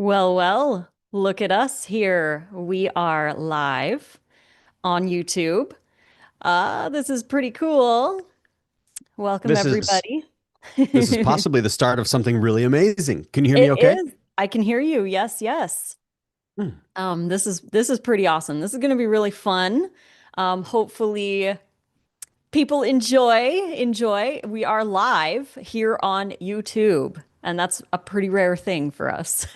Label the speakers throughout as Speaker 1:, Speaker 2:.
Speaker 1: Look at us here. We are live on YouTube. This is pretty cool. Welcome,
Speaker 2: This is
Speaker 1: everybody.
Speaker 2: this is possibly the start of something really amazing. Can you hear me
Speaker 1: It
Speaker 2: okay?
Speaker 1: is. I can hear you. Yes, yes.
Speaker 2: Hmm.
Speaker 1: This is pretty awesome. This is going to be really fun. Hopefully people enjoy. We are live here on YouTube, and that's a pretty rare thing for us.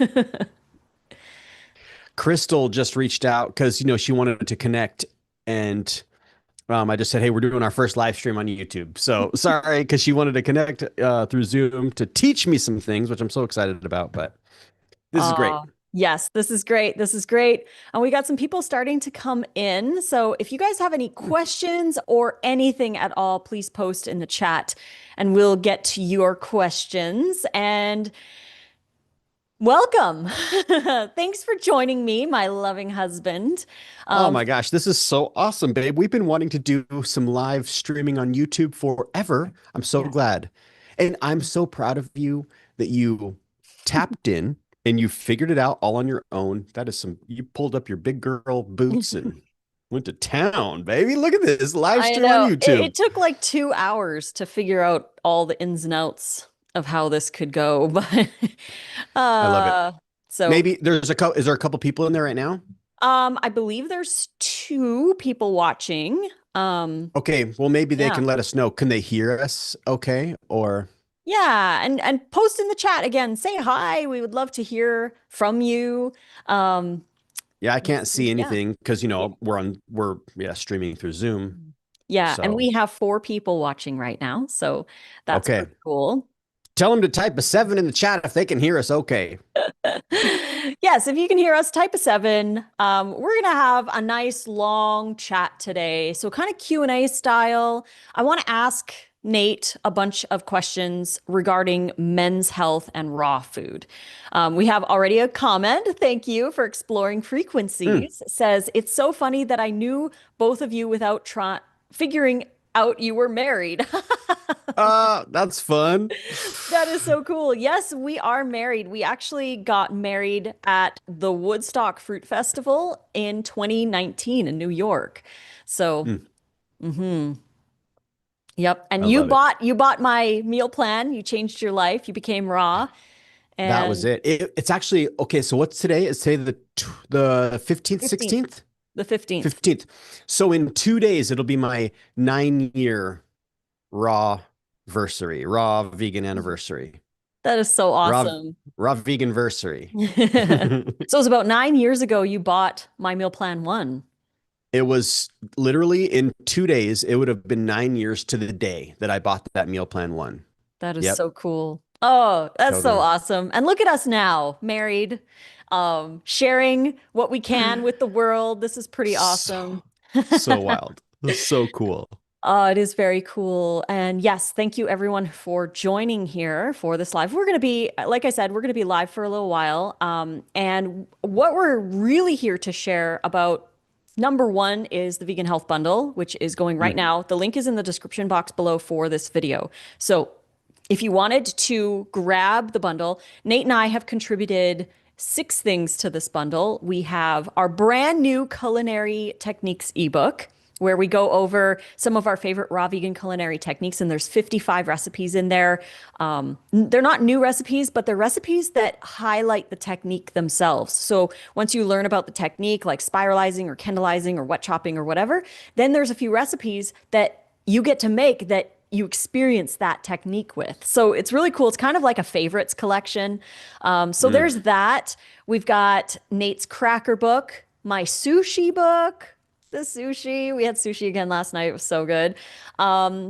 Speaker 2: Crystal just reached out because she wanted to connect, and I just said, "Hey, we're doing our first live stream on YouTube." So sorry, because she wanted to connect through Zoom to teach me some things, which I'm so excited about. But this is great.
Speaker 1: Yes, this is great. This is great. And we got some people starting to come in. So if you guys have any questions or anything at all, please post in the chat and we'll get to your questions. And welcome. Thanks for joining me, my loving husband.
Speaker 2: Oh
Speaker 1: Um,
Speaker 2: my gosh, this is so awesome, babe. We've been wanting to do some live streaming on YouTube forever. I'm so
Speaker 1: yes.
Speaker 2: glad. And I'm so proud of you that you tapped in and you figured it out all on your own. You pulled up your big girl boots and went to town, baby. Look at this live
Speaker 1: I
Speaker 2: stream on
Speaker 1: know. It,
Speaker 2: YouTube.
Speaker 1: it took like 2 hours to figure out all the ins and outs of how this could go, but
Speaker 2: I love it.
Speaker 1: uh so
Speaker 2: Maybe is there a couple people in there right now?
Speaker 1: I believe there's two people watching.
Speaker 2: Okay, well, maybe they
Speaker 1: Yeah.
Speaker 2: can let us know. Can they hear us okay? Or
Speaker 1: Yeah, and post in the chat again. Say hi. We would love to hear from you. Um,
Speaker 2: yeah, I can't see
Speaker 1: yeah.
Speaker 2: anything because
Speaker 1: Yeah.
Speaker 2: we're streaming through Zoom.
Speaker 1: Yeah, and
Speaker 2: So
Speaker 1: we have four people watching right now, so that's
Speaker 2: okay.
Speaker 1: pretty cool.
Speaker 2: Tell them to type a seven in the chat if they can hear us okay.
Speaker 1: Yes, if you can hear us, type a seven. We're gonna have a nice long chat today, so kind of Q&A style. I want to ask Nate a bunch of questions regarding men's health and raw food. We have already a comment. Thank you for exploring
Speaker 2: Mm.
Speaker 1: frequencies. Says it's so funny that I knew both of you without trying figuring out you were married.
Speaker 2: That's fun.
Speaker 1: That is so cool. Yes, we are married. We actually got married at the Woodstock Fruit Festival in 2019 in New York. So,
Speaker 2: Mm,
Speaker 1: hmm yep. And
Speaker 2: I
Speaker 1: you
Speaker 2: love it.
Speaker 1: bought my meal plan. You changed your life. You became raw.
Speaker 2: That was
Speaker 1: And
Speaker 2: it. It's actually okay. So what's today? Is today the 15th,
Speaker 1: 15th,
Speaker 2: 16th,
Speaker 1: the 15th.
Speaker 2: 15th? So in 2 days, it'll be my 9 year raw versary, raw vegan anniversary,
Speaker 1: That is so
Speaker 2: raw
Speaker 1: awesome.
Speaker 2: raw vegan versary.
Speaker 1: So it was about 9 years ago you bought my meal plan one.
Speaker 2: It was literally in 2 days. It would have been 9 years to the day that I bought that meal plan one.
Speaker 1: That is
Speaker 2: Yep,
Speaker 1: so cool. Oh, that's so
Speaker 2: totally.
Speaker 1: awesome. And look at us now, married, sharing what we can with the world. This is pretty
Speaker 2: So,
Speaker 1: awesome.
Speaker 2: so wild. So cool.
Speaker 1: It is very cool. And yes, thank you everyone for joining here for this live. We're going to be, like I said, we're going to be live for a little while. And what we're really here to share about number one is the Vegan Health Bundle, which is going right
Speaker 2: Mm.
Speaker 1: now. The link is in the description box below for this video. So if you wanted to grab the bundle, Nate and I have contributed 6 things to this bundle. We have our brand new culinary techniques ebook, where we go over some of our favorite raw vegan culinary techniques, and there's 55 recipes in there. They're not new recipes, but they're recipes that highlight the technique themselves. So once you learn about the technique, like spiralizing or kendalizing or wet chopping or whatever, then there's a few recipes that you get to make that you experience that technique with. So it's really cool. It's kind of like a favorites collection. So
Speaker 2: Mm.
Speaker 1: there's that. We've got Nate's cracker book, my sushi book, the sushi. We had sushi again last night. It was so good.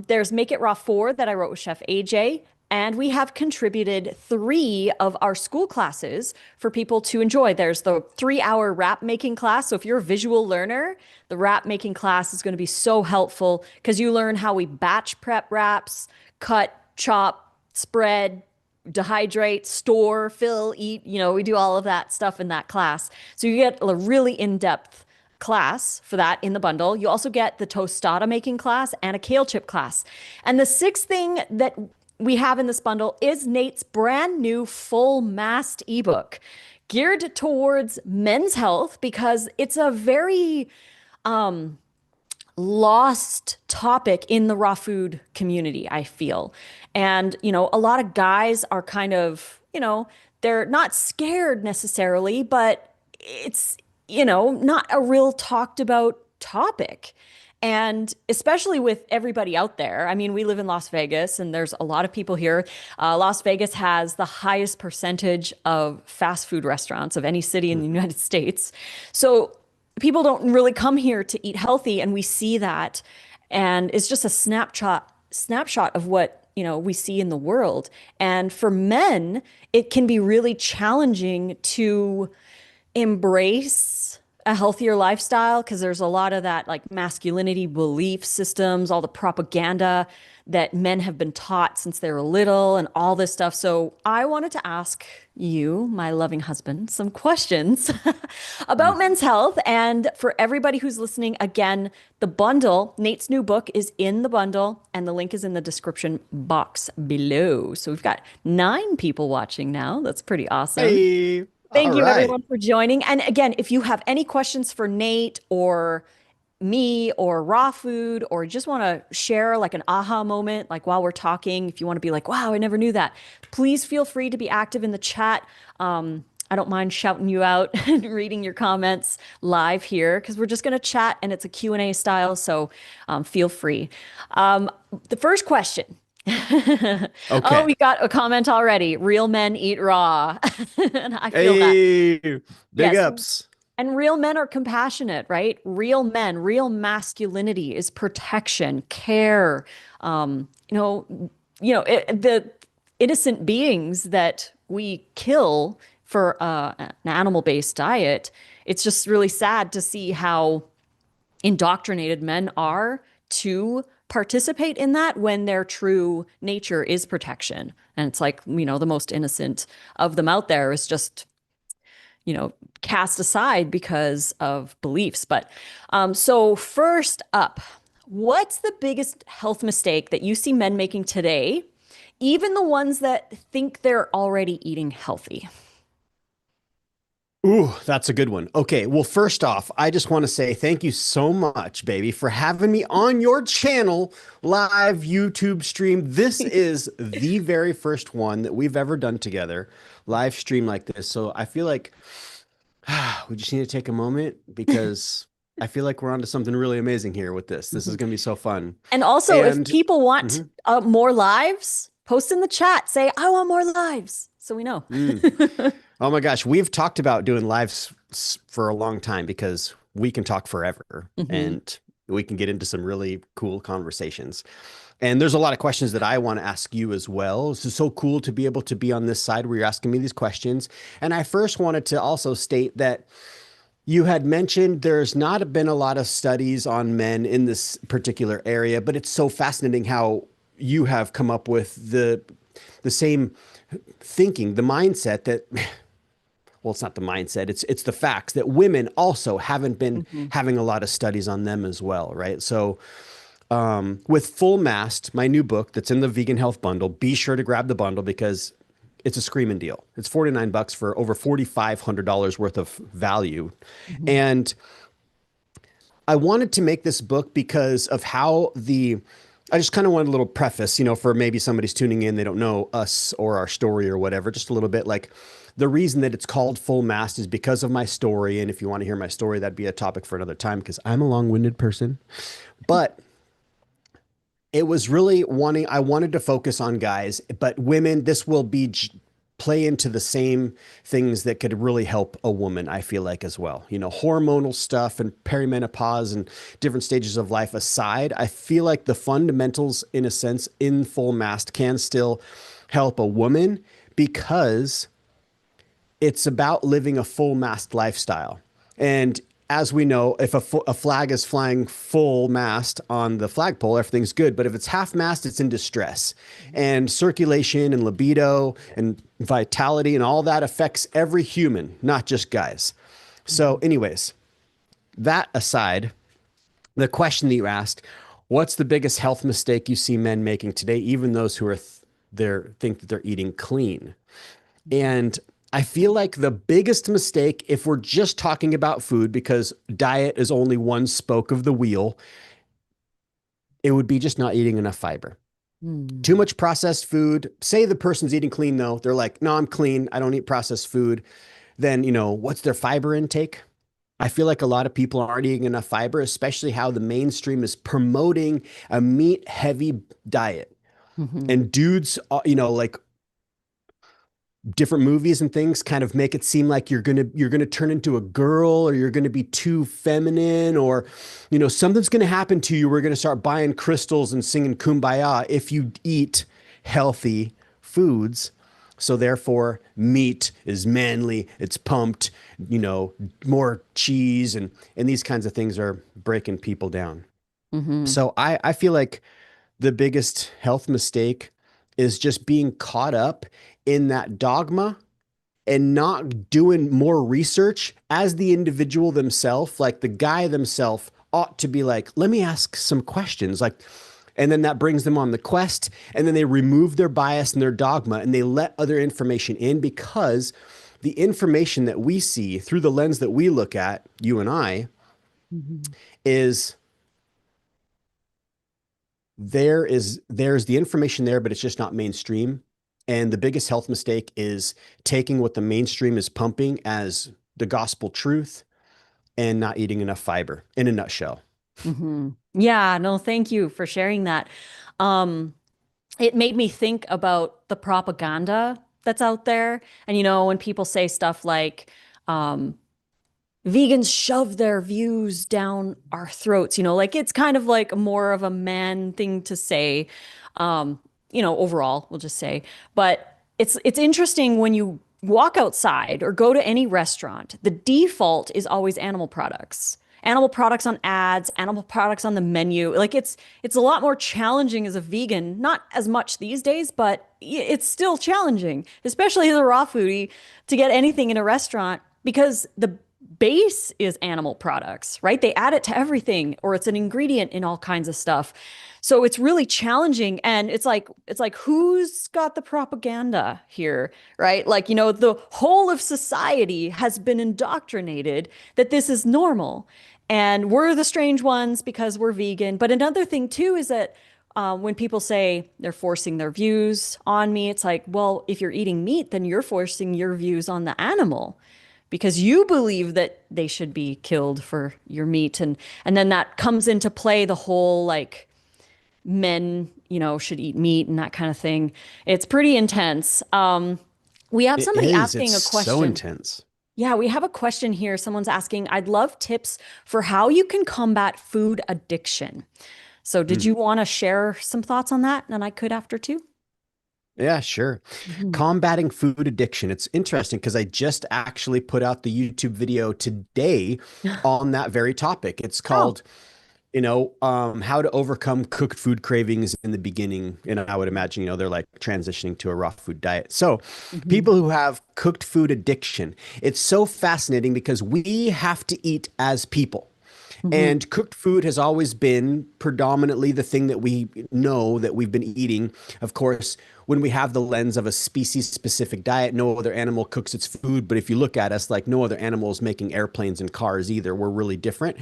Speaker 1: There's Make It Raw 4 that I wrote with Chef AJ. And we have contributed 3 of our school classes for people to enjoy. There's the 3-hour wrap making class. So if you're a visual learner, the wrap making class is going to be so helpful because you learn how we batch prep wraps, cut, chop, spread, dehydrate, store, fill, eat. We do all of that stuff in that class. So you get a really in-depth class for that in the bundle. You also get the tostada making class and a kale chip class. And the sixth thing that we have in this bundle is Nate's brand new full mast ebook. geared towards men's health because it's a very um, lost topic in the raw food community, I feel. And, a lot of guys are kind of, they're not scared necessarily, but it's, not a real talked about topic. And especially with everybody out there. I mean, we live in Las Vegas and there's a lot of people here. Las Vegas has the highest percentage of fast food restaurants of any city in the
Speaker 2: Mhm.
Speaker 1: United States. So people don't really come here to eat healthy, and we see that. And it's just a snapshot of what, we see in the world. And for men, it can be really challenging to embrace a healthier lifestyle because there's a lot of that like masculinity belief systems, all the propaganda that men have been taught since they were little and all this stuff. So I wanted to ask you, my loving husband, some questions about men's health. And for everybody who's listening, again, the bundle, Nate's new book is in the bundle, and the link is in the description box below. So we've got 9 people watching now. That's pretty awesome.
Speaker 2: Hey, all
Speaker 1: Thank you,
Speaker 2: right.
Speaker 1: everyone, for joining. And again, if you have any questions for Nate or me or raw food, or just want to share like an aha moment, like while we're talking, if you want to be like, wow, I never knew that, please feel free to be active in the chat. I don't mind shouting you out and reading your comments live here because we're just going to chat and it's a Q&A style. So feel free. Um, the first question. Oh,
Speaker 2: Okay.
Speaker 1: we got a comment already. Real men eat raw. And I feel that.
Speaker 2: Hey, big
Speaker 1: Yes.
Speaker 2: ups.
Speaker 1: And real men are compassionate, right? Real men, real masculinity is protection, care. The innocent beings that we kill for an animal-based diet. It's just really sad to see how indoctrinated men are to participate in that when their true nature is protection. And it's like, the most innocent of them out there is just, cast aside because of beliefs. But so first up, what's the biggest health mistake that you see men making today, even the ones that think they're already eating healthy?
Speaker 2: Ooh, that's a good one. Okay, well, first off, I just want to say thank you so much, baby, for having me on your channel, live YouTube stream. This is the very first one that we've ever done together, live stream like this. So I feel like we just need to take a moment because I feel like we're onto something really amazing here with this. This is going to be so fun.
Speaker 1: And also, if
Speaker 2: And
Speaker 1: people want
Speaker 2: mhm,
Speaker 1: more lives, post in the chat, say, I want more lives. So we know.
Speaker 2: mm. Oh my gosh, we've talked about doing lives for a long time because we can talk forever
Speaker 1: Mhm.
Speaker 2: and we can get into some really cool conversations. And there's a lot of questions that I want to ask you as well. This is so cool to be able to be on this side where you're asking me these questions. And I first wanted to also state that you had mentioned there's not been a lot of studies on men in this particular area, but it's so fascinating how you have come up with the same thinking, the mindset that well, it's not the mindset, it's the facts that women also haven't been
Speaker 1: Mhm.
Speaker 2: having a lot of studies on them as well, right? So with Full Mast, my new book that's in the vegan health bundle, be sure to grab the bundle because it's a screaming deal. It's 49 bucks for over $4,500 worth of value.
Speaker 1: Mhm.
Speaker 2: And I wanted to make this book because of how I just kind of wanted a little preface, for maybe somebody's tuning in, they don't know us or our story or whatever, just a little bit like the reason that it's called Full Mast is because of my story. And if you want to hear my story, that'd be a topic for another time because I'm a long-winded person. But it was really I wanted to focus on guys, but women, this will be play into the same things that could really help a woman, I feel like, as well. Hormonal stuff and perimenopause and different stages of life aside, I feel like the fundamentals, in a sense, in Full Mast can still help a woman because it's about living a full mast lifestyle. And as we know, if a flag is flying full mast on the flagpole, everything's good. But if it's half mast, it's in distress. And circulation and libido and vitality and all that affects every human, not just guys. So,
Speaker 1: Mhm.
Speaker 2: anyways, that aside, the question that you asked, what's the biggest health mistake you see men making today, even those who are they think that they're eating clean?
Speaker 1: Mhm.
Speaker 2: And I feel like the biggest mistake, if we're just talking about food, because diet is only one spoke of the wheel, it would be just not eating enough fiber. Too
Speaker 1: Mm.
Speaker 2: much processed food. Say the person's eating clean though. They're like, no, I'm clean. I don't eat processed food. Then, what's their fiber intake? I feel like a lot of people aren't eating enough fiber, especially how the mainstream is promoting a meat heavy diet.
Speaker 1: Hmm.
Speaker 2: And dudes, like different movies and things kind of make it seem like you're gonna turn into a girl, or you're gonna be too feminine, or something's gonna happen to you. We're gonna start buying crystals and singing kumbaya if you eat healthy foods. So therefore, meat is manly, it's pumped, more cheese, and these kinds of things are breaking people down.
Speaker 1: Hmm.
Speaker 2: So I feel like the biggest health mistake is just being caught up in that dogma and not doing more research as the individual themselves. Like the guy themselves ought to be like, let me ask some questions. Like, and then that brings them on the quest. And then they remove their bias and their dogma and they let other information in, because the information that we see through the lens that we look at, you and I,
Speaker 1: Hmm.
Speaker 2: is there's the information there, but it's just not mainstream. And the biggest health mistake is taking what the mainstream is pumping as the gospel truth and not eating enough fiber, in a nutshell.
Speaker 1: Hmm. Yeah, no, thank you for sharing that. Um, it made me think about the propaganda that's out there. And when people say stuff like, um, vegans shove their views down our throats, like it's kind of like more of a man thing to say, um, overall, we'll just say. But it's interesting when you walk outside or go to any restaurant, the default is always animal products. Animal products on ads, animal products on the menu. Like it's a lot more challenging as a vegan, not as much these days, but it's still challenging, especially as a raw foodie, to get anything in a restaurant because the base is animal products, right? They add it to everything, or it's an ingredient in all kinds of stuff. So it's really challenging. And it's like who's got the propaganda here, right? Like, the whole of society has been indoctrinated that this is normal. And we're the strange ones because we're vegan. But another thing too is that when people say they're forcing their views on me, it's like, well, if you're eating meat, then you're forcing your views on the animal because you believe that they should be killed for your meat. And then that comes into play the whole like men, should eat meat and that kind of thing. It's pretty intense. We have
Speaker 2: It
Speaker 1: somebody
Speaker 2: is. It's
Speaker 1: asking a
Speaker 2: so
Speaker 1: question.
Speaker 2: intense.
Speaker 1: Yeah, we have a question here. Someone's asking, I'd love tips for how you can combat food addiction. So, did
Speaker 2: Hmm.
Speaker 1: you want to share some thoughts on that? And I could after too.
Speaker 2: Yeah, sure.
Speaker 1: Mhm.
Speaker 2: Combating food addiction. It's interesting because I just actually put out the YouTube video today on that very topic. It's
Speaker 1: Oh.
Speaker 2: called how to overcome cooked food cravings in the beginning. And I would imagine, they're like transitioning to a raw food diet. So
Speaker 1: Mhm.
Speaker 2: people who have cooked food addiction, it's so fascinating because we have to eat as people.
Speaker 1: Mhm.
Speaker 2: And cooked food has always been predominantly the thing that we know that we've been eating. Of course, when we have the lens of a species specific diet, no other animal cooks its food. But if you look at us, like no other animal is making airplanes and cars either. We're really different.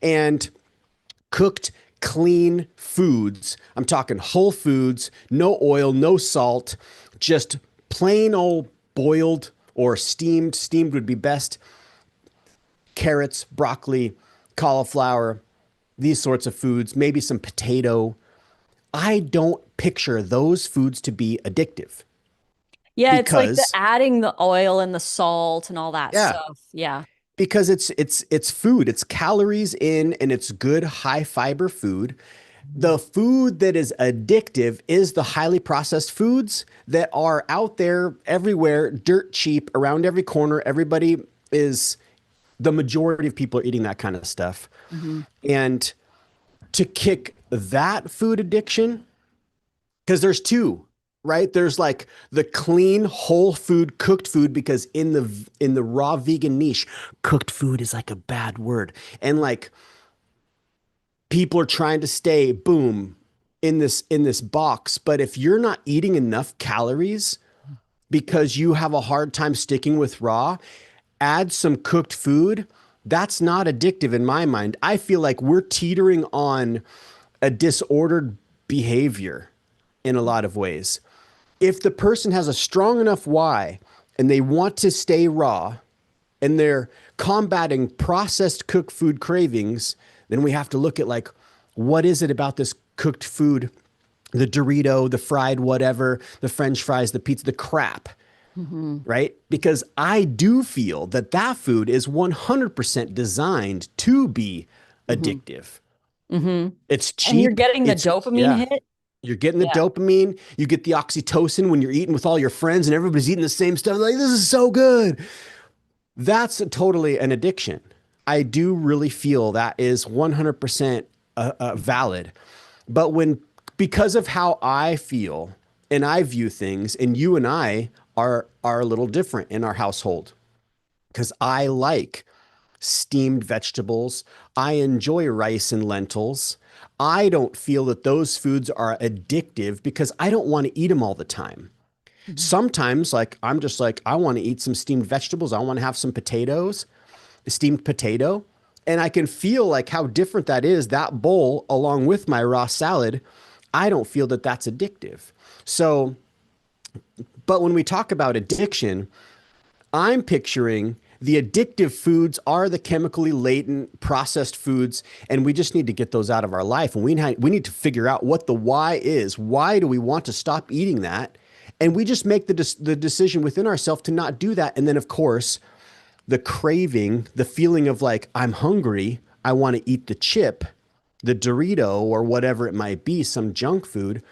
Speaker 2: And cooked, clean foods. I'm talking whole foods, no oil, no salt, just plain old boiled or steamed. Steamed would be best. Carrots, broccoli, cauliflower, these sorts of foods, maybe some potato. I don't picture those foods to be addictive
Speaker 1: Yeah, it's like the
Speaker 2: because,
Speaker 1: adding the oil and the salt and all that
Speaker 2: yeah,
Speaker 1: stuff. Yeah.
Speaker 2: because it's food, it's calories in, and it's good high fiber food. The food that is addictive is the highly processed foods that are out there everywhere, dirt cheap, around every corner. Everybody is, the majority of people are eating that kind of stuff.
Speaker 1: Hmm.
Speaker 2: And to kick that food addiction, because there's two, right? There's like the clean whole food cooked food, because in the raw vegan niche, cooked food is like a bad word. And like people are trying to stay boom in this box, but if you're not eating enough calories, because you have a hard time sticking with raw, add some cooked food. That's not addictive in my mind. I feel like we're teetering on a disordered behavior in a lot of ways. If the person has a strong enough why and they want to stay raw and they're combating processed cooked food cravings, then we have to look at like, what is it about this cooked food, the Dorito, the fried whatever, the French fries, the pizza, the crap, right? Because I do feel that that food is 100% designed to be addictive. It's
Speaker 1: And you're
Speaker 2: cheap.
Speaker 1: getting the
Speaker 2: It's,
Speaker 1: dopamine
Speaker 2: yeah.
Speaker 1: hit.
Speaker 2: You're getting the
Speaker 1: Yeah.
Speaker 2: dopamine. You get the oxytocin when you're eating with all your friends and everybody's eating the same stuff. Like, this is so good. That's totally an addiction. I do really feel that is 100% valid. But because of how I feel and I view things, and you and I are a little different in our household, because I like steamed vegetables. I enjoy rice and lentils. I don't feel that those foods are addictive because I don't want to eat them all the time.
Speaker 1: Mhm.
Speaker 2: Sometimes, like, I'm just like, I want to eat some steamed vegetables. I want to have some potatoes, steamed potato. And I can feel like how different that is, that bowl along with my raw salad. I don't feel that that's addictive. So, but when we talk about addiction, I'm picturing the addictive foods are the chemically latent processed foods, and we just need to get those out of our life. And we need to figure out what the why is. Why do we want to stop eating that? And we just make the decision within ourselves to not do that. And then, of course, the craving, the feeling of like, I'm hungry, I want to eat the chip, the Dorito, or whatever it might be, some junk food.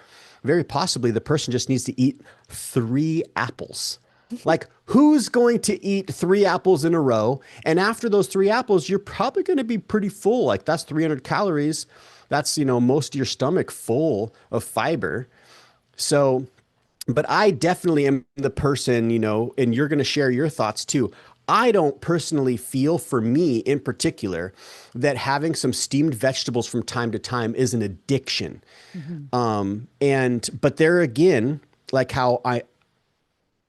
Speaker 2: Very possibly the person just needs to eat 3 apples. Like, who's going to eat 3 apples in a row? And after those 3 apples, you're probably going to be pretty full. Like, that's 300 calories. That's, most of your stomach full of fiber. So, but I definitely am the person, and you're going to share your thoughts too. I don't personally feel, for me in particular, that having some steamed vegetables from time to time is an addiction.
Speaker 1: Mhm.
Speaker 2: But there again, like how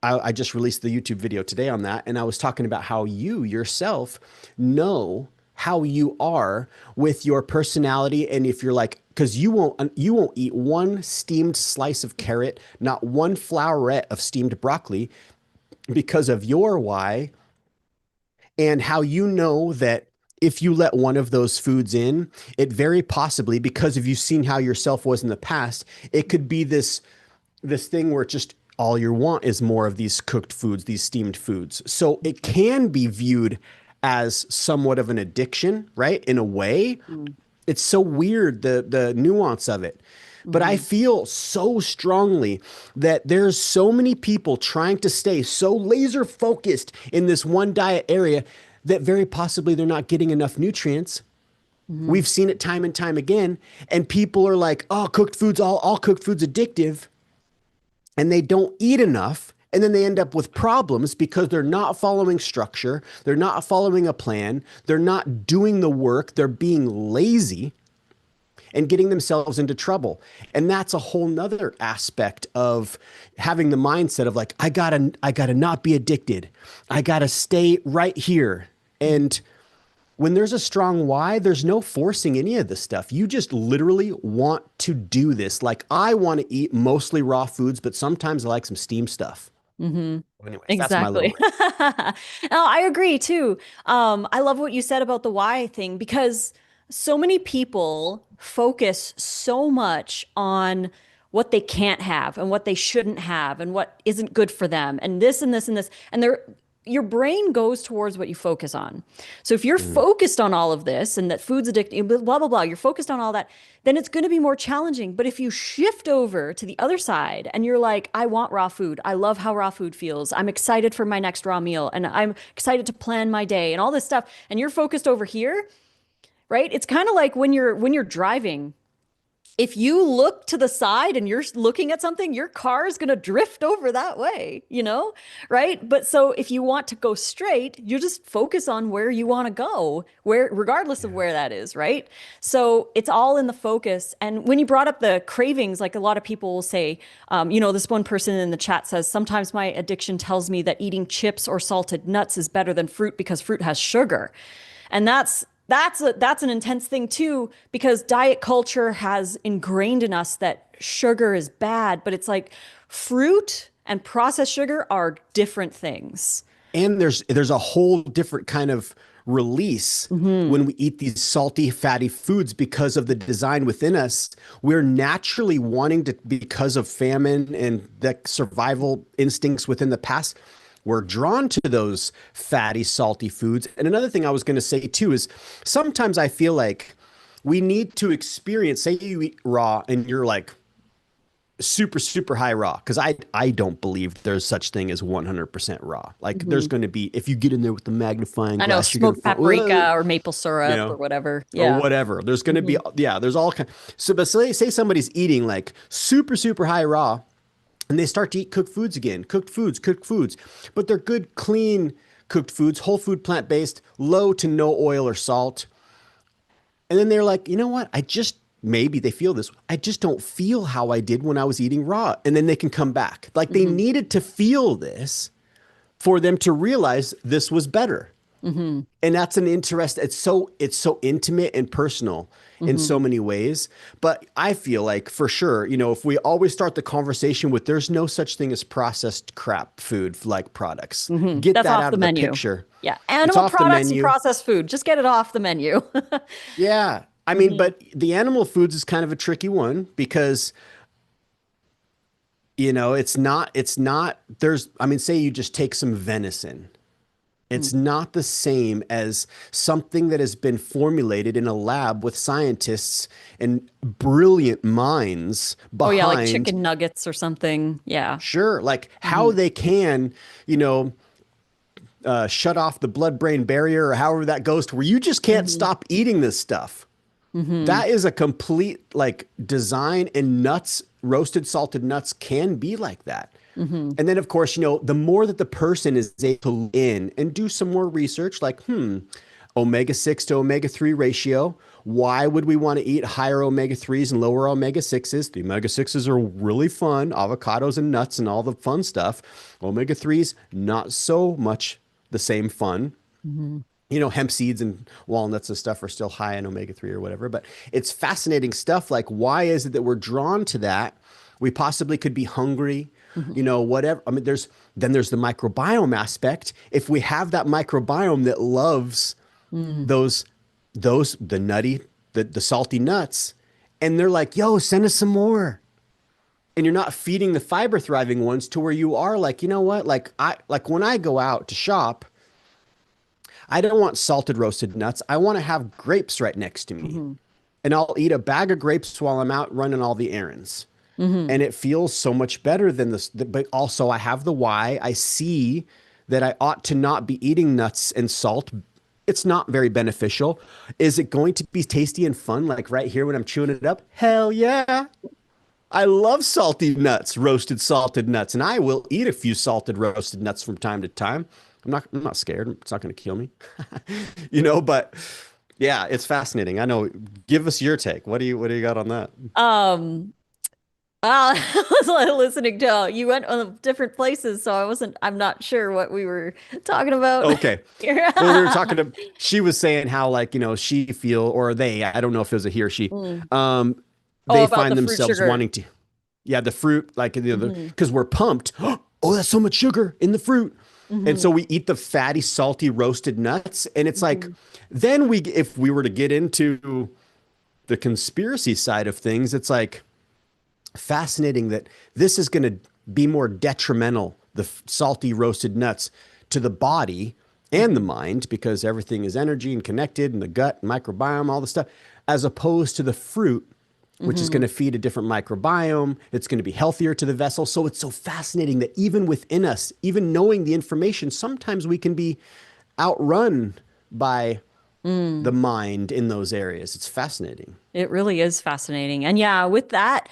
Speaker 2: I just released the YouTube video today on that, and I was talking about how you yourself know how you are with your personality, and if you're like, because you won't eat one steamed slice of carrot, not one flowerette of steamed broccoli, because of your why, and how you know that if you let one of those foods in, it very possibly, because of you seeing how yourself was in the past, it could be this thing where it's just all you want is more of these cooked foods, these steamed foods. So it can be viewed as somewhat of an addiction, right? In a way,
Speaker 1: Mhm.
Speaker 2: it's so weird, the nuance of it. But I
Speaker 1: Mhm.
Speaker 2: feel so strongly that there's so many people trying to stay so laser focused in this one diet area that very possibly they're not getting enough nutrients.
Speaker 1: Mhm.
Speaker 2: We've seen it time and time again. And people are like, oh, all cooked food's addictive, and they don't eat enough. And then they end up with problems because they're not following structure. They're not following a plan. They're not doing the work. They're being lazy and getting themselves into trouble. And that's a whole nother aspect of having the mindset of like, I gotta not be addicted. I gotta stay right here. And when there's a strong why, there's no forcing any of this stuff. You just literally want to do this. Like, I want to eat mostly raw foods, but sometimes I like some steamed stuff.
Speaker 1: Mhm.
Speaker 2: Anyways, that's my little
Speaker 1: Exactly.
Speaker 2: rant.
Speaker 1: No, I agree too. I love what you said about the why thing because so many people focus so much on what they can't have and what they shouldn't have and what isn't good for them and this and this and this. And your brain goes towards what you focus on. So if you're
Speaker 2: Mm,
Speaker 1: focused on all of this and that food's addictive, blah, blah, blah, you're focused on all that, then it's going to be more challenging. But if you shift over to the other side and you're like, I want raw food. I love how raw food feels. I'm excited for my next raw meal and I'm excited to plan my day and all this stuff. And you're focused over here, right? It's kind of like when you're driving if you look to the side and you're looking at something, your car is going to drift over that way, right? But so if you want to go straight, you just focus on where you want to go, where regardless of
Speaker 2: Yeah.
Speaker 1: where that is, right? So it's all in the focus. And when you brought up the cravings, like a lot of people will say, this one person in the chat says, sometimes my addiction tells me that eating chips or salted nuts is better than fruit because fruit has sugar. And that's an intense thing too, because diet culture has ingrained in us that sugar is bad, but it's like fruit and processed sugar are different things.
Speaker 2: And there's a whole different kind of release
Speaker 1: Hmm.
Speaker 2: when we eat these salty, fatty foods because of the design within us. We're naturally wanting to, because of famine and the survival instincts within the past, we're drawn to those fatty, salty foods. And another thing I was going to say too is sometimes I feel like we need to experience, say you eat raw and you're like, super super high raw, because I don't believe there's such thing as 100% raw. Like there's
Speaker 1: Hmm.
Speaker 2: going to be, if you get in there with the magnifying
Speaker 1: I know
Speaker 2: glass, you're going to
Speaker 1: smoked
Speaker 2: find, whoa,
Speaker 1: paprika or maple syrup or whatever.
Speaker 2: or
Speaker 1: Yeah.
Speaker 2: whatever, there's going to be,
Speaker 1: Hmm.
Speaker 2: yeah, there's all kind. So but say somebody's eating like super super high raw and they start to eat cooked foods again, cooked foods, but they're good clean cooked foods, whole food, plant-based, low to no oil or salt. And then they're like, you know what? Maybe they feel this. I just don't feel how I did when I was eating raw. And then they can come back. Like they
Speaker 1: Hmm.
Speaker 2: needed to feel this for them to realize this was better.
Speaker 1: Hmm.
Speaker 2: And that's an interest. It's so intimate and personal in
Speaker 1: Hmm.
Speaker 2: so many ways. But I feel like for sure, if we always start the conversation with there's no such thing as processed crap food like products,
Speaker 1: Hmm.
Speaker 2: get
Speaker 1: That's
Speaker 2: that
Speaker 1: off
Speaker 2: out
Speaker 1: the
Speaker 2: of the
Speaker 1: menu.
Speaker 2: picture.
Speaker 1: Yeah.
Speaker 2: It's
Speaker 1: Animal
Speaker 2: off the
Speaker 1: products and
Speaker 2: menu.
Speaker 1: processed food. Just get it off the menu.
Speaker 2: Yeah. I mean,
Speaker 1: Hmm.
Speaker 2: but the animal foods is kind of a tricky one because it's not, I mean, say you just take some venison. It's not the same as something that has been formulated in a lab with scientists and brilliant minds
Speaker 1: Oh yeah, like
Speaker 2: behind,
Speaker 1: chicken nuggets or something. Yeah.
Speaker 2: sure, like how
Speaker 1: Hmm.
Speaker 2: they can, you know, shut off the blood-brain barrier or however that goes to where you just can't
Speaker 1: Hmm.
Speaker 2: stop eating this stuff.
Speaker 1: Hmm.
Speaker 2: That is a complete like design, and nuts, roasted salted nuts can be like that.
Speaker 1: Hmm.
Speaker 2: And then of course, the more that the person is able to in and do some more research, like, omega-6 to omega-3 ratio. Why would we want to eat higher omega-3s and lower omega-6s? The omega-6s are really fun, avocados and nuts and all the fun stuff. Omega-3s, not so much the same fun.
Speaker 1: Hmm.
Speaker 2: Hemp seeds and walnuts and stuff are still high in omega-3 or whatever, but it's fascinating stuff. Like, why is it that we're drawn to that? We possibly could be hungry,
Speaker 1: Hmm.
Speaker 2: whatever. I mean, there's the microbiome aspect. If we have that microbiome that loves
Speaker 1: Hmm.
Speaker 2: those, the nutty, the salty nuts, and they're like, yo, send us some more. And you're not feeding the fiber thriving ones to where you are like, you know what? Like when I go out to shop, I don't want salted roasted nuts. I want to have grapes right next to me.
Speaker 1: Hmm.
Speaker 2: And I'll eat a bag of grapes while I'm out running all the errands.
Speaker 1: Hmm.
Speaker 2: And it feels so much better than this. But also, I have the why. I see that I ought to not be eating nuts and salt. It's not very beneficial. Is it going to be tasty and fun like right here when I'm chewing it up? Hell yeah. I love salty nuts, roasted salted nuts, and I will eat a few salted roasted nuts from time to time. I'm not scared. It's not going to kill me. But yeah, it's fascinating. I know. Give us your take. What do you got on that?
Speaker 1: Um, I was like listening to you went on different places, so I'm not sure what we were talking about
Speaker 2: Okay.
Speaker 1: here.
Speaker 2: Well, we were talking to, she was saying how, like, she feel, or they, I don't know if it was a he or she,
Speaker 1: Mm.
Speaker 2: um,
Speaker 1: Oh,
Speaker 2: they
Speaker 1: about the
Speaker 2: find
Speaker 1: fruit
Speaker 2: themselves
Speaker 1: sugar.
Speaker 2: wanting to, yeah, the fruit, like the other,
Speaker 1: Hmm.
Speaker 2: because we're pumped. Oh, that's so much sugar in the fruit. And
Speaker 1: Hmm.
Speaker 2: so we eat the fatty, salty, roasted nuts. And it's like,
Speaker 1: Hmm.
Speaker 2: then if we were to get into the conspiracy side of things, it's like fascinating that this is going to be more detrimental, the salty, roasted nuts, to the body and the
Speaker 1: Hmm.
Speaker 2: mind, because everything is energy and connected, and the gut, microbiome, all the stuff, as opposed to the fruit, which is going
Speaker 1: Hmm.
Speaker 2: to feed a different microbiome. It's going to be healthier to the vessel. So it's so fascinating that even within us, even knowing the information, sometimes we can be outrun by the
Speaker 1: Mm.
Speaker 2: mind in those areas. It's fascinating.
Speaker 1: It really is fascinating. And yeah, with that,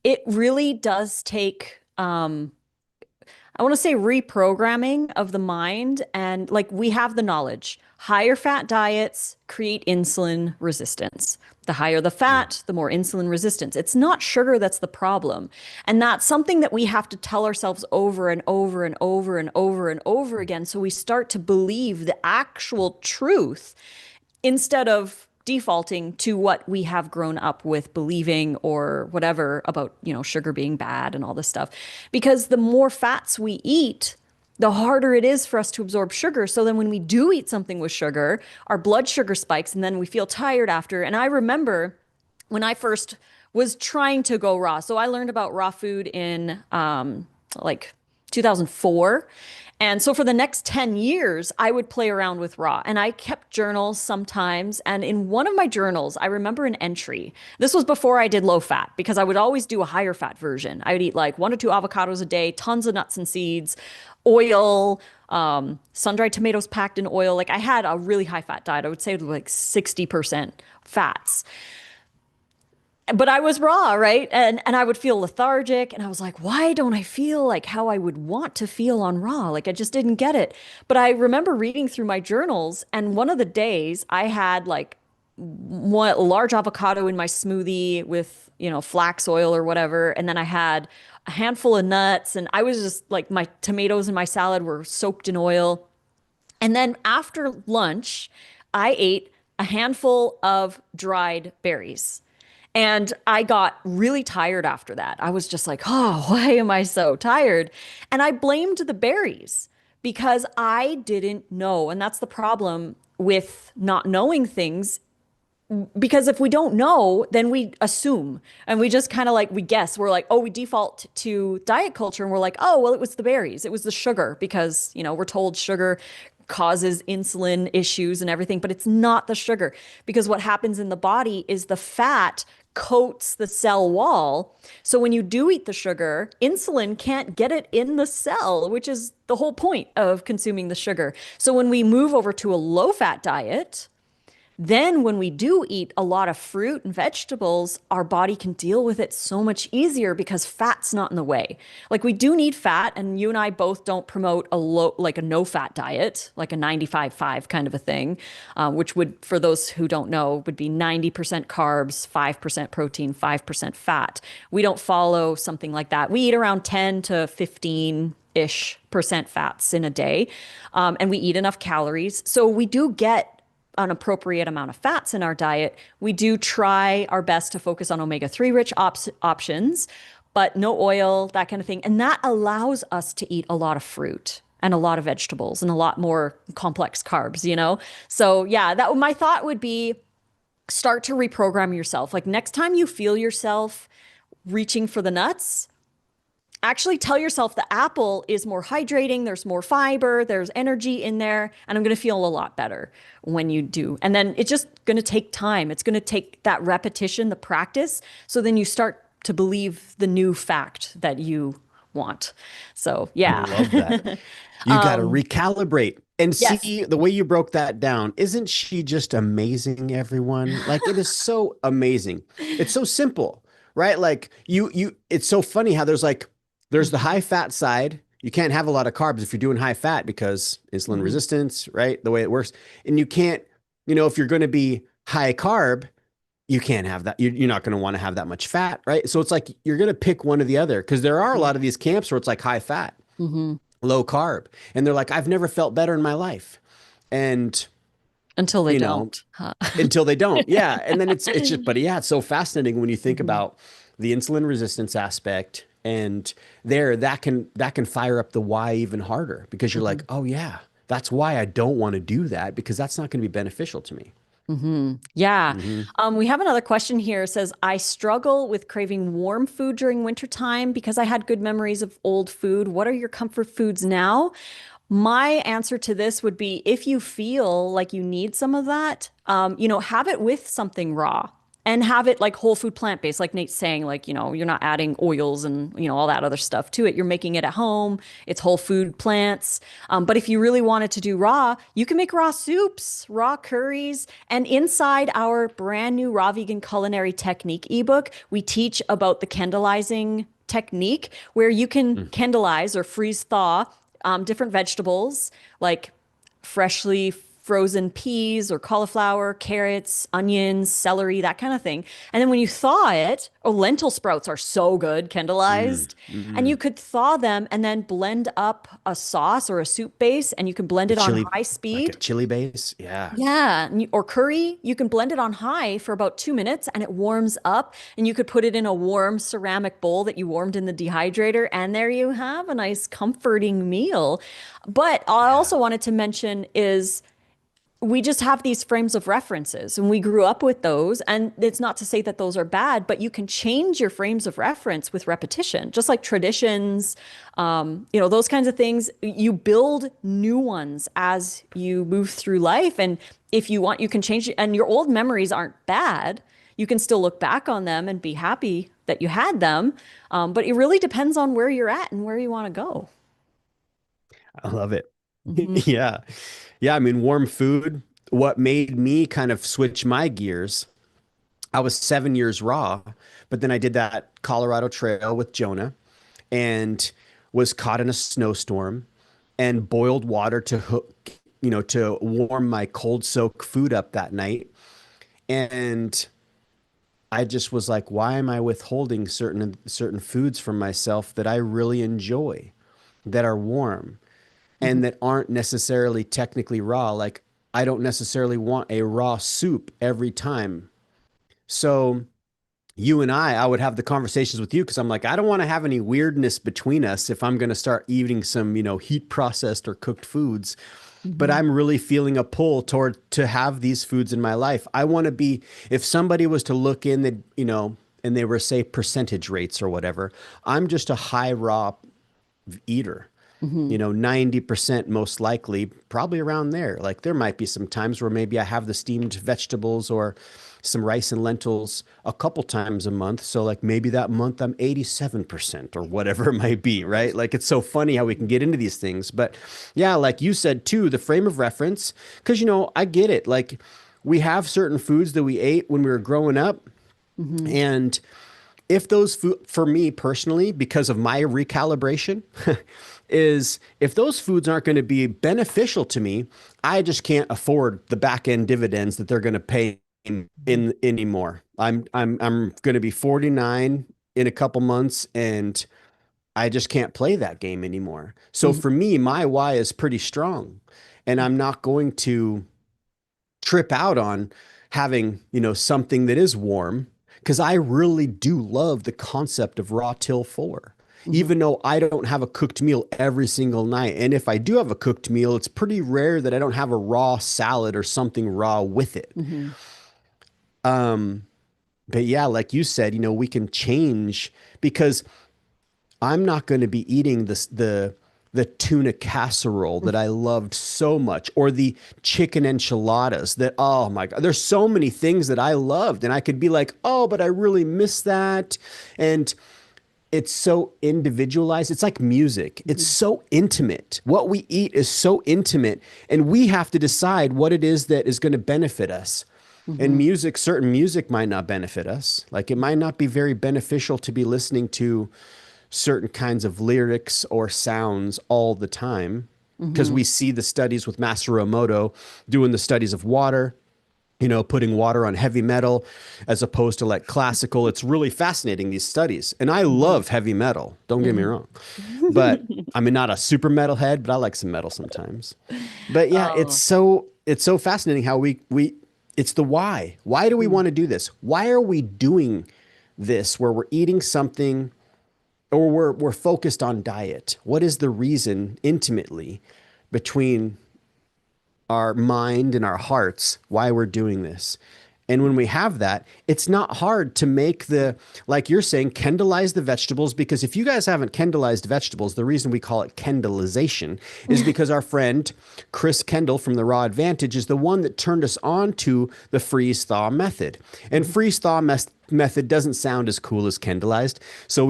Speaker 1: it really does take I want to say reprogramming of the mind. And like we have the knowledge. Higher fat diets create insulin resistance. The higher the
Speaker 2: Mm.
Speaker 1: fat, the more insulin resistance. It's not sugar that's the problem. And that's something that we have to tell ourselves over and over and over and over and over again. So we start to believe the actual truth instead of defaulting to what we have grown up with believing or whatever about, sugar being bad and all this stuff. Because the more fats we eat, the harder it is for us to absorb sugar. So then when we do eat something with sugar, our blood sugar spikes and then we feel tired after. And I remember when I first was trying to go raw. So I learned about raw food in like 2004. And so for the next 10 years, I would play around with raw. And I kept journals sometimes. And in one of my journals, I remember an entry. This was before I did low fat because I would always do a higher fat version. I would eat like 1 to 2 avocados a day, tons of nuts and seeds, oil, sun-dried tomatoes packed in oil. Like I had a really high fat diet. I would say like 60% fats, but I was raw, right? And I would feel lethargic and I was like, why don't I feel like how I would want to feel on raw? Like I just didn't get it. But I remember reading through my journals and one of the days I had like one a large avocado in my smoothie with, flax oil or whatever, and then I had a handful of nuts and I was just like my tomatoes and my salad were soaked in oil. And then after lunch, I ate a handful of dried berries. And I got really tired after that. I was just like, oh, why am I so tired? And I blamed the berries because I didn't know. And that's the problem with not knowing things. Because if we don't know, then we assume and we just kind of like we guess. We're like, oh, we default to diet culture and we're like, oh, well, it was the berries. It was the sugar because, we're told sugar causes insulin issues and everything, but it's not the sugar because what happens in the body is the fat coats the cell wall. So when you do eat the sugar, insulin can't get it in the cell, which is the whole point of consuming the sugar. So when we move over to a low fat diet, then, when we do eat a lot of fruit and vegetables, our body can deal with it so much easier because fat's not in the way. Like we do need fat, and you and I both don't promote like a no fat diet, like a 95-5 kind of a thing, which would, for those who don't know, would be 90% carbs, 5% protein, 5% fat. We don't follow something like that. We eat around 10 to 15-ish% fats in a day, and we eat enough calories. So we do get an appropriate amount of fats in our diet. We do try our best to focus on omega-3 rich options, but no oil, that kind of thing. And that allows us to eat a lot of fruit and a lot of vegetables and a lot more complex carbs. So yeah, that my thought would be start to reprogram yourself. Like next time you feel yourself reaching for the nuts, actually tell yourself the apple is more hydrating, there's more fiber, there's energy in there, and I'm going to feel a lot better when you do. And then it's just going to take time. It's going to take that repetition, the practice. So then you start to believe the new fact that you want. So,
Speaker 2: I
Speaker 1: yeah.
Speaker 2: love that. You got to recalibrate and
Speaker 1: Yes.
Speaker 2: see the way you broke that down. Isn't she just amazing, everyone? Like it is so amazing. It's so simple, right? Like it's so funny how there's the high fat side. You can't have a lot of carbs if you're doing high fat because insulin
Speaker 1: Mhm.
Speaker 2: resistance, right? The way it works. And you can't, if you're going to be high carb, you can't have that. You're not going to want to have that much fat, right? So it's like you're going to pick one or the other because there are a lot of these camps where it's like high fat,
Speaker 1: Mhm.
Speaker 2: low carb. And they're like, I've never felt better in my life. And,
Speaker 1: Until they
Speaker 2: you know,
Speaker 1: don't. Huh?
Speaker 2: until they don't. Yeah. And then it's just, but yeah, it's so fascinating when you think
Speaker 1: Mhm.
Speaker 2: about the insulin resistance aspect and that can fire up the why even harder because you're like,
Speaker 1: Mhm.
Speaker 2: oh yeah, that's why I don't want to do that because that's not going to be beneficial to me.
Speaker 1: Yeah.
Speaker 2: Hmm.
Speaker 1: We have another question here. It says, I struggle with craving warm food during wintertime because I had good memories of old food. What are your comfort foods now? My answer to this would be if you feel like you need some of that, have it with something raw. and have it like whole food plant based, like Nate's saying, like, you're not adding oils and, all that other stuff to it. You're making it at home. It's whole food plants. But if you really wanted to do raw, you can make raw soups, raw curries. And inside our brand new Raw Vegan Culinary Technique ebook, we teach about the candleizing technique where you can
Speaker 2: Mm.
Speaker 1: candleize or freeze thaw different vegetables like freshly frozen peas or cauliflower, carrots, onions, celery, that kind of thing. And then when you thaw it, lentil sprouts are so good,
Speaker 2: Mm.
Speaker 1: candleized. And you
Speaker 2: Mm.
Speaker 1: could thaw them and then blend up a sauce or a soup base, and you can blend
Speaker 2: A
Speaker 1: it on
Speaker 2: chili,
Speaker 1: high
Speaker 2: like a
Speaker 1: speed.
Speaker 2: chili base. Yeah.
Speaker 1: Yeah, or curry, you can blend it on high for about 2 minutes and it warms up. And you could put it in a warm ceramic bowl that you warmed in the dehydrator. And there you have a nice, comforting meal. But I
Speaker 2: Yeah.
Speaker 1: also wanted to mention is we just have these frames of references and we grew up with those. And it's not to say that those are bad, but you can change your frames of reference with repetition, just like traditions, those kinds of things. You build new ones as you move through life. And if you want, you can change it. And your old memories aren't bad. You can still look back on them and be happy that you had them. But it really depends on where you're at and where you want to go.
Speaker 2: I love it.
Speaker 1: Hmm.
Speaker 2: Yeah. Yeah. I mean, warm food, what made me kind of switch my gears, I was 7 years raw, but then I did that Colorado Trail with Jonah and was caught in a snowstorm and boiled water to hook, to warm my cold soak food up that night. And I just was like, why am I withholding certain foods from myself that I really enjoy, that are warm
Speaker 1: Hmm.
Speaker 2: and that aren't necessarily technically raw? Like I don't necessarily want a raw soup every time. So you and I would have the conversations with you because I'm like, I don't want to have any weirdness between us if I'm going to start eating some, heat processed or cooked foods. But
Speaker 1: Hmm.
Speaker 2: I'm really feeling a pull toward to have these foods in my life. I want to be, if somebody was to look in that, and they were say percentage rates or whatever, I'm just a high raw eater.
Speaker 1: Hmm.
Speaker 2: 90% most likely, probably around there. Like there might be some times where maybe I have the steamed vegetables or some rice and lentils a couple times a month. So like maybe that month I'm 87% or whatever it might be, right? Like it's so funny how we can get into these things. But yeah, like you said too, the frame of reference, because I get it. Like we have certain foods that we ate when we were growing up.
Speaker 1: Hmm.
Speaker 2: And if those food for me personally, because of my recalibration, is if those foods aren't going to be beneficial to me, I just can't afford the back end dividends that they're going to pay in anymore. I'm going to be 49 in a couple months and I just can't play that game anymore. So
Speaker 1: Hmm.
Speaker 2: for me, my why is pretty strong and I'm not going to trip out on having, something that is warm because I really do love the concept of raw till four.
Speaker 1: Hmm.
Speaker 2: Even though I don't have a cooked meal every single night. And if I do have a cooked meal, it's pretty rare that I don't have a raw salad or something raw with it.
Speaker 1: Hmm.
Speaker 2: Um, but yeah, like you said, we can change because I'm not going to be eating the tuna casserole that I loved so much, or the chicken enchiladas that, oh my God, there's so many things that I loved. And I could be like, oh, but I really miss that. And it's so individualized. It's like music. It's
Speaker 1: Hmm.
Speaker 2: so intimate. What we eat is so intimate. And we have to decide what it is that is going to benefit us. And
Speaker 1: Hmm.
Speaker 2: music, certain music might not benefit us. Like it might not be very beneficial to be listening to certain kinds of lyrics or sounds all the time because
Speaker 1: Hmm.
Speaker 2: we see the studies with Masaru Emoto doing the studies of water, putting water on heavy metal as opposed to like classical. It's really fascinating, these studies. And I
Speaker 1: Hmm.
Speaker 2: love heavy metal, don't get me
Speaker 1: Hmm.
Speaker 2: wrong. But I mean, not a super metal head, but I like some metal sometimes. But yeah,
Speaker 1: Oh.
Speaker 2: it's so fascinating how we it's the why. Why do we want to do this? Why are we doing this where we're eating something or we're focused on diet? What is the reason intimately between our mind and our hearts why we're doing this? And when we have that, it's not hard to make like you're saying, kendalize the vegetables. Because if you guys haven't kendalized vegetables, the reason we call it kendalization is because our friend Chris Kendall from the Raw Advantage is the one that turned us on to the freeze thaw method. And freeze thaw method doesn't sound as cool as kendalized. So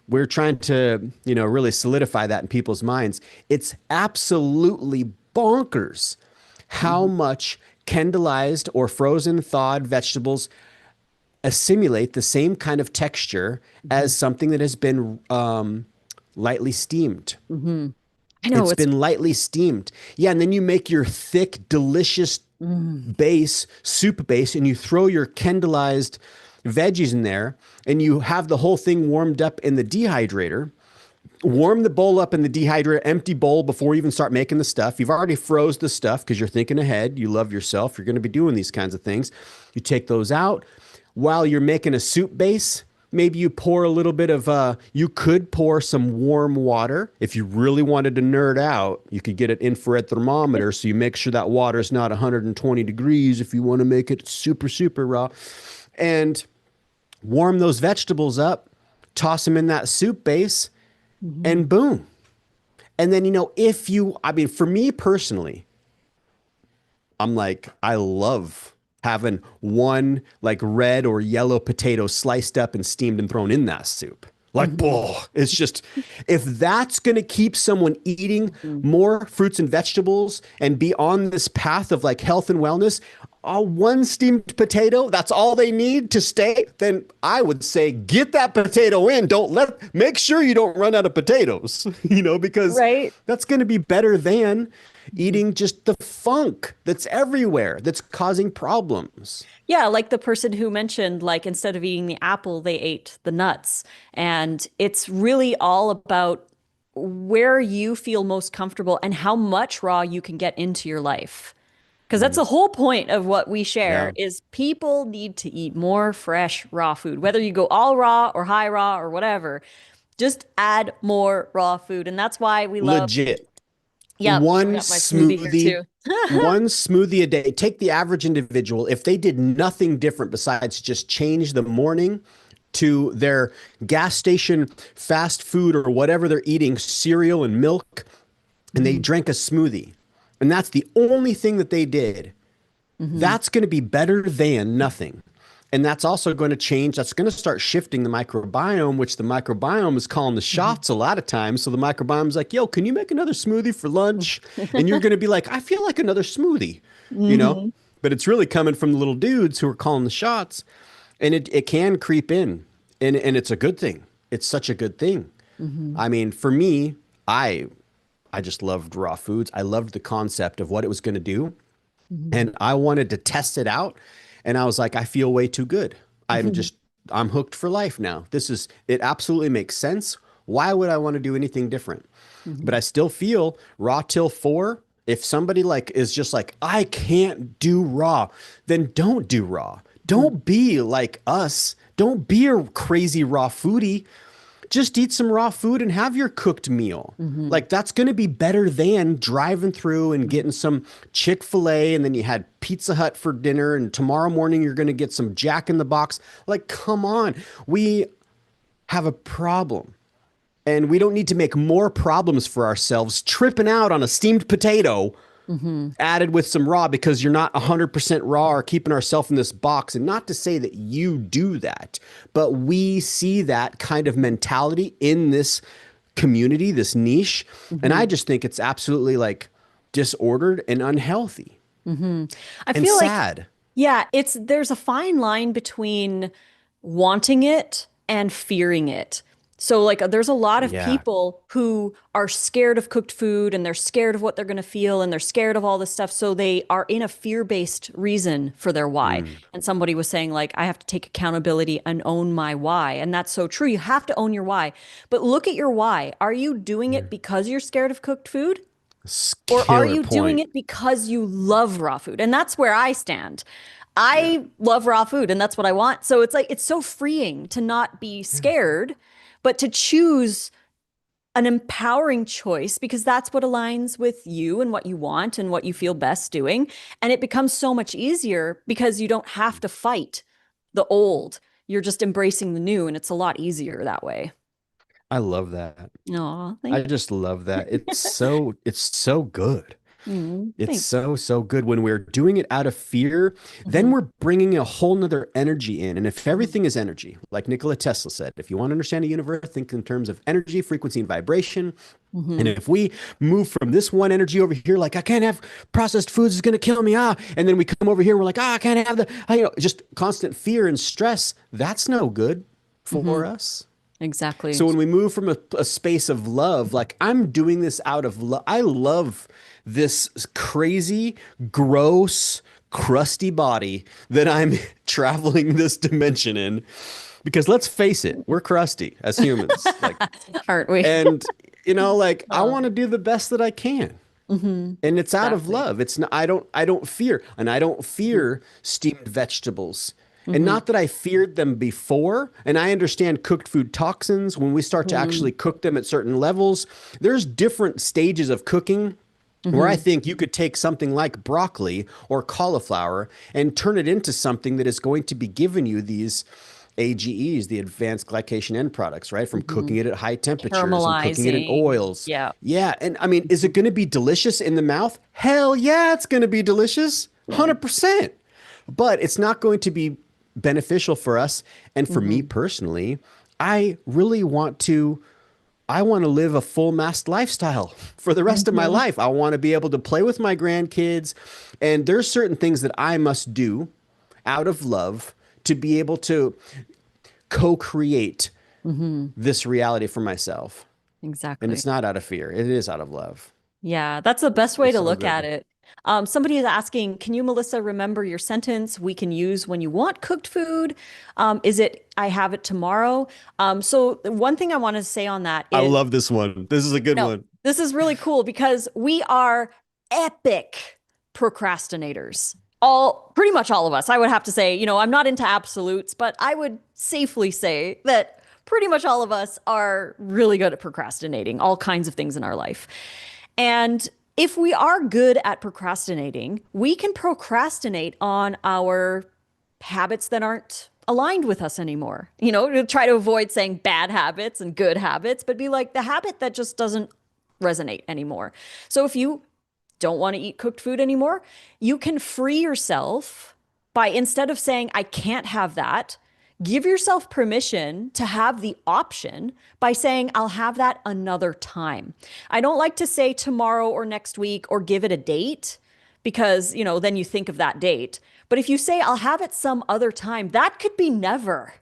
Speaker 2: we're trying to, really solidify that in people's minds. It's absolutely bonkers how much kendalized or frozen thawed vegetables assimilate the same kind of texture as something that has been lightly steamed.
Speaker 1: I know
Speaker 2: It's
Speaker 1: it's
Speaker 2: been lightly steamed. Yeah, and then you make your thick, delicious soup base, and you throw your kendalized veggies in there, and you have the whole thing warmed up in the dehydrator. Warm the bowl up in the dehydrator, empty bowl before you even start making the stuff. You've already froze the stuff because you're thinking ahead. You love yourself. You're going to be doing these kinds of things. You take those out. While you're making a soup base, maybe you pour a little bit of, you could pour some warm water. If you really wanted to nerd out, you could get an infrared thermometer. So you make sure that water is not 120 degrees if you want to make it super, super raw. And warm those vegetables up, toss them in that soup base, and boom. And then, for me personally, I'm like, I love having one like red or yellow potato sliced up and steamed and thrown in that soup. Like, it's just, if that's going to keep someone eating more fruits and vegetables and be on this path of like health and wellness, one steamed potato, that's all they need to stay, then I would say get that potato in. Make sure you don't run out of potatoes, because
Speaker 1: right.
Speaker 2: that's going to be better than eating just the funk that's everywhere that's causing problems.
Speaker 1: Yeah, like the person who mentioned, like instead of eating the apple, they ate the nuts. And it's really all about where you feel most comfortable and how much raw you can get into your life. Because that's the whole point of what we share
Speaker 2: Yeah.
Speaker 1: is people need to eat more fresh raw food. Whether you go all raw or high raw or whatever, just add more raw food. And that's why we love,
Speaker 2: Legit.
Speaker 1: yeah, I
Speaker 2: One
Speaker 1: got my smoothie here
Speaker 2: smoothie,
Speaker 1: too.
Speaker 2: one smoothie a day. Take the average individual. If they did nothing different besides just change the morning to their gas station fast food or whatever they're eating, cereal and milk, and they drank a smoothie, and that's the only thing that they did, that's going to be better than nothing. And that's also going to change. That's going to start shifting the microbiome, which the microbiome is calling the shots a lot of times. So the microbiome's like, yo, can you make another smoothie for lunch? And you're going to be like, I feel like another smoothie, But it's really coming from the little dudes who are calling the shots. And it can creep in. And it's a good thing. It's such a good thing. I mean, for me, I just loved raw foods. I loved the concept of what it was going to do. And I wanted to test it out. And I was like, I feel way too good. I'm hooked for life now. It absolutely makes sense. Why would I want to do anything different? But I still feel raw till 4. If somebody like is just like, I can't do raw, then don't do raw. Don't be like us. Don't be a crazy raw foodie. Just eat some raw food and have your cooked meal. Like that's going to be better than driving through and getting some Chick-fil-A and then you had Pizza Hut for dinner and tomorrow morning you're going to get some Jack in the Box. Like, come on. We have a problem and we don't need to make more problems for ourselves tripping out on a steamed potato added with some raw because you're not 100% raw or keeping ourselves in this box. And not to say that you do that, but we see that kind of mentality in this community, this niche. And I just think it's absolutely like disordered and unhealthy
Speaker 1: I
Speaker 2: and
Speaker 1: feel like,
Speaker 2: sad.
Speaker 1: yeah, there's a fine line between wanting it and fearing it. So like there's a lot of
Speaker 2: Yeah.
Speaker 1: people who are scared of cooked food and they're scared of what they're going to feel and they're scared of all this stuff. So they are in a fear-based reason for their why. And somebody was saying like, I have to take accountability and own my why. And that's so true. You have to own your why. But look at your why. Are you doing it because you're scared of cooked food? Or are
Speaker 2: Killer
Speaker 1: you doing
Speaker 2: point.
Speaker 1: it because you love raw food? And that's where I stand. I love raw food and that's what I want. So it's like, it's so freeing to not be scared, but to choose an empowering choice because that's what aligns with you and what you want and what you feel best doing. And it becomes so much easier because you don't have to fight the old. You're just embracing the new, and it's a lot easier that way.
Speaker 2: I love that.
Speaker 1: Oh,
Speaker 2: I
Speaker 1: thank
Speaker 2: just love that. It's so good.
Speaker 1: you.
Speaker 2: It's
Speaker 1: Thank
Speaker 2: so, so good when we're doing it out of fear, then
Speaker 1: you.
Speaker 2: we're bringing a whole nother energy in. And if
Speaker 1: Mhm.
Speaker 2: everything is energy, like Nikola Tesla said, if you want to understand the universe, think in terms of energy, frequency, and vibration. And
Speaker 1: Mhm.
Speaker 2: if we move from this one energy over here, like I can't have processed foods, it's going to kill me, and then we come over here, we're like, I can't have just constant fear and stress. That's no good for
Speaker 1: Mhm.
Speaker 2: us.
Speaker 1: Exactly.
Speaker 2: So when we move from a space of love, like I'm doing this out of love, I love this crazy, gross, crusty body that I'm traveling this dimension in. Because let's face it, we're crusty as humans. Like,
Speaker 1: Aren't we?
Speaker 2: and like I
Speaker 1: Oh.
Speaker 2: want to do the best that I can. And it's out of
Speaker 1: Exactly.
Speaker 2: love. It's not, I don't fear, and I don't
Speaker 1: Mhm.
Speaker 2: fear steamed vegetables. And
Speaker 1: Mhm.
Speaker 2: not that I feared them before, and I understand cooked food toxins when we start to
Speaker 1: Mhm.
Speaker 2: actually cook them at certain levels. There's different stages of cooking where I
Speaker 1: Mhm.
Speaker 2: think you could take something like broccoli or cauliflower and turn it into something that is going to be giving you these AGEs, the advanced glycation end products, right? From cooking
Speaker 1: Mhm.
Speaker 2: it at high temperatures and cooking it in
Speaker 1: Caramelizing.
Speaker 2: oils.
Speaker 1: Yeah.
Speaker 2: Yeah. And I mean, is it going to be delicious in the mouth? Hell yeah, it's going to be delicious.
Speaker 1: Mhm.
Speaker 2: 100%. But it's not going to be beneficial for us. And for me
Speaker 1: Mhm.
Speaker 2: personally, I really want to I want to live a full mast lifestyle for the rest of my
Speaker 1: Mhm.
Speaker 2: life. I want to be able to play with my grandkids. And there's certain things that I must do out of love to be able to co-create
Speaker 1: Mhm.
Speaker 2: this reality for myself. And
Speaker 1: Exactly.
Speaker 2: it's not out of fear. It is out of love.
Speaker 1: Yeah, that's the best way
Speaker 2: It's
Speaker 1: to
Speaker 2: so
Speaker 1: look at
Speaker 2: good.
Speaker 1: it. Somebody is asking, can you, Melissa, remember your sentence we can use when you want cooked food? Is it, I have it tomorrow? So one thing I want to say on that
Speaker 2: I
Speaker 1: is,
Speaker 2: love this one. This is a good
Speaker 1: no,
Speaker 2: one.
Speaker 1: this is really cool because we are epic procrastinators. Pretty much all of us. I would have to say, I'm not into absolutes, but I would safely say that pretty much all of us are really good at procrastinating all kinds of things in our life. And if we are good at procrastinating, we can procrastinate on our habits that aren't aligned with us anymore. To try to avoid saying bad habits and good habits, but be like the habit that just doesn't resonate anymore. So if you don't want to eat cooked food anymore, you can free yourself by instead of saying, I can't have that, give yourself permission to have the option by saying, I'll have that another time. I don't like to say tomorrow or next week or give it a date because, then you think of that date. But if you say, I'll have it some other time, that could be never.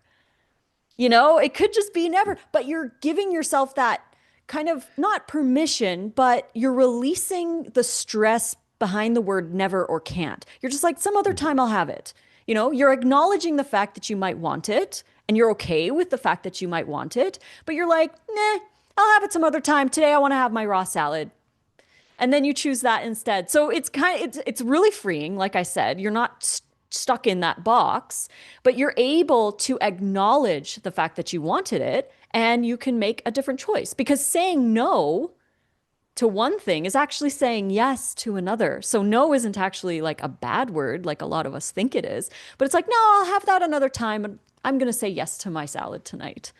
Speaker 1: It could just be never, but you're giving yourself that kind of not permission, but you're releasing the stress behind the word never or can't. You're just like, some other time I'll have it. You're acknowledging the fact that you might want it and you're okay with the fact that you might want it, but you're like, nah, I'll have it some other time. Today I want to have my raw salad. And then you choose that instead. So it's really freeing. Like I said, you're not stuck in that box, but you're able to acknowledge the fact that you wanted it and you can make a different choice because saying no to one thing is actually saying yes to another. So no isn't actually like a bad word like a lot of us think it is, but it's like, no, I'll have that another time and I'm going to say yes to my salad tonight.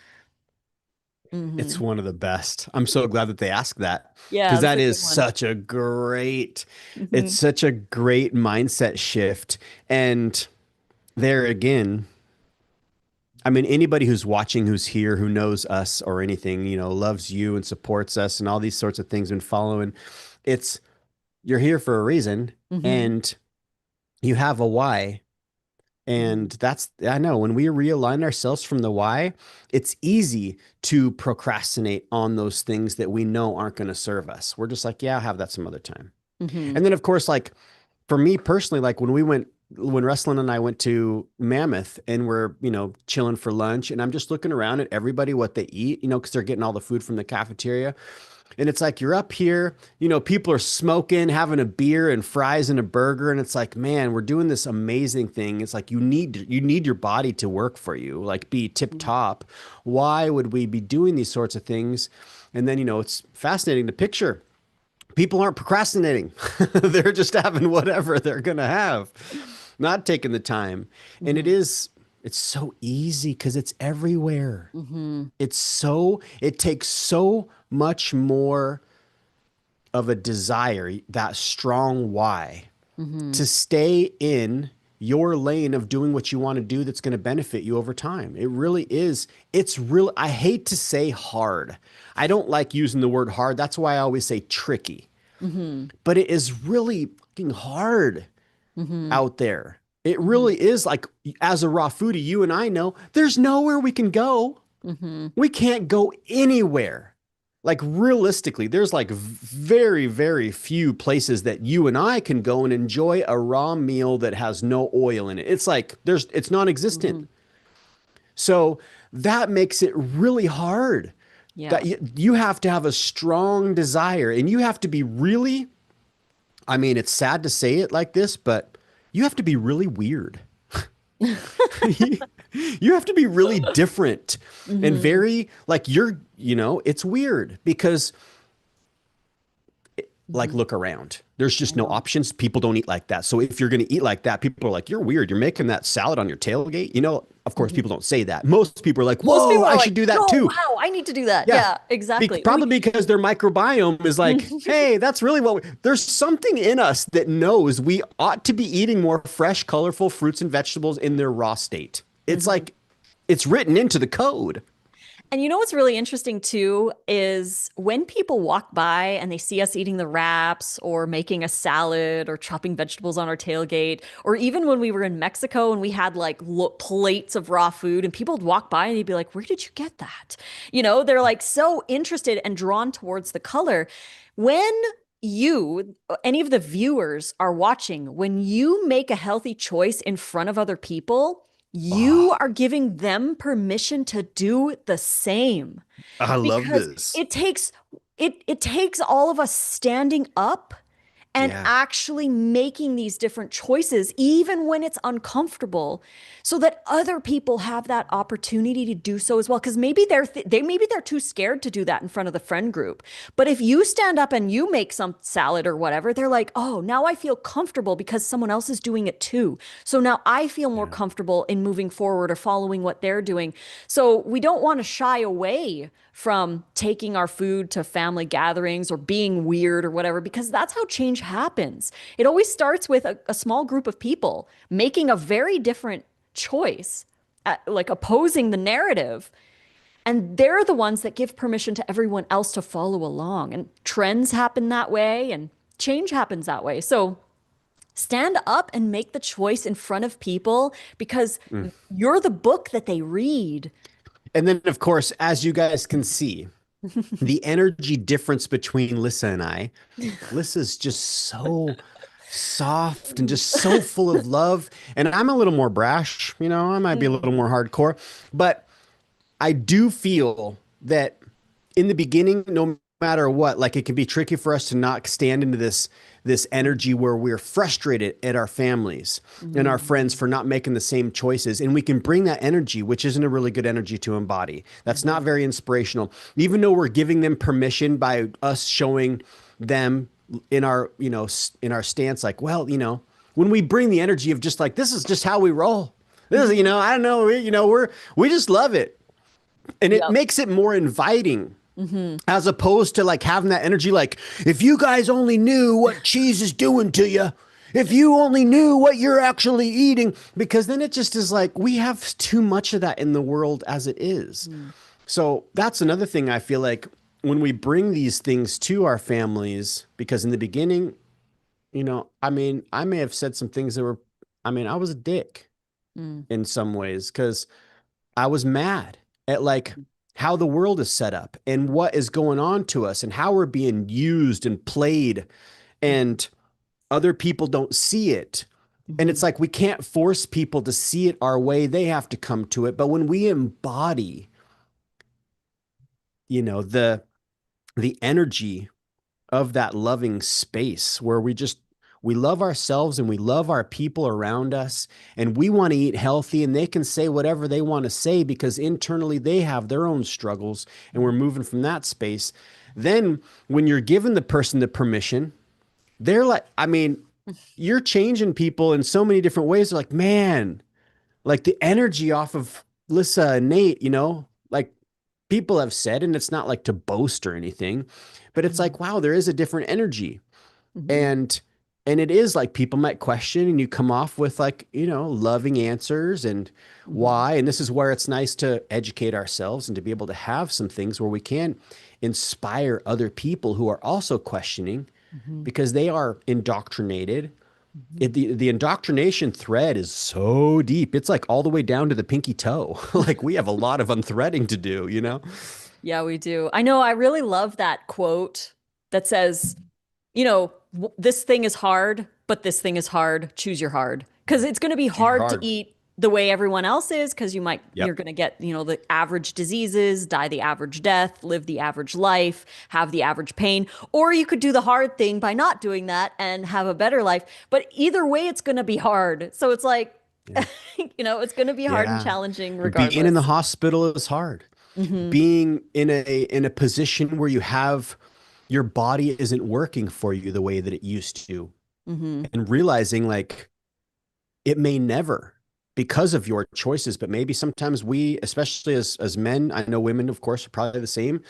Speaker 2: It's
Speaker 1: Hmm.
Speaker 2: one of the best. I'm so glad that they asked that
Speaker 1: Yeah,
Speaker 2: because
Speaker 1: that's
Speaker 2: that
Speaker 1: a
Speaker 2: is
Speaker 1: good one.
Speaker 2: it's
Speaker 1: Hmm.
Speaker 2: such a great mindset shift. And there again, I mean, anybody who's watching, who's here, who knows us or anything, loves you and supports us and all these sorts of things and following, it's you're here for a reason
Speaker 1: Hmm.
Speaker 2: and you have a why.
Speaker 1: Hmm.
Speaker 2: And I know when we realign ourselves from the why, it's easy to procrastinate on those things that we know aren't going to serve us. We're just like, yeah, I'll have that some other time.
Speaker 1: Hmm.
Speaker 2: And then, of course, like for me personally, like when Wrestling and I went to Mammoth and we're, chilling for lunch and I'm just looking around at everybody, what they eat, because they're getting all the food from the cafeteria. And it's like you're up here, people are smoking, having a beer and fries and a burger, and it's like, man, we're doing this amazing thing. It's like you need your body to work for you, like be tip
Speaker 1: Mhm.
Speaker 2: top. Why would we be doing these sorts of things? And then, it's fascinating to picture. People aren't procrastinating. They're just having whatever they're gonna have, not taking the time. And
Speaker 1: Mhm.
Speaker 2: it's so easy because it's everywhere.
Speaker 1: Mhm.
Speaker 2: It takes so much more of a desire, that strong why, to
Speaker 1: Mhm.
Speaker 2: stay in your lane of doing what you want to do that's going to benefit you over time. It really is. It's real. I hate to say hard. I don't like using the word hard. That's why I always say tricky.
Speaker 1: Mhm.
Speaker 2: But it is really fucking hard
Speaker 1: Mhm.
Speaker 2: out there. It
Speaker 1: Mhm.
Speaker 2: really is. Like, as a raw foodie, you and I know there's nowhere we can go.
Speaker 1: Mhm.
Speaker 2: We can't go anywhere. Like, realistically, there's like very, very few places that you and I can go and enjoy a raw meal that has no oil in it. It's like it's non-existent.
Speaker 1: Mhm.
Speaker 2: So that makes it really hard.
Speaker 1: Yeah.
Speaker 2: That you have to have a strong desire, and you have to be really, I mean, it's sad to say it like this, but you have to be really weird. You have to be really different and
Speaker 1: Mhm.
Speaker 2: very like it's weird because like
Speaker 1: Mhm.
Speaker 2: look around. There's
Speaker 1: I
Speaker 2: just no
Speaker 1: know.
Speaker 2: options. People don't eat like that. So if you're going to eat like that, people are like, "You're weird. You're making that salad on your tailgate." Of course,
Speaker 1: Mhm.
Speaker 2: people don't say that. Most people are like,
Speaker 1: Most
Speaker 2: "Whoa,
Speaker 1: people are
Speaker 2: I
Speaker 1: like,
Speaker 2: should do that
Speaker 1: "No,
Speaker 2: too."
Speaker 1: wow, I need to do that."
Speaker 2: Yeah.
Speaker 1: Yeah, exactly. We
Speaker 2: Probably because their microbiome is like, hey, that's really there's something in us that knows we ought to be eating more fresh, colorful fruits and vegetables in their raw state. It's
Speaker 1: Mhm.
Speaker 2: like, it's written into the code.
Speaker 1: And you know what's really interesting too is when people walk by and they see us eating the wraps or making a salad or chopping vegetables on our tailgate, or even when we were in Mexico and we had like plates of raw food and people would walk by and they'd be like, "Where did you get that?" They're like so interested and drawn towards the color. When any of the viewers are watching, when you make a healthy choice in front of other people, you
Speaker 2: Oh,
Speaker 1: are giving them permission to do the same
Speaker 2: I love
Speaker 1: because
Speaker 2: this.
Speaker 1: it takes all of us standing up and
Speaker 2: Yeah.
Speaker 1: actually making these different choices even when it's uncomfortable so that other people have that opportunity to do so as well because maybe they're too scared to do that in front of the friend group, but if you stand up and you make some salad or whatever, they're like, "Oh, now I feel comfortable because someone else is doing it too, so now I feel more
Speaker 2: Yeah.
Speaker 1: comfortable in moving forward or following what they're doing." So we don't want to shy away from taking our food to family gatherings or being weird or whatever, because that's how change happens. It always starts with a small group of people making a very different choice, like opposing the narrative. And they're the ones that give permission to everyone else to follow along. And trends happen that way, and change happens that way. So stand up and make the choice in front of people because
Speaker 2: Mm.
Speaker 1: you're the book that they read.
Speaker 2: And then, of course, as you guys can see, the energy difference between Lissa and I, Lissa's just so soft and just so full of love. And I'm a little more brash, I might be a little more hardcore, but I do feel that in the beginning, no matter what, like it can be tricky for us to not stand into this energy where we're frustrated at our families and our friends
Speaker 1: Mhm.
Speaker 2: for not making the same choices. And we can bring that energy, which isn't a really good energy to embody. That's not
Speaker 1: Mhm.
Speaker 2: very inspirational. Even though we're giving them permission by us showing them in our, in our stance, like, well, when we bring the energy of just like, this is just how we roll. This is,
Speaker 1: Mhm.
Speaker 2: I don't know, we just love it. And it
Speaker 1: Yep.
Speaker 2: makes it more inviting
Speaker 1: Mhm.
Speaker 2: as opposed to like having that energy like, if you guys only knew what cheese is doing to you, if you only knew what you're actually eating, because then it just is like we have too much of that in the world as it is.
Speaker 1: Mhm.
Speaker 2: So that's another thing I feel like when we bring these things to our families, because in the beginning, I mean, I may have said some things that were, I mean, I was a dick
Speaker 1: Mhm.
Speaker 2: in some ways because I was mad at like how the world is set up and what is going on to us and how we're being used and played, and other people don't see it. And it's
Speaker 1: Mhm.
Speaker 2: like we can't force people to see it our way. They have to come to it. But when we embody, the the energy of that loving space where we love ourselves and we love our people around us, and we want to eat healthy, and they can say whatever they want to say because internally they have their own struggles, and we're moving from that space. Then when you're giving the person the permission, they're like, I mean, you're changing people in so many different ways. They're like, man, like the energy off of Lissa and Nate, like people have said, and it's not like to boast or anything, but it's
Speaker 1: Mhm.
Speaker 2: like, wow, there is a different energy.
Speaker 1: Mhm.
Speaker 2: And it is like people might question, and you come off with like, loving answers and
Speaker 1: Mhm.
Speaker 2: why. And this is where it's nice to educate ourselves and to be able to have some things where we can inspire other people who are also questioning
Speaker 1: Mhm.
Speaker 2: because they are indoctrinated.
Speaker 1: Mhm.
Speaker 2: The indoctrination thread is so deep. It's like all the way down to the pinky toe. Like we have a lot of unthreading to do, you know?
Speaker 1: Yeah, we do. I know. I really love that quote that says, this thing is hard, but this thing is hard. Choose your hard. Because it's going to be
Speaker 2: Choose your
Speaker 1: hard to
Speaker 2: hard.
Speaker 1: eat the way everyone else is, because you're
Speaker 2: Yep.
Speaker 1: going to get, the average diseases, die the average death, live the average life, have the average pain. Or you could do the hard thing by not doing that and have a better life. But either way, it's going to be hard. So it's like,
Speaker 2: Yeah.
Speaker 1: it's going to be hard and
Speaker 2: Yeah.
Speaker 1: challenging
Speaker 2: And being in the
Speaker 1: regardless.
Speaker 2: hospital is hard.
Speaker 1: Hmm.
Speaker 2: Being in a position where you have your body isn't working for you the way that it used to,
Speaker 1: Hmm.
Speaker 2: and realizing like it may never because of your choices, but maybe sometimes we, especially as men, I know women, of course, are probably the same.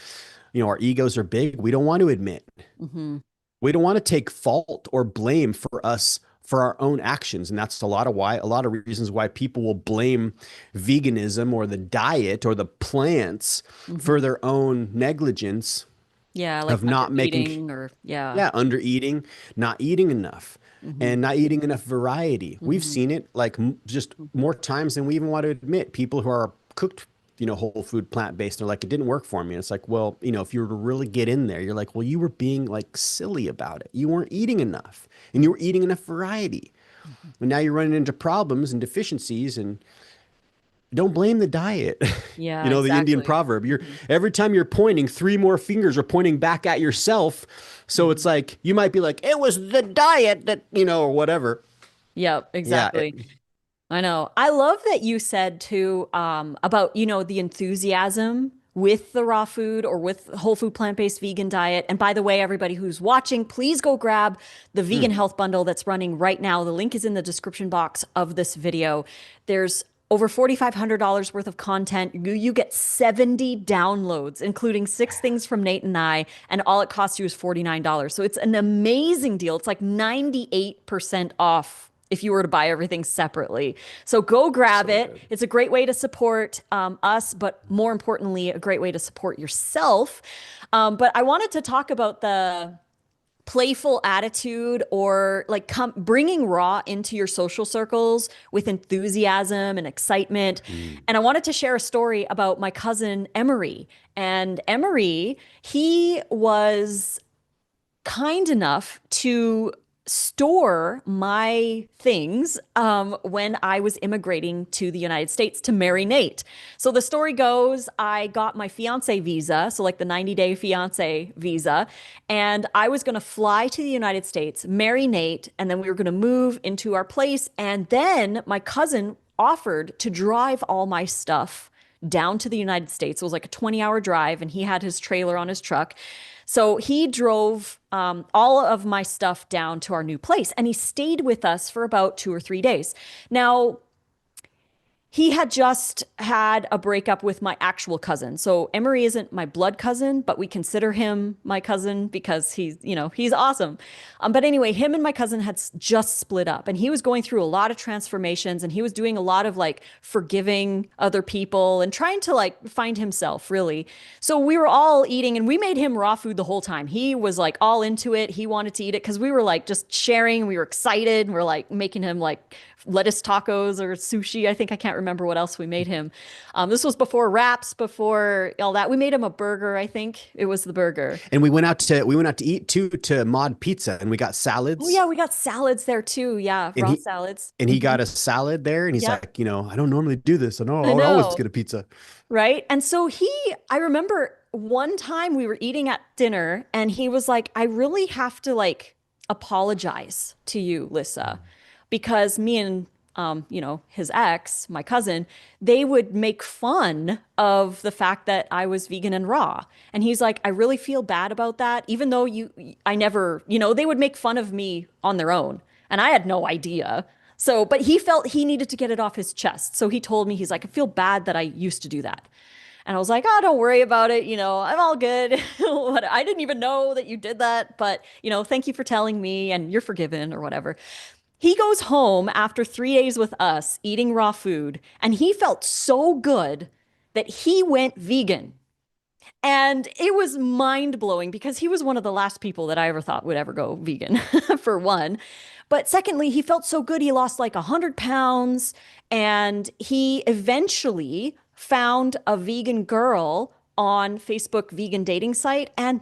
Speaker 2: Our egos are big. We don't want to admit.
Speaker 1: Hmm.
Speaker 2: We don't want to take fault or blame for us for our own actions. And that's a lot of reasons why people will blame veganism or the diet or the plants for
Speaker 1: Hmm.
Speaker 2: their own negligence
Speaker 1: Yeah, like
Speaker 2: of
Speaker 1: under
Speaker 2: not making,
Speaker 1: eating or yeah.
Speaker 2: yeah, under eating, not eating enough,
Speaker 1: Hmm.
Speaker 2: and not eating enough variety. We've
Speaker 1: Hmm.
Speaker 2: seen it like just more times than we even want to admit. People who are cooked, whole food, plant based, they're like, it didn't work for me. And it's like, well, if you were to really get in there, you're like, well, you were being like silly about it. You weren't eating enough, and you were eating enough variety. And now you're running into problems and deficiencies, and don't blame the diet.
Speaker 1: Yeah,
Speaker 2: The Indian
Speaker 1: exactly.
Speaker 2: proverb, you're
Speaker 1: Hmm.
Speaker 2: every time you're pointing, three more fingers are pointing back at yourself. So it's
Speaker 1: Hmm.
Speaker 2: like you might be like, it was the diet that, or whatever.
Speaker 1: Yep,
Speaker 2: Yeah.
Speaker 1: exactly. I know. I love that you said too, about, the enthusiasm with the raw food or with whole food plant-based vegan diet. And by the way, everybody who's watching, please go grab the vegan
Speaker 2: Mm.
Speaker 1: health bundle that's running right now. The link is in the description box of this video. There's over $4,500 worth of content. You get 70 downloads, including 6 things from Nate and I, and all it costs you is $49. So it's an amazing deal. It's like 98% off if you were to buy everything separately. So go grab
Speaker 2: So
Speaker 1: it.
Speaker 2: good.
Speaker 1: It's a great way to support us, but more importantly, a great way to support yourself. But I wanted to talk about the playful attitude or like bringing raw into your social circles with enthusiasm and excitement.
Speaker 2: Mm.
Speaker 1: And I wanted to share a story about my cousin Emery. And Emery, he was kind enough to store my things when I was immigrating to the United States to marry Nate. So the story goes, I got my fiance visa, so like the 90-day fiance visa, and I was going to fly to the United States, marry Nate, and then we were going to move into our place. And then my cousin offered to drive all my stuff down to the United States. It was like a 20-hour drive, and he had his trailer on his truck. So he drove all of my stuff down to our new place, and he stayed with us for about 2 or 3 days. Now, he had just had a breakup with my actual cousin. So Emery isn't my blood cousin, but we consider him my cousin because he's awesome. But anyway, him and my cousin had just split up, and he was going through a lot of transformations, and he was doing a lot of like forgiving other people and trying to like find himself really. So we were all eating, and we made him raw food the whole time. He was like all into it. He wanted to eat it because we were like just sharing. We were excited. And we're like making him like lettuce tacos or sushi. I can't remember what else we made him. This was before wraps, before all that. We made him a burger. I think it was the burger.
Speaker 2: And we went out to eat too to Mod Pizza, and we got
Speaker 1: Oh
Speaker 2: salads.
Speaker 1: yeah, we got salads there too. Yeah,
Speaker 2: And
Speaker 1: raw
Speaker 2: he
Speaker 1: salads.
Speaker 2: and he
Speaker 1: Hmm.
Speaker 2: got a salad there, and he's
Speaker 1: Yep.
Speaker 2: like, I don't normally do this. I know
Speaker 1: I
Speaker 2: I would always
Speaker 1: know.
Speaker 2: get a pizza.
Speaker 1: Right. And so I remember one time we were eating at dinner and he was like, I really have to like apologize to you, Lissa, because me and his ex, my cousin, they would make fun of the fact that I was vegan and raw. And he's like, I really feel bad about that, even though I never, they would make fun of me on their own. And I had no idea. So, but he felt he needed to get it off his chest. So he told me, he's like, I feel bad that I used to do that. And I was like, oh, don't worry about it. I'm all good. I didn't even know that you did that. But, thank you for telling me and you're forgiven or whatever. He goes home after 3 days with us eating raw food, and he felt so good that he went vegan. And it was mind blowing because he was one of the last people that I ever thought would ever go vegan, for one. But secondly, he felt so good. He lost like 100 pounds, and he eventually found a vegan girl on Facebook vegan dating site, and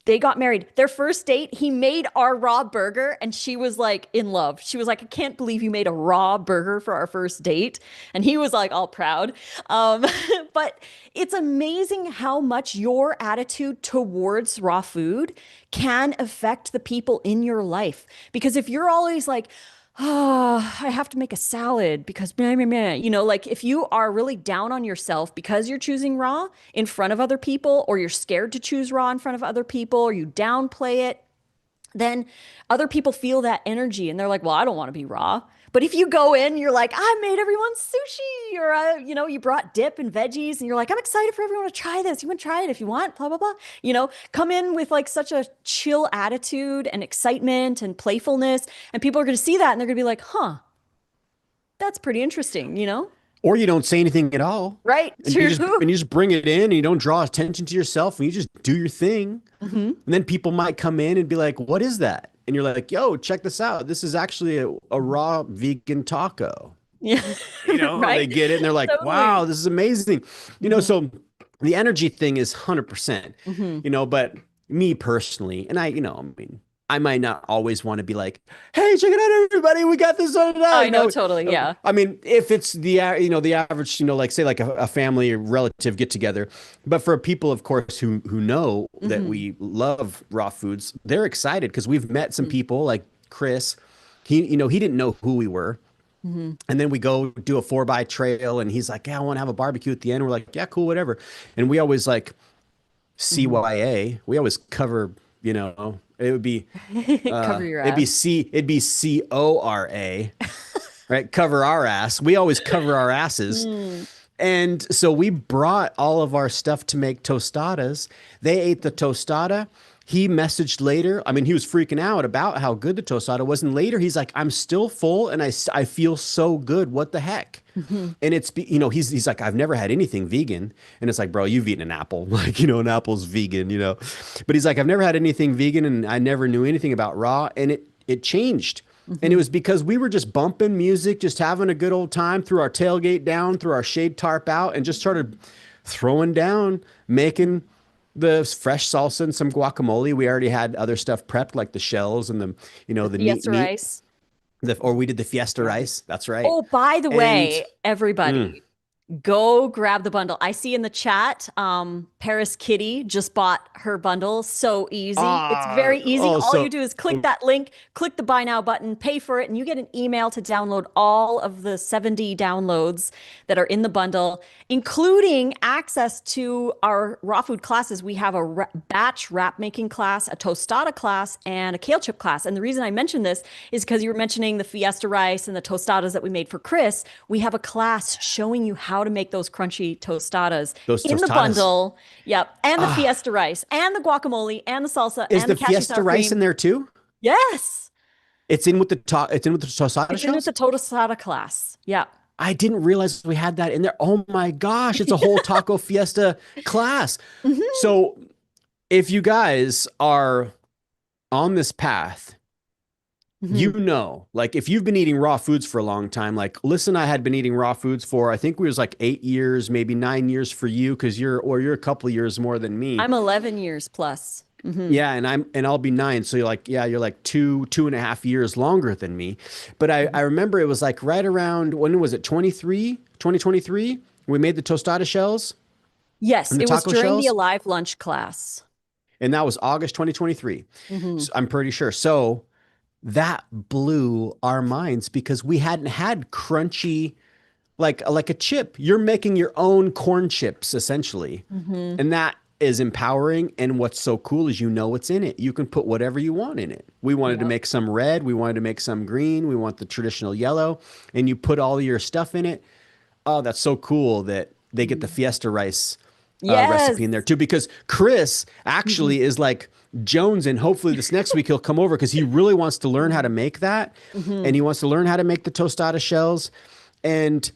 Speaker 1: they got married. Their first date, he made our raw burger and she was like in love. She was like, I can't believe you made a raw burger for our first date. And he was like all proud. Um, but it's amazing how much your attitude towards raw food can affect the people in your life. Because if you're always like, oh, I have to make a salad because meh, meh, meh. Like if you are really down on yourself because you're choosing raw in front of other people, or you're scared to choose raw in front of other people, or you downplay it, then other people feel that energy and they're like, well, I don't want to be raw. But if you go in, you're like, I made everyone sushi, or, you brought dip and veggies and you're like, I'm excited for everyone to try this. You want to try it if you want, blah, blah, blah. Come in with like such a chill attitude and excitement and playfulness. And people are going to see that and they're going to be like, huh, that's pretty interesting.
Speaker 2: Or you don't say anything at all.
Speaker 1: Right.
Speaker 2: And
Speaker 1: True.
Speaker 2: you just bring it in and you don't draw attention to yourself and you just do your thing.
Speaker 1: Mm-hmm.
Speaker 2: And then people might come in and be like, what is that? And you're like, yo, check this out. This is actually a raw vegan taco.
Speaker 1: Yeah.
Speaker 2: Right? They get it and they're like,
Speaker 1: Totally.
Speaker 2: wow, this is amazing.
Speaker 1: Mm-hmm.
Speaker 2: So the energy thing is 100%,
Speaker 1: Mm-hmm.
Speaker 2: but me personally, and I might not always want to be like, hey, check it out, everybody. We got this on
Speaker 1: I know, totally. Yeah.
Speaker 2: I mean, if it's the average, like say like a family or relative get together, but for people, of course, who know that we love raw foods, they're excited because we've met some people like Chris. He didn't know who we were. And then we go do a 4x trail and he's like, yeah, I want to have a barbecue at the end. We're like, yeah, cool, whatever. And we always like CYA. We always cover, it would be
Speaker 1: Cover your ass.
Speaker 2: it'd be CORA, right? Cover our ass. We always cover our asses. And so we brought all of our stuff to make tostadas. They ate the tostada. He messaged later. I mean, he was freaking out about how good the tostada was. And later he's like, I'm still full and I feel so good. What the heck? And it's, he's like, I've never had anything vegan. And it's like, bro, you've eaten an apple. Like, an apple's vegan, But he's like, I've never had anything vegan and I never knew anything about raw. And it changed. And it was because we were just bumping music, just having a good old time, threw our tailgate down, threw our shade tarp out, and just started throwing down, making the fresh salsa and some guacamole. We already had other stuff prepped, like the shells and the
Speaker 1: Fiesta
Speaker 2: meat.
Speaker 1: rice.
Speaker 2: Or we did the fiesta rice. That's right.
Speaker 1: Oh, by the
Speaker 2: And
Speaker 1: way, everybody, go grab the bundle. I see in the chat, Paris Kitty just bought her bundle. So easy. It's very easy. All you do is click that link, click the buy now button, pay for it, and you get an email to download all of the 70 downloads that are in the bundle, including access to our raw food classes. We have a batch wrap making class, a tostada class, and a kale chip class. And the reason I mentioned this is because you were mentioning the fiesta rice and the tostadas that we made for Chris. We have a class showing you how to make those crunchy tostadas in the bundle. Yep. And the fiesta rice and the guacamole and the salsa
Speaker 2: Is
Speaker 1: and
Speaker 2: the
Speaker 1: the cashew
Speaker 2: fiesta
Speaker 1: sour
Speaker 2: rice
Speaker 1: cream.
Speaker 2: in there too?
Speaker 1: Yes.
Speaker 2: It's in with the tostada
Speaker 1: It's in with
Speaker 2: shells?
Speaker 1: the tostada class. Yeah.
Speaker 2: I didn't realize we had that in there. Oh my gosh, it's a whole taco fiesta class. So if you guys are on this path, like if you've been eating raw foods for a long time, like Liz and I had been eating raw foods for, I think we was like 8 years, maybe 9 years for you. Cause you're a couple of years more than me.
Speaker 1: I'm 11 years plus.
Speaker 2: Yeah. And I'll be 9. So you're like 2.5 years longer than me. But I remember it was like right around, when was it? 2023, we made the tostada shells.
Speaker 1: Yes,
Speaker 2: in the
Speaker 1: it was
Speaker 2: taco
Speaker 1: during the
Speaker 2: shells?
Speaker 1: Alive Lunch class.
Speaker 2: And that was August 2023.
Speaker 1: Hmm.
Speaker 2: So I'm pretty sure. So that blew our minds because we hadn't had crunchy like a chip. You're making your own corn chips essentially.
Speaker 1: Hmm.
Speaker 2: And that is empowering. And what's so cool is you know what's in it. You can put whatever you want in it. We wanted to
Speaker 1: Yep.
Speaker 2: make some red, we wanted to make some green, we want the traditional yellow, and you put all your stuff in it. Oh, that's so cool that they get the
Speaker 1: Mhm.
Speaker 2: Fiesta rice
Speaker 1: Yes.
Speaker 2: recipe in there too. Because Chris
Speaker 1: Hmm.
Speaker 2: actually is like Jones, and hopefully this next week he'll come over because he really wants to learn how to make that,
Speaker 1: Hmm.
Speaker 2: and he wants to learn how to make the tostada shells. And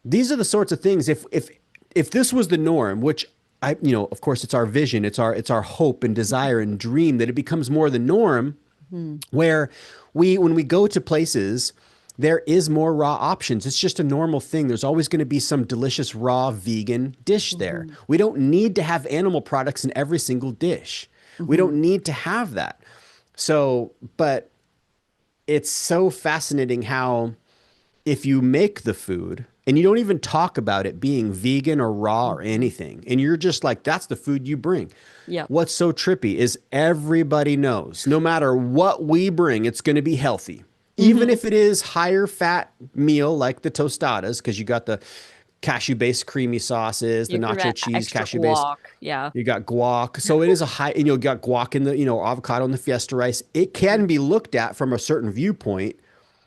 Speaker 2: these are the sorts of things. If this was the norm, which I, of course, it's our vision, it's our hope and desire and dream that it becomes more the norm,
Speaker 1: Hmm.
Speaker 2: where when we go to places, there is more raw options. It's just a normal thing. There's always going to be some delicious raw vegan dish there.
Speaker 1: Hmm.
Speaker 2: We don't need to have animal products in every single dish. We
Speaker 1: Hmm.
Speaker 2: don't need to have that. So, but it's so fascinating how if you make the food and you don't even talk about it being vegan or raw or
Speaker 1: Hmm.
Speaker 2: anything, and you're just like, that's the food you bring.
Speaker 1: Yep.
Speaker 2: What's so trippy is everybody knows no matter what we bring, it's going to be healthy. Even
Speaker 1: Hmm.
Speaker 2: if it is higher fat meal like the tostadas, because you got the cashew based creamy sauces, the
Speaker 1: You
Speaker 2: nacho
Speaker 1: prevent
Speaker 2: cheese,
Speaker 1: extra
Speaker 2: cashew based.
Speaker 1: guac. Yeah.
Speaker 2: You got guac. So it is a high, and you got guac in the, avocado in the fiesta rice. It can be looked at from a certain viewpoint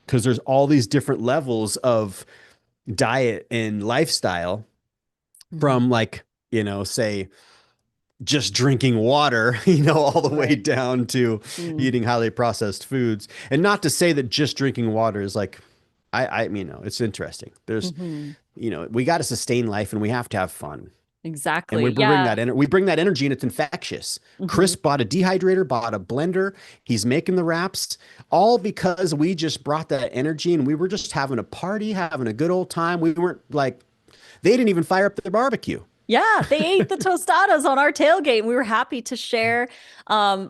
Speaker 2: because there's all these different levels of diet and lifestyle
Speaker 1: Hmm.
Speaker 2: from like, say just drinking water, all the way
Speaker 1: Right.
Speaker 2: down to
Speaker 1: Mm.
Speaker 2: eating highly processed foods. And not to say that just drinking water is like, it's interesting. There's,
Speaker 1: Hmm.
Speaker 2: we got to sustain life and we have to have fun. And
Speaker 1: Exactly. Yeah.
Speaker 2: we bring that energy and it's infectious.
Speaker 1: Hmm.
Speaker 2: Chris bought a dehydrator, bought a blender. He's making the wraps all because we just brought that energy and we were just having a party, having a good old time. We weren't like, they didn't even fire up their barbecue.
Speaker 1: Yeah, they ate the tostadas on our tailgate, and we were happy to share.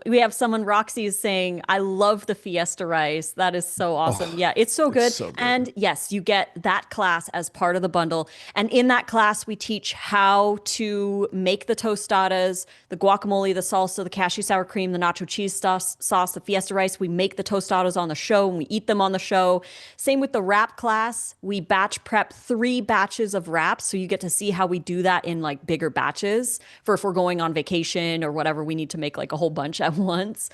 Speaker 1: We have someone, Roxy, is saying, I love the Fiesta rice. That is so awesome.
Speaker 2: Oh,
Speaker 1: Yeah, it's so
Speaker 2: it's
Speaker 1: good.
Speaker 2: so good.
Speaker 1: And yes, you get that class as part of the bundle. And in that class, we teach how to make the tostadas, the guacamole, the salsa, the cashew sour cream, the nacho cheese sauce, the Fiesta rice. We make the tostadas on the show and we eat them on the show. Same with the wrap class. We batch prep 3 batches of wraps. So you get to see how we do that in like bigger batches for if we're going on vacation or whatever, we need to make like a whole bunch at once.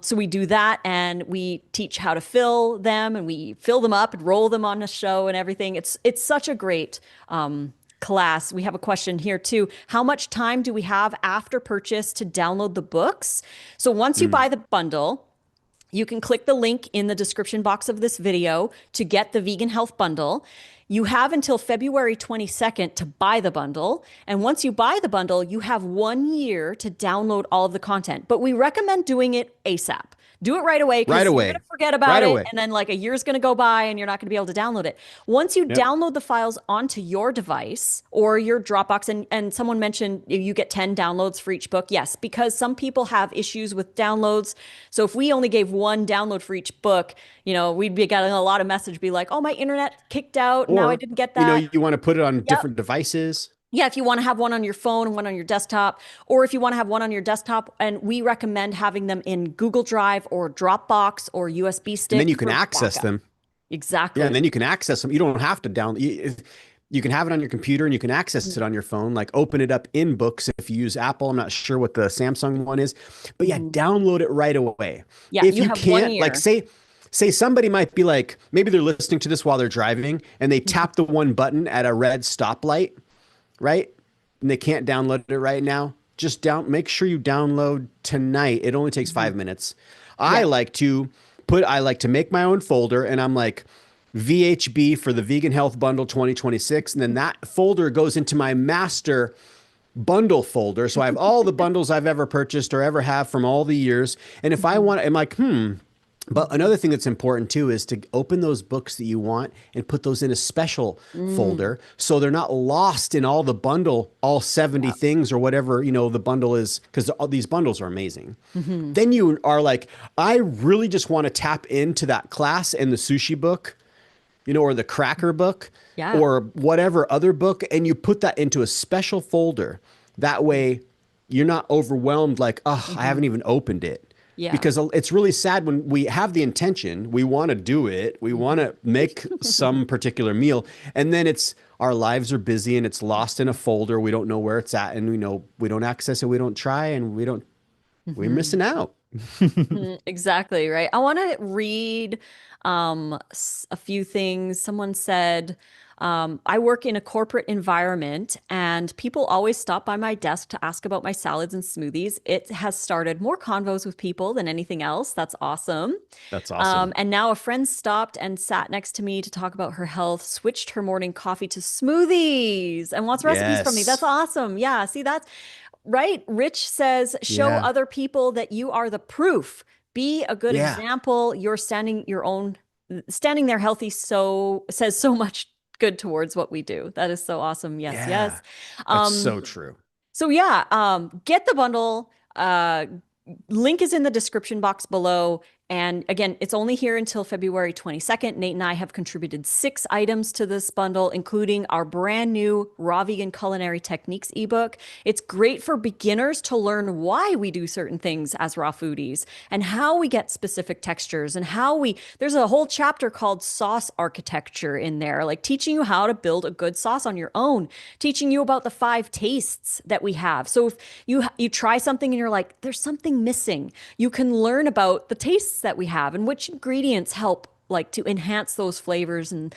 Speaker 1: So we do that and we teach how to fill them and we fill them up and roll them on the show and everything. It's such a great class. We have a question here too. How much time do we have after purchase to download the books? So once you
Speaker 2: Mm.
Speaker 1: buy the bundle, you can click the link in the description box of this video to get the vegan health bundle. You have until February 22nd to buy the bundle. And once you buy the bundle, you have 1 year to download all of the content. But we recommend doing it ASAP. Do it right away
Speaker 2: Right
Speaker 1: because you're going
Speaker 2: away.
Speaker 1: to forget about
Speaker 2: Right
Speaker 1: it.
Speaker 2: away.
Speaker 1: And then, like, a year's going to go by and you're not going to be able to download it. Once you
Speaker 2: Yep.
Speaker 1: download the files onto your device or your Dropbox, and someone mentioned you get 10 downloads for each book. Yes, because some people have issues with downloads. So if we only gave 1 download for each book, we'd be getting a lot of message be like, oh, my internet kicked out. Now I
Speaker 2: Or,
Speaker 1: didn't get that.
Speaker 2: you want to put it on
Speaker 1: Yep.
Speaker 2: different devices.
Speaker 1: Yeah, if you want to have one on your phone and one on your desktop, or if you want to have one on your desktop, and we recommend having them in Google Drive or Dropbox or USB
Speaker 2: And then
Speaker 1: stick
Speaker 2: you can
Speaker 1: for
Speaker 2: access
Speaker 1: backup.
Speaker 2: them. Yeah, and
Speaker 1: Exactly.
Speaker 2: then you can access them. You don't have to download. You can have it on your computer and you can access it on your phone. Like open it up in books if you use Apple. I'm not sure what the Samsung one is, but yeah,
Speaker 1: Mhm.
Speaker 2: download it right away.
Speaker 1: Yeah,
Speaker 2: If
Speaker 1: you
Speaker 2: you
Speaker 1: have one
Speaker 2: can't, like
Speaker 1: year.
Speaker 2: say somebody might be like, maybe they're listening to this while they're driving and they
Speaker 1: Mhm.
Speaker 2: tap the one button at a red stoplight, right? And they can't download it right now. Just make sure you download tonight. It only takes
Speaker 1: Mhm.
Speaker 2: 5 minutes.
Speaker 1: Yeah.
Speaker 2: I like to make my own folder and I'm like VHB for the Vegan Health Bundle 2026. And then that folder goes into my master bundle folder. So I have all the bundles I've ever purchased or ever have from all the years. And if I
Speaker 1: Mhm.
Speaker 2: want, I'm like, but
Speaker 1: Mhm.
Speaker 2: another thing that's important too is to open those books that you want and put those in a special
Speaker 1: Mm.
Speaker 2: folder so they're not lost in all the bundle, all 70
Speaker 1: Yeah.
Speaker 2: things or whatever, the bundle is, because all these bundles are amazing.
Speaker 1: Mhm.
Speaker 2: Then you are like, I really just want to tap into that class and the sushi book. or the cracker book
Speaker 1: Yeah.
Speaker 2: or whatever other book, and you put that into a special folder. That way you're not overwhelmed like, oh, I
Speaker 1: Hmm.
Speaker 2: haven't even opened it.
Speaker 1: Yeah.
Speaker 2: Because it's really sad when we have the intention, we want to do it, we want to make some particular meal, and then it's our lives are busy and it's lost in a folder. We don't know where it's at, and we don't access it, we don't try, and we're
Speaker 1: Hmm.
Speaker 2: missing out.
Speaker 1: Exactly, right. I want to read a few things. Someone said, I work in a corporate environment and people always stop by my desk to ask about my salads and smoothies. It has started more convos with people than anything else. That's awesome.
Speaker 2: That's awesome.
Speaker 1: And now a friend stopped and sat next to me to talk about her health, switched her morning coffee to smoothies, and wants recipes from me. That's
Speaker 2: Yes.
Speaker 1: awesome. Yeah, see, that's right. Rich says, show
Speaker 2: Yeah.
Speaker 1: other people that you are the proof. Be a good
Speaker 2: Yeah.
Speaker 1: example. You're standing there healthy so says so much good towards what we do. That is so awesome. Yes,
Speaker 2: Yeah.
Speaker 1: yes.
Speaker 2: That's
Speaker 1: Um,
Speaker 2: so true.
Speaker 1: so yeah, get the bundle. Link is in the description box below. And again, it's only here until February 22nd. Nate and I have contributed 6 items to this bundle, including our brand new Raw Vegan Culinary Techniques ebook. It's great for beginners to learn why we do certain things as raw foodies and how we get specific textures and there's a whole chapter called sauce architecture in there, like teaching you how to build a good sauce on your own, teaching you about the 5 tastes that we have. So if you try something and you're like, there's something missing, you can learn about the tastes that we have and which ingredients help like to enhance those flavors, and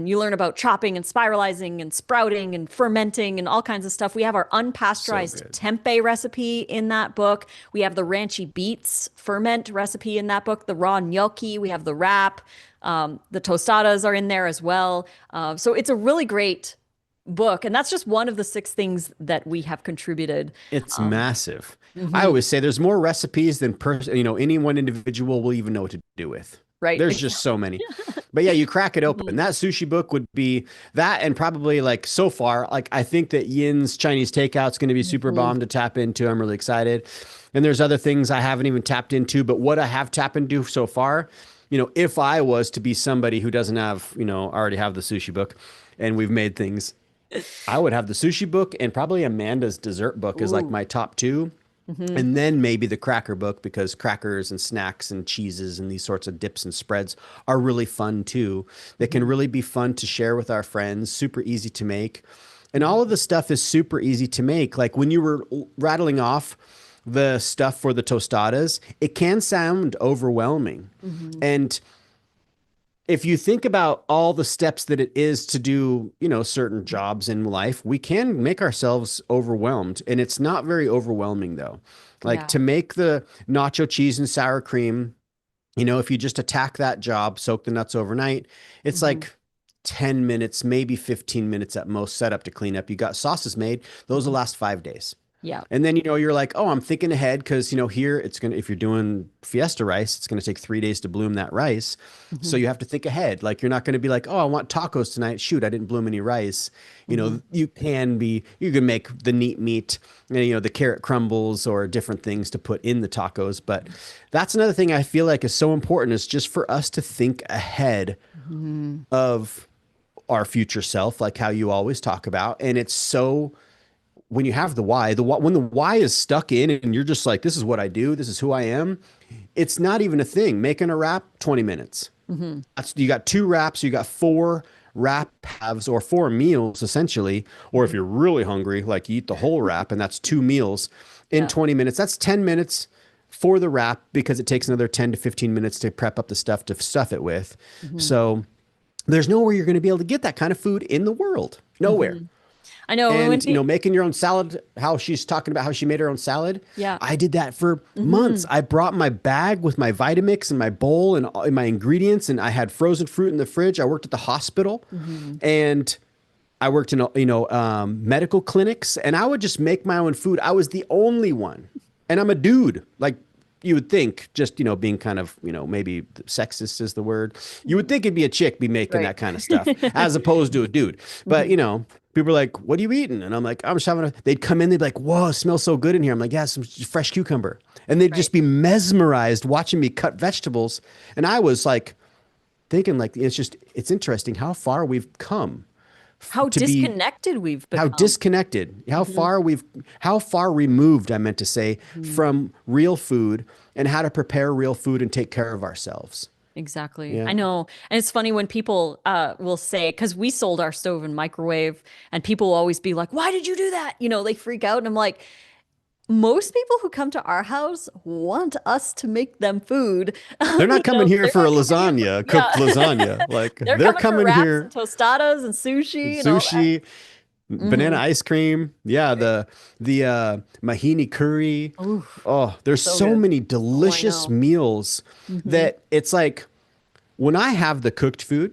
Speaker 1: you learn about chopping and spiralizing and sprouting and fermenting and all kinds of stuff. We have our
Speaker 2: So
Speaker 1: unpasteurized
Speaker 2: good.
Speaker 1: tempeh recipe in that book. We have the ranchy beets ferment recipe in that book, the raw gnocchi, we have the wrap, the tostadas are in there as well. So it's a really great book, and that's just one of the 6 things that we have contributed.
Speaker 2: It's
Speaker 1: Um,
Speaker 2: massive. I
Speaker 1: mhm.
Speaker 2: always say there's more recipes than any one individual will even know what to do with.
Speaker 1: Right.
Speaker 2: There's just so many. But yeah, you crack it open.
Speaker 1: Mhm.
Speaker 2: That sushi book would be that, and probably like so far, like I think that Yin's Chinese Takeout's going to be super
Speaker 1: Mhm.
Speaker 2: bomb to tap into. I'm really excited. And there's other things I haven't even tapped into, but what I have tapped into so far, if I was to be somebody who doesn't have, already have the sushi book and we've made things, I would have the sushi book and probably Amanda's dessert book is like
Speaker 1: Ooh.
Speaker 2: my top two.
Speaker 1: Hmm.
Speaker 2: And then maybe the cracker book, because crackers and snacks and cheeses and these sorts of dips and spreads are really fun too. They can
Speaker 1: Hmm.
Speaker 2: really be fun to share with our friends, super easy to make. And all of
Speaker 1: Hmm.
Speaker 2: the stuff is super easy to make. Like when you were rattling off the stuff for the tostadas, it can sound overwhelming.
Speaker 1: Hmm.
Speaker 2: And if you think about all the steps that it is to do, certain jobs in life, we can make ourselves overwhelmed. And it's not very overwhelming though. Like
Speaker 1: Yeah.
Speaker 2: to make the nacho cheese and sour cream, if you just attack that job, soak the nuts overnight, it's
Speaker 1: Hmm.
Speaker 2: like 10 minutes, maybe 15 minutes at most setup to clean up. You got sauces made, those will
Speaker 1: Hmm.
Speaker 2: last 5 days.
Speaker 1: Yeah.
Speaker 2: And then, you're like, oh, I'm thinking ahead because, here if you're doing fiesta rice, it's going to take 3 days to bloom that rice. So
Speaker 1: Hmm.
Speaker 2: you have to think ahead. Like you're not going to be like, oh, I want tacos tonight. Shoot, I didn't bloom any rice.
Speaker 1: Hmm.
Speaker 2: You can make the neat meat, the carrot crumbles or different things to put in the tacos. But that's another thing I feel like is so important is just for us to think ahead
Speaker 1: Hmm.
Speaker 2: of our future self, like how you always talk about. And it's so when you have when the why is stuck in and you're just like, this is what I do, this is who I am, it's not even a thing. Making a wrap, 20 minutes.
Speaker 1: Hmm.
Speaker 2: You got 2 wraps, you got 4 wrap halves or 4 meals essentially. Or if
Speaker 1: Hmm.
Speaker 2: you're really hungry, like you eat the whole wrap and that's 2 meals in
Speaker 1: Yeah.
Speaker 2: 20 minutes. That's 10 minutes for the wrap because it takes another 10 to 15 minutes to prep up the stuff to stuff it with.
Speaker 1: Hmm.
Speaker 2: So there's nowhere you're going to be able to get that kind of food in the world. Nowhere.
Speaker 1: Hmm. I know when
Speaker 2: And, making your own salad, how she's talking about how she made her own salad.
Speaker 1: yeah.
Speaker 2: I did that for
Speaker 1: Hmm.
Speaker 2: months. I brought my bag with my Vitamix and my bowl and my ingredients, and I had frozen fruit in the fridge. I worked at the hospital
Speaker 1: Hmm.
Speaker 2: and I worked in, medical clinics, and I would just make my own food. I was the only one. And I'm a dude. Like you would think, just, being kind of, maybe sexist is the word. You would think it'd be a chick be making
Speaker 1: Right.
Speaker 2: that kind of stuff as opposed to a dude. But,
Speaker 1: Hmm.
Speaker 2: people are like, what are you eating? And I'm like, I'm just they'd come in, they'd be like, whoa, it smells so good in here. I'm like, yeah, some fresh cucumber. And they'd
Speaker 1: Right.
Speaker 2: just be mesmerized watching me cut vegetables. And I was like, thinking like it's interesting how far we've come
Speaker 1: How
Speaker 2: to be
Speaker 1: disconnected we've
Speaker 2: how
Speaker 1: become.
Speaker 2: disconnected,
Speaker 1: Mhm,
Speaker 2: how far removed, I meant to say,
Speaker 1: mhm.
Speaker 2: from real food and how to prepare real food and take care of ourselves.
Speaker 1: Exactly.
Speaker 2: Yeah.
Speaker 1: I know. And it's funny when people will say, because we sold our stove and microwave, and people will always be like, why did you do that? They freak out. And I'm like, most people who come to our house want us to make them food.
Speaker 2: They're not coming here
Speaker 1: They're
Speaker 2: for a
Speaker 1: not coming here for,
Speaker 2: lasagna,
Speaker 1: yeah.
Speaker 2: cooked lasagna. Like
Speaker 1: They're
Speaker 2: they're
Speaker 1: coming for
Speaker 2: coming
Speaker 1: wraps and
Speaker 2: here,
Speaker 1: tostadas and sushi and all that.
Speaker 2: sushi, banana
Speaker 1: Hmm.
Speaker 2: ice cream. Yeah, the mahini curry.
Speaker 1: Ooh,
Speaker 2: Oh, there's
Speaker 1: so
Speaker 2: so
Speaker 1: good.
Speaker 2: many
Speaker 1: Oh, I
Speaker 2: delicious
Speaker 1: know.
Speaker 2: meals
Speaker 1: Hmm.
Speaker 2: that it's like when I have the cooked food,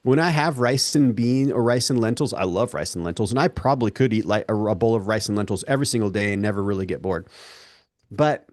Speaker 2: when I have rice and bean or rice and lentils, I love rice and lentils, and I probably could eat like a bowl of rice and lentils every single day and never really get bored. But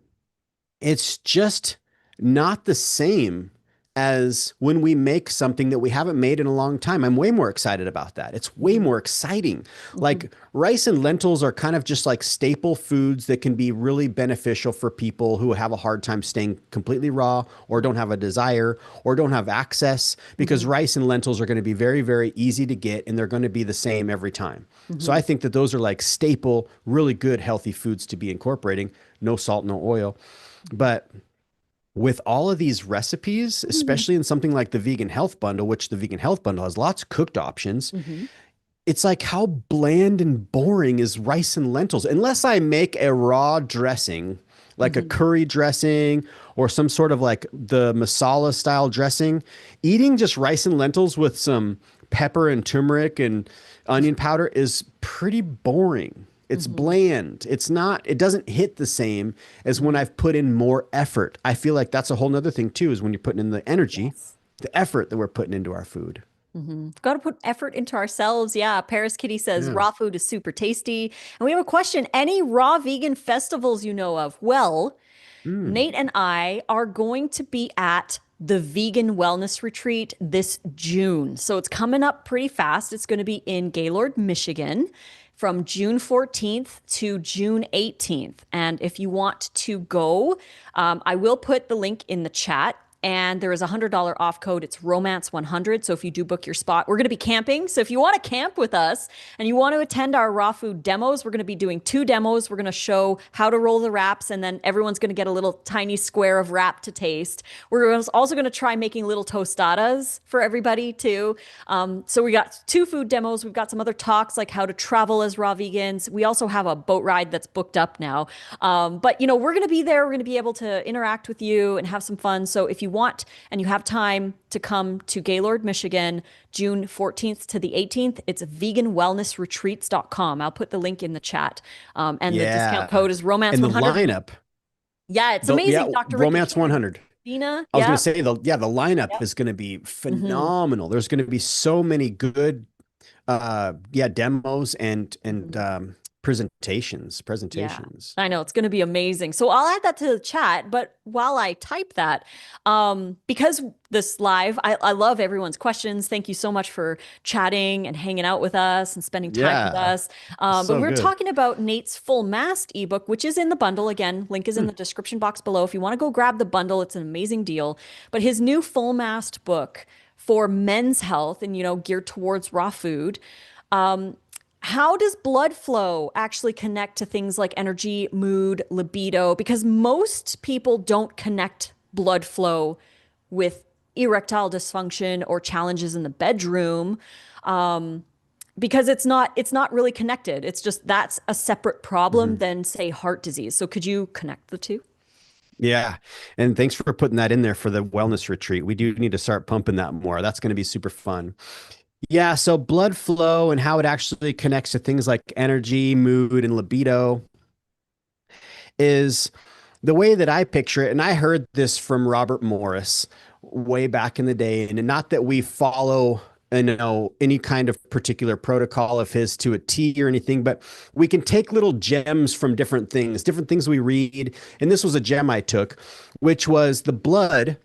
Speaker 2: it's just not the same as when we make something that we haven't made in a long time. I'm way more excited about that. It's way
Speaker 1: Hmm.
Speaker 2: more exciting.
Speaker 1: Hmm.
Speaker 2: Like rice and lentils are kind of just like staple foods that can be really beneficial for people who have a hard time staying completely raw or don't have a desire or don't have access because
Speaker 1: Hmm.
Speaker 2: rice and lentils are going to be very, very easy to get and they're going to be the same every time. So
Speaker 1: Hmm.
Speaker 2: I think that those are like staple, really good, healthy foods to be incorporating. No salt, no oil. But with all of these recipes,
Speaker 1: Hmm.
Speaker 2: especially in something like the vegan health bundle, which the vegan health bundle has lots of cooked options,
Speaker 1: Hmm.
Speaker 2: it's like how bland and boring is rice and lentils? Unless I make a raw dressing, like a
Speaker 1: Hmm.
Speaker 2: curry dressing or some sort of like the masala style dressing, eating just rice and lentils with some pepper and turmeric and onion powder is pretty boring. It's
Speaker 1: Hmm.
Speaker 2: bland. It's not, it doesn't hit the same as when
Speaker 1: Hmm.
Speaker 2: I've put in more effort. I feel like that's a whole nother thing too, is when you're putting in the energy,
Speaker 1: Yes.
Speaker 2: the effort that we're putting into our food.
Speaker 1: Got to put effort into ourselves. Yeah. Paris Kitty says
Speaker 2: Yeah.
Speaker 1: raw food is super tasty. And we have a question. Any raw vegan festivals you know of? Well,
Speaker 2: Mm.
Speaker 1: Nate and I are going to be at the Vegan Wellness Retreat this June. So it's coming up pretty fast. It's going to be in Gaylord, Michigan from June 14th to June 18th. And if you want to go, I will put the link in the chat. And there is a $100 off code. It's Romance 100. So if you do book your spot, we're going to be camping. So if you want to camp with us and you want to attend our raw food demos, we're going to be doing 2 demos. We're going to show how to roll the wraps, and then everyone's going to get a little tiny square of wrap to taste. We're also going to try making little tostadas for everybody too. So we got 2 food demos. We've got some other talks like how to travel as raw vegans. We also have a boat ride that's booked up now. But we're going to be there. We're going to be able to interact with you and have some fun. So if you want and you have time to come to Gaylord, Michigan, June 14th to the 18th, it's veganwellnessretreats.com. I'll put the link in the chat. And the discount
Speaker 2: Yeah.
Speaker 1: code is Romance
Speaker 2: And the
Speaker 1: 100.
Speaker 2: lineup,
Speaker 1: Yeah, it's
Speaker 2: yeah,
Speaker 1: amazing. Dr. Ricky
Speaker 2: Romance
Speaker 1: Shannon,
Speaker 2: 100.
Speaker 1: Dina.
Speaker 2: I was going to
Speaker 1: Yeah.
Speaker 2: say the lineup
Speaker 1: Yep.
Speaker 2: is going to be
Speaker 1: Hmm.
Speaker 2: phenomenal. There's going to be so many good demos and
Speaker 1: Hmm.
Speaker 2: presentations,
Speaker 1: Yeah,
Speaker 2: presentations.
Speaker 1: I know it's going to be amazing. So I'll add that to the chat. But while I type that, because this live, I love everyone's questions. Thank you so much for chatting and hanging out with us and spending time with
Speaker 2: Yeah.
Speaker 1: us. But
Speaker 2: So
Speaker 1: we're
Speaker 2: good.
Speaker 1: talking about Nate's full mast ebook, which is in the bundle. Again, link is in
Speaker 2: Hmm.
Speaker 1: the description box below. If you want to go grab the bundle, it's an amazing deal. But his new full mast book for men's health and, geared towards raw food. Um, how does blood flow actually connect to things like energy, mood, libido? Because most people don't connect blood flow with erectile dysfunction or challenges in the bedroom, um, because it's not really connected. It's just that's a separate problem
Speaker 2: Mhm.
Speaker 1: than say heart disease. So could you connect the two?
Speaker 2: Yeah. And thanks for putting that in there for the wellness retreat. We do need to start pumping that more. That's going to be super fun. Yeah. So blood flow and how it actually connects to things like energy, mood, and libido is the way that I picture it. And I heard this from Robert Morris way back in the day. And not that we follow any kind of particular protocol of his to a T or anything, but we can take little gems from different things we read. And this was a gem I took, which was the blood.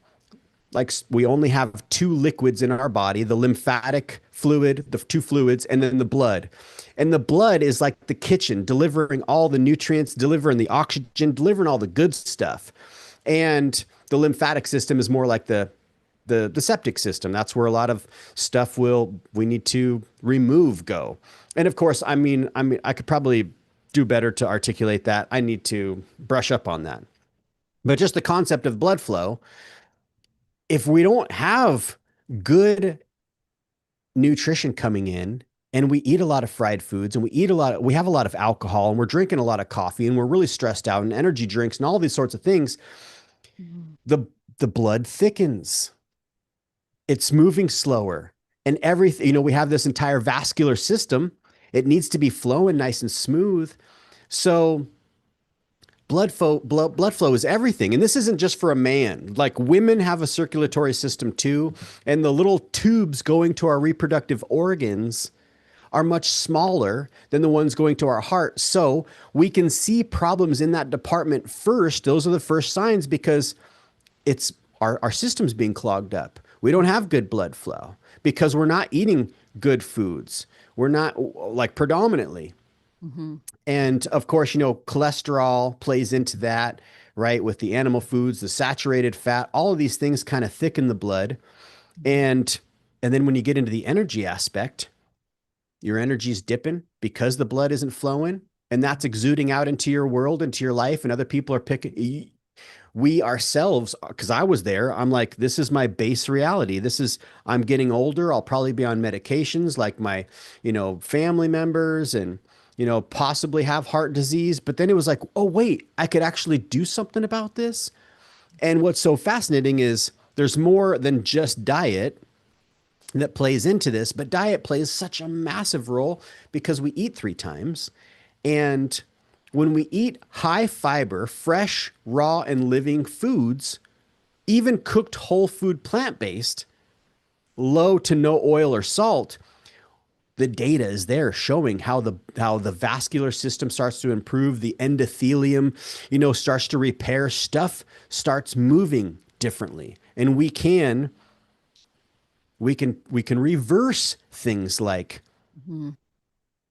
Speaker 2: Like we only have 2 liquids in our body, the lymphatic fluid, the 2 fluids, and then the blood. And the blood is like the kitchen, delivering all the nutrients, delivering the oxygen, delivering all the good stuff. And the lymphatic system is more like the the septic system. That's where a lot of stuff we need to remove go. And of course, I mean, I could probably do better to articulate that. I need to brush up on that. But just the concept of blood flow, if we don't have good nutrition coming in and we eat a lot of fried foods and we have a lot of alcohol and we're drinking a lot of coffee and we're really stressed out and energy drinks and all these sorts of things,
Speaker 1: Mhm.
Speaker 2: the the blood thickens. It's moving slower. And everything, we have this entire vascular system. It needs to be flowing nice and smooth. So blood flow is everything. And this isn't just for a man. Like women have a circulatory system too. And the little tubes going to our reproductive organs are much smaller than the ones going to our heart. So we can see problems in that department first. Those are the first signs because it's our system's being clogged up. We don't have good blood flow because we're not eating good foods. We're not like predominantly.
Speaker 1: Mhm.
Speaker 2: And of course, cholesterol plays into that, right? With the animal foods, the saturated fat, all of these things kind of thicken the blood. And and then when you get into the energy aspect, your energy's dipping because the blood isn't flowing, and that's exuding out into your world, into your life, and other people are picking. We ourselves, because I was there, I'm like, this is my base reality. I'm getting older. I'll probably be on medications like my, family members and, possibly have heart disease. But then it was like, oh, wait, I could actually do something about this. And what's so fascinating is there's more than just diet that plays into this, but diet plays such a massive role because we eat 3 times. And when we eat high fiber, fresh, raw, and living foods, even cooked whole food plant based, low to no oil or salt, the data is there showing how the vascular system starts to improve, the endothelium, starts to repair, stuff starts moving differently. And we can reverse things like
Speaker 1: Mhm.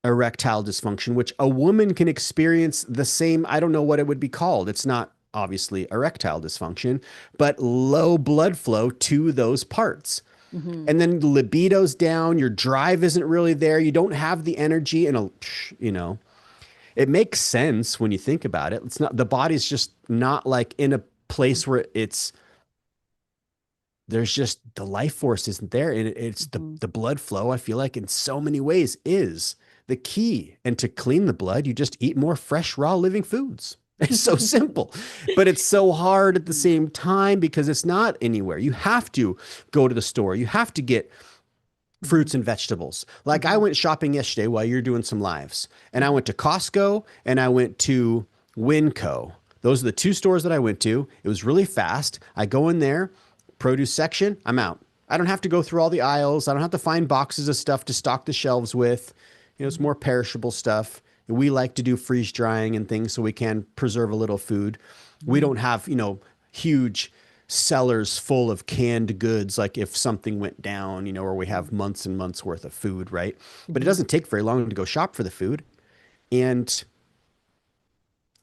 Speaker 2: erectile dysfunction, which a woman can experience the same. I don't know what it would be called. It's not obviously erectile dysfunction, but low blood flow to those parts.
Speaker 1: Mhm.
Speaker 2: And then the libido's down, your drive isn't really there. You don't have the energy and it makes sense when you think about it. It's not, the body's just not like in a place where there's just the life force isn't there. And it's
Speaker 1: Mhm.
Speaker 2: the blood flow, I feel like in so many ways is the key. And to clean the blood, you just eat more fresh, raw, living foods. It's so simple, but it's so hard at the same time because it's not anywhere. You have to go to the store. You have to get fruits and vegetables. Like I
Speaker 1: Mhm.
Speaker 2: went shopping yesterday while you're doing some lives, and I
Speaker 1: Mhm.
Speaker 2: went to Costco and I went to Winco. Those are the 2 stores that I went to. It was really fast. I go in there, produce section, I'm out. I don't have to go through all the aisles. I don't have to find boxes of stuff to stock the shelves with. It's more perishable stuff. We like to do freeze drying and things so we can preserve a little food. We
Speaker 1: Mhm.
Speaker 2: don't have, huge cellars full of canned goods like if something went down, or we have months and months worth of food, right? But it
Speaker 1: Mhm.
Speaker 2: doesn't take very long to go shop for the food. And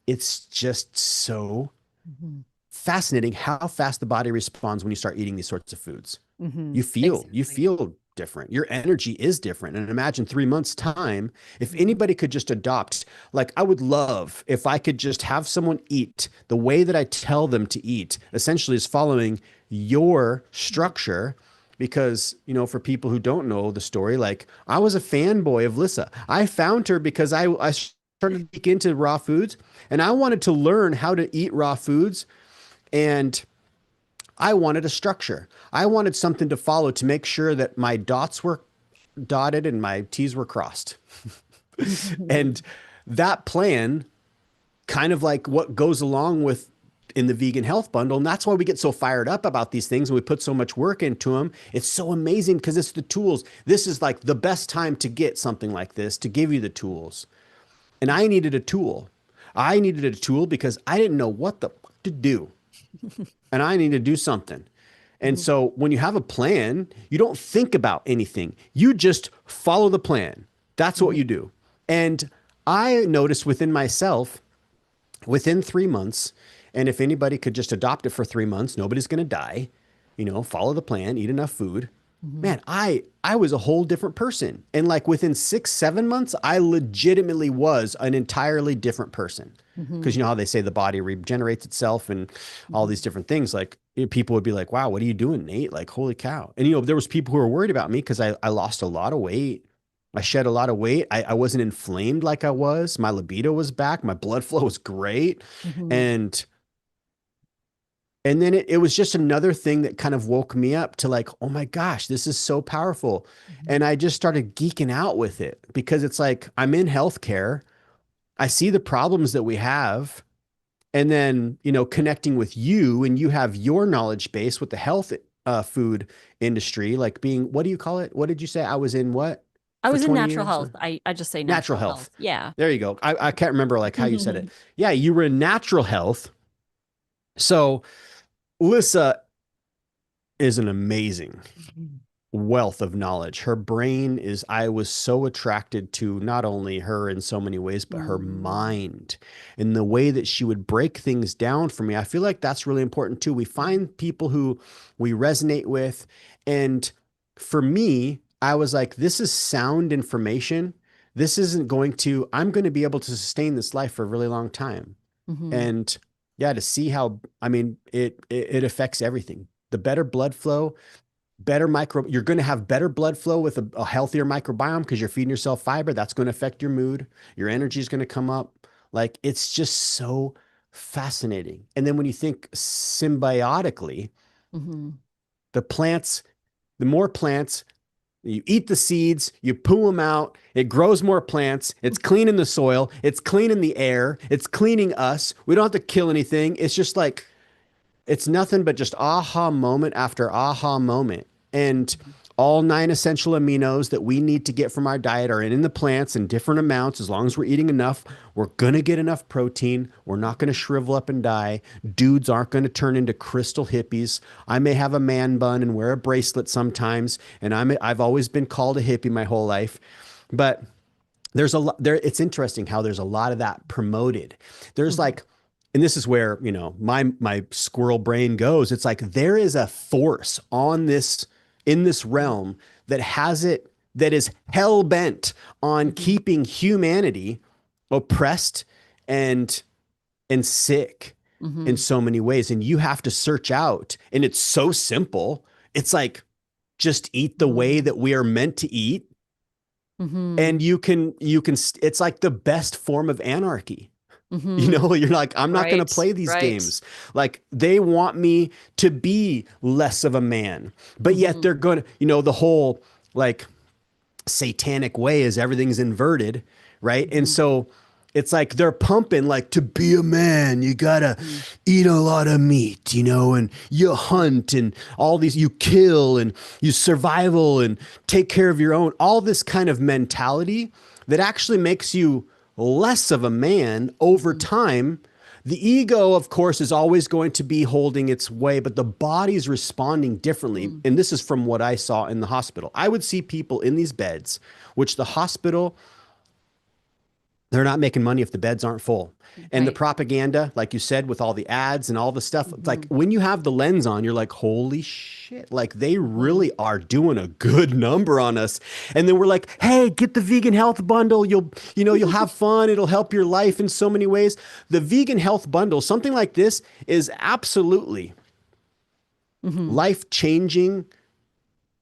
Speaker 2: it's just so
Speaker 1: Mhm.
Speaker 2: fascinating how fast the body responds when you start eating these sorts of foods.
Speaker 1: Mhm.
Speaker 2: You
Speaker 1: Exactly.
Speaker 2: feel different. Your energy is different. And imagine 3 months time, if
Speaker 1: Mhm.
Speaker 2: anybody could just adopt, like I would love if I could just have someone eat the way that I tell them to eat, essentially is following your structure. Because, for people who don't know the story, like I was a fanboy of Lissa. I found her because I started to dig into raw foods and I wanted to learn how to eat raw foods. And I wanted a structure. I wanted something to follow to make sure that my dots were dotted and my T's were crossed. And that plan kind of like what goes along with in the vegan health bundle. And that's why we get so fired up about these things and we put so much work into them. It's so amazing because it's the tools. This is like the best time to get something like this to give you the tools. And I needed a tool. I needed a tool because I didn't know what the fuck to do. And I need to do something. And
Speaker 1: Mhm.
Speaker 2: so when you have a plan, you don't think about anything. You just follow the plan. That's what you
Speaker 1: Mhm.
Speaker 2: do. And I noticed within myself, within 3 months, and if anybody could just adopt it for 3 months, nobody's going to die. follow the plan, eat enough food.
Speaker 1: Hmm.
Speaker 2: Man, I was a whole different person. And like within 6, 7 months, I legitimately was an entirely different person. Because
Speaker 1: Hmm.
Speaker 2: you know how they say the body regenerates itself and all
Speaker 1: Hmm.
Speaker 2: these different things. Like people would be like, wow, what are you doing, Nate? Like, holy cow. And there was people who were worried about me because I lost a lot of weight. I shed a lot of weight. I wasn't inflamed like I was. My libido was back. My blood flow was great.
Speaker 1: Hmm.
Speaker 2: And and then it was just another thing that kind of woke me up to like, oh my gosh, this is so powerful. And I just started geeking out with it because it's like I'm in healthcare. I see the problems that we have. And then, connecting with you and you have your knowledge base with the health food industry, like being, what do you call it? What did you say? I was in what
Speaker 1: I
Speaker 2: for
Speaker 1: was in
Speaker 2: 20
Speaker 1: natural
Speaker 2: years?
Speaker 1: health. I just say
Speaker 2: Natural
Speaker 1: natural health.
Speaker 2: health.
Speaker 1: Yeah.
Speaker 2: There you go. I can't remember like how you said it. Yeah, you were in natural health. So Lissa is an amazing wealth of knowledge. Her brain is, I was so attracted to not only her in so many ways, but her
Speaker 1: Mm.
Speaker 2: mind and the way that she would break things down for me. I feel like that's really important too. We find people who we resonate with. And for me, I was like, this is sound information. This isn't going to, I'm going to be able to sustain this life for a really long time.
Speaker 1: Hmm.
Speaker 2: And yeah, to see how, I mean, it affects everything. The better blood flow, you're going to have better blood flow with a healthier microbiome because you're feeding yourself fiber. That's going to affect your mood. Your energy is going to come up. Like it's just so fascinating. And then when you think symbiotically,
Speaker 1: Hmm.
Speaker 2: the plants, the more plants, you eat the seeds, you poo them out, it grows more plants, it's cleaning the soil, it's cleaning the air, it's cleaning us. We don't have to kill anything. It's just like it's nothing but just aha moment after aha moment. And all 9 essential aminos that we need to get from our diet are in the plants in different amounts. As long as we're eating enough, we're going to get enough protein. We're not going to shrivel up and die. Dudes aren't going to turn into crystal hippies. I may have a man bun and wear a bracelet sometimes. And I've always been called a hippie my whole life. But there's a lot there. It's interesting how there's a lot of that promoted. There's
Speaker 1: Hmm.
Speaker 2: like, and this is where, my squirrel brain goes. It's like there is a force in this realm that is hell bent on
Speaker 1: Hmm.
Speaker 2: keeping humanity oppressed and sick in
Speaker 1: Hmm.
Speaker 2: so many ways. And you have to search out, and it's so simple. It's like just eat the way
Speaker 1: Hmm.
Speaker 2: that we are meant to eat
Speaker 1: Hmm.
Speaker 2: and you can it's like the best form of anarchy.
Speaker 1: Hmm.
Speaker 2: You're like, I'm not going to
Speaker 1: Right.
Speaker 2: play these
Speaker 1: Right.
Speaker 2: games. Like they want me to be less of a man, but yet
Speaker 1: Hmm.
Speaker 2: they're going to, the whole like satanic way is everything's inverted, right? And
Speaker 1: Hmm.
Speaker 2: so it's like they're pumping like to be a man, you gotta
Speaker 1: Hmm.
Speaker 2: eat a lot of meat, and you hunt and all these, you kill and you survival and take care of your own, all this kind of mentality that actually makes you less of a man over
Speaker 1: Hmm.
Speaker 2: time. The ego, of course, is always going to be holding its way, but the body's responding differently.
Speaker 1: Hmm.
Speaker 2: And this is from what I saw in the hospital. I would see people in these beds, which the hospital, they're not making money if the beds aren't full. And the
Speaker 1: Right.
Speaker 2: propaganda, like you said, with all the ads and all the stuff, it's
Speaker 1: Hmm.
Speaker 2: like when you have the lens on, you're like, holy shit, like they
Speaker 1: Hmm.
Speaker 2: really are doing a good number on us. And then we're like, hey, get the vegan health bundle. You'll have fun. It'll help your life in so many ways. The vegan health bundle, something like this is absolutely
Speaker 1: Hmm.
Speaker 2: life changing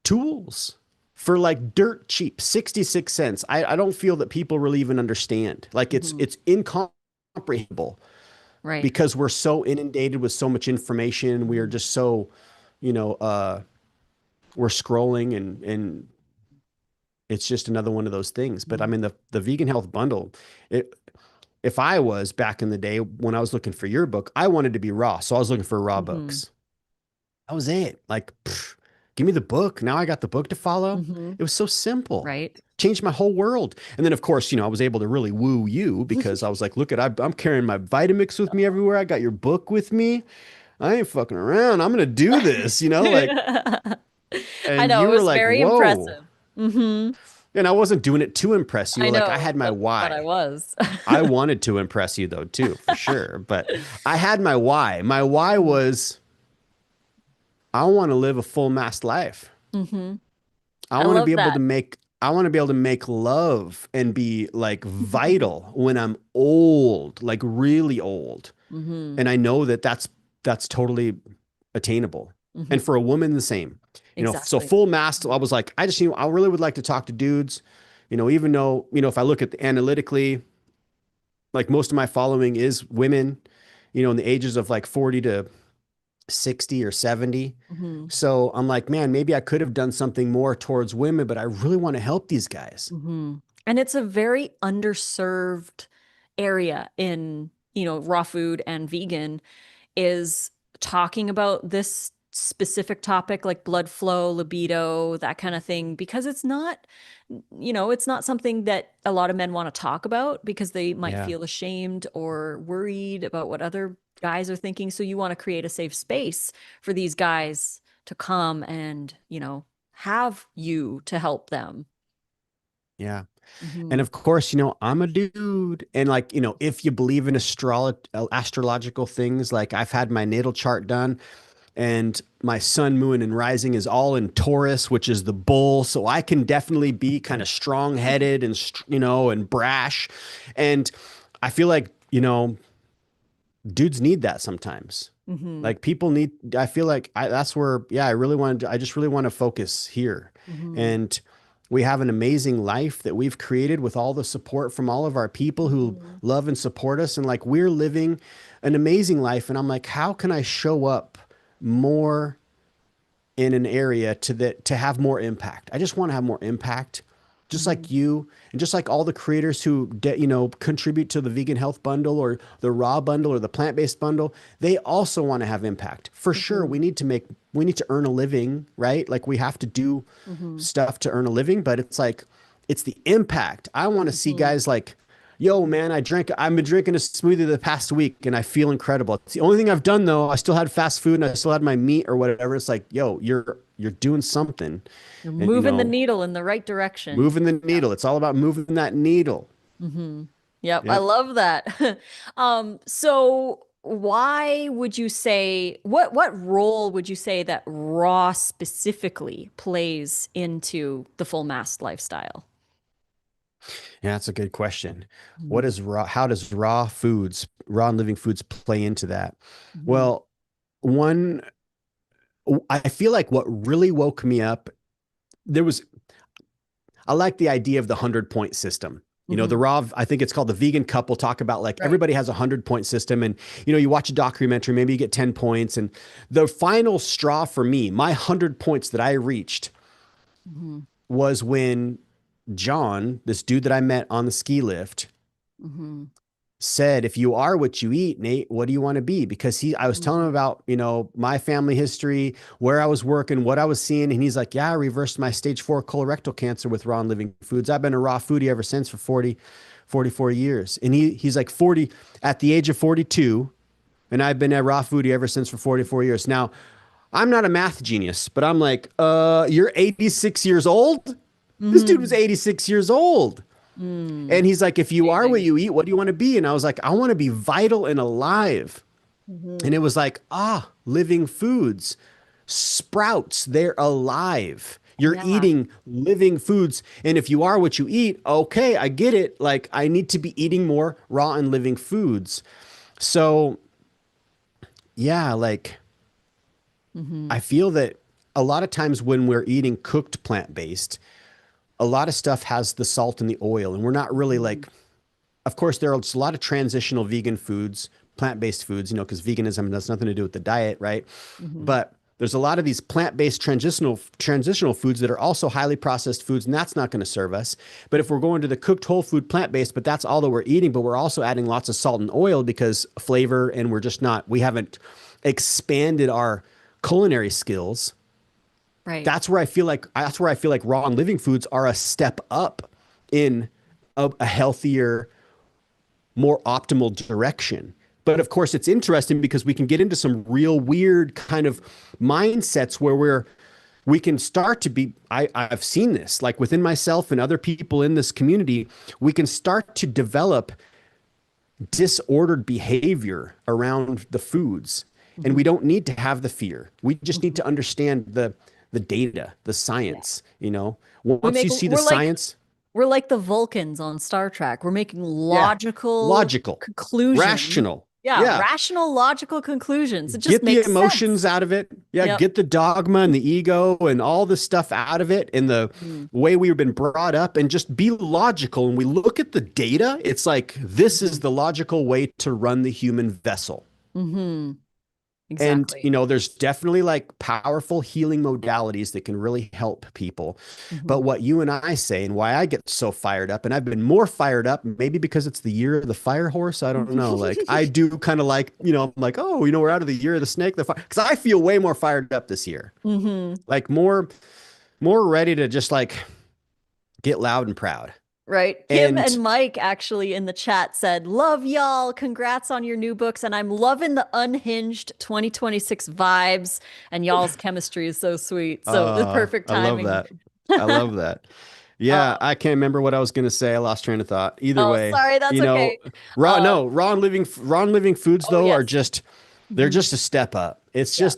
Speaker 2: tools for like dirt cheap 66 cents. I don't feel that people really even understand, like
Speaker 1: Hmm.
Speaker 2: it's incomprehensible
Speaker 1: Right.
Speaker 2: because we're so inundated with so much information. We are
Speaker 1: Hmm.
Speaker 2: just so, you know we're scrolling and it's just another one of those things. But I
Speaker 1: Hmm.
Speaker 2: mean, the vegan health bundle, it, if I was back in the day when I was looking for your book, I wanted to be raw, so I was looking for raw
Speaker 1: Hmm.
Speaker 2: books. That was it. Like, give me the book. Now I got the book to follow.
Speaker 1: Hmm.
Speaker 2: It was so simple.
Speaker 1: Right.
Speaker 2: Changed my whole world. And then, of course, I was able to really woo you because I was like, look I'm carrying my Vitamix with me everywhere. I got your book with me. I ain't fucking around. I'm going to do this, like,
Speaker 1: I
Speaker 2: and
Speaker 1: know,
Speaker 2: you
Speaker 1: it
Speaker 2: were
Speaker 1: was
Speaker 2: like,
Speaker 1: very
Speaker 2: whoa.
Speaker 1: impressive. Hmm.
Speaker 2: And I wasn't doing it to impress you.
Speaker 1: I
Speaker 2: Like, I
Speaker 1: know,
Speaker 2: had my
Speaker 1: but I
Speaker 2: why.
Speaker 1: was.
Speaker 2: I wanted to impress you, though, too, for sure. But I had my why. My why was I want to live a full masked life.
Speaker 1: Hmm.
Speaker 2: I
Speaker 1: I
Speaker 2: want to be
Speaker 1: love
Speaker 2: able to
Speaker 1: that.
Speaker 2: make I want to be able to make love and be like vital when I'm old, like really old.
Speaker 1: Hmm.
Speaker 2: And I know that that's totally attainable. And
Speaker 1: Hmm.
Speaker 2: for a woman, the same. So
Speaker 1: Exactly.
Speaker 2: full mast, I was like, I really would like to talk to dudes, even though, if I look at the analytically, like most of my following is women, in the ages of like 40 to 60 or 70.
Speaker 1: Hmm.
Speaker 2: So I'm like, man, maybe I could have done something more towards women, but I really want to help these guys.
Speaker 1: Hmm. And it's a very underserved area in, raw food and vegan is talking about this specific topic like blood flow, libido, that kind of thing, because it's not something that a lot of men want to talk about because they might
Speaker 2: Yeah.
Speaker 1: feel ashamed or worried about what other guys are thinking. So you want to create a safe space for these guys to come and, have you to help them.
Speaker 2: Yeah. And
Speaker 1: Hmm.
Speaker 2: of course, I'm a dude. And like, if you believe in astrological things, like I've had my natal chart done and my sun, moon, and rising is all in Taurus, which is the bull. So I can definitely be kind of strong headed and, and brash. And I feel like, dudes need that sometimes.
Speaker 1: Hmm.
Speaker 2: Like people need, I feel like that's where, yeah, I just really want to focus here.
Speaker 1: Hmm.
Speaker 2: And we have an amazing life that we've created with all the support from all of our people who
Speaker 1: Hmm.
Speaker 2: love and support us. And like we're living an amazing life. And I'm like, how can I show up more in an area to have more impact? I just want to have more impact, just
Speaker 1: Hmm.
Speaker 2: like you and just like all the creators who contribute to the vegan health bundle or the raw bundle or the plant-based bundle. They also want to have impact. For sure,
Speaker 1: Hmm.
Speaker 2: we need to earn a living, right? Like we have to do
Speaker 1: Hmm.
Speaker 2: stuff to earn a living, but it's like it's the impact. I want to see
Speaker 1: Hmm.
Speaker 2: guys like, yo, man, I've been drinking a smoothie the past week and I feel incredible. It's the only thing I've done though. I still had fast food and I still had my meat or whatever. It's like, yo, you're doing something
Speaker 1: You're
Speaker 2: and
Speaker 1: moving the needle in the right direction.
Speaker 2: moving the
Speaker 1: Yeah.
Speaker 2: needle. It's all about moving that needle.
Speaker 1: Hmm. Yep, I
Speaker 2: Yep.
Speaker 1: love that. So why would you say what role would you say that raw specifically plays into the full mast lifestyle?
Speaker 2: Yeah, that's a good question. What
Speaker 1: Hmm.
Speaker 2: is raw? How does raw and living foods play into that?
Speaker 1: Hmm.
Speaker 2: Well, one, I feel like what really woke me up, there was I like the idea of the 100-point system. The
Speaker 1: Hmm.
Speaker 2: raw, I think it's called the vegan cup. We'll talk about like
Speaker 1: Right.
Speaker 2: everybody has a 100-point system. And, you watch a documentary, maybe you get 10 points. And the final straw for me, my 100 points that I reached
Speaker 1: Hmm.
Speaker 2: was when John, this dude that I met on the ski lift,
Speaker 1: Hmm.
Speaker 2: said, if you are what you eat, Nate, what do you want to be? Because I was telling him
Speaker 1: Hmm.
Speaker 2: about, my family history, where I was working, what I was seeing. And he's like, yeah, I reversed my stage 4 colorectal cancer with raw and living foods. I've been a raw foodie ever since for 44 years. And he's like 40 at the age of 42. And I've been a raw foodie ever since for 44 years. Now, I'm not a math genius, but I'm like, you're 86 years old? This dude was
Speaker 1: Hmm.
Speaker 2: 86 years old.
Speaker 1: Mm.
Speaker 2: And he's like, if you are what
Speaker 1: Amazing.
Speaker 2: you eat, what do you want to be? And I was like, I want to be vital and alive. And it
Speaker 1: Hmm.
Speaker 2: was like, living foods, sprouts, they're alive. You're
Speaker 1: Yeah.
Speaker 2: eating living foods. And if you are what you eat, okay, I get it. Like, I need to be eating more raw and living foods. So, yeah, like,
Speaker 1: Hmm.
Speaker 2: I feel that a lot of times when we're eating cooked plant based, a lot of stuff has the salt and the oil, and we're not really
Speaker 1: Hmm.
Speaker 2: like, of course, there's a lot of transitional vegan foods, plant-based foods, because veganism has nothing to do with the diet, right?
Speaker 1: Hmm.
Speaker 2: But there's a lot of these plant-based transitional foods that are also highly processed foods, and that's not going to serve us. But if we're going to the cooked whole food plant-based, but that's all that we're eating, but we're also adding lots of salt and oil because flavor, and we haven't expanded our culinary skills.
Speaker 1: Right.
Speaker 2: That's where I feel like raw and living foods are a step up in a healthier, more optimal direction. But of course, it's interesting because we can get into some real weird kind of mindsets where we can start to be. I've seen this like within myself and other people in this community. We can start to develop disordered behavior around the foods. And
Speaker 1: Hmm.
Speaker 2: we don't need to have the fear. We just need to understand the data, the
Speaker 1: Yeah.
Speaker 2: science,
Speaker 1: We
Speaker 2: Once
Speaker 1: make
Speaker 2: you see the science,
Speaker 1: we're like the Vulcans on Star Trek. We're making
Speaker 2: yeah,
Speaker 1: logical
Speaker 2: logical,
Speaker 1: conclusions.
Speaker 2: rational.
Speaker 1: Yeah,
Speaker 2: Yeah.
Speaker 1: rational logical conclusions. It just
Speaker 2: Get the
Speaker 1: makes
Speaker 2: emotions
Speaker 1: sense.
Speaker 2: out of it. Yeah,
Speaker 1: Yep.
Speaker 2: get the dogma and the ego and all the stuff out of it and the
Speaker 1: Mm-hmm.
Speaker 2: way we've been brought up and just be logical. And we look at the data, it's like this is the logical way to run the human vessel.
Speaker 1: Hmm.
Speaker 2: And,
Speaker 1: Exactly.
Speaker 2: there's definitely like powerful healing modalities that can really help people. But
Speaker 1: Hmm.
Speaker 2: what you and I say, and why I get so fired up, and I've been more fired up, maybe because it's the year of the fire horse. I don't know. Like, I do kind of like, I'm like, oh, we're out of the year of the snake, the fire. Because I feel way more fired up this year.
Speaker 1: Hmm.
Speaker 2: Like, more ready to just like get loud and proud.
Speaker 1: Right. Kim
Speaker 2: And
Speaker 1: and Mike actually in the chat said, "Love y'all. Congrats on your new books. And I'm loving the unhinged 2026 vibes. And y'all's chemistry is so sweet. So the perfect
Speaker 2: I love
Speaker 1: timing."
Speaker 2: that. I love that. Yeah,
Speaker 1: Um,
Speaker 2: I can't remember what I was going to say. I lost train of thought. Either
Speaker 1: oh,
Speaker 2: way,
Speaker 1: sorry, that's okay. Um,
Speaker 2: raw and living foods
Speaker 1: oh
Speaker 2: though are
Speaker 1: yes.
Speaker 2: just they're
Speaker 1: Mhm.
Speaker 2: just a step up.
Speaker 1: Yeah.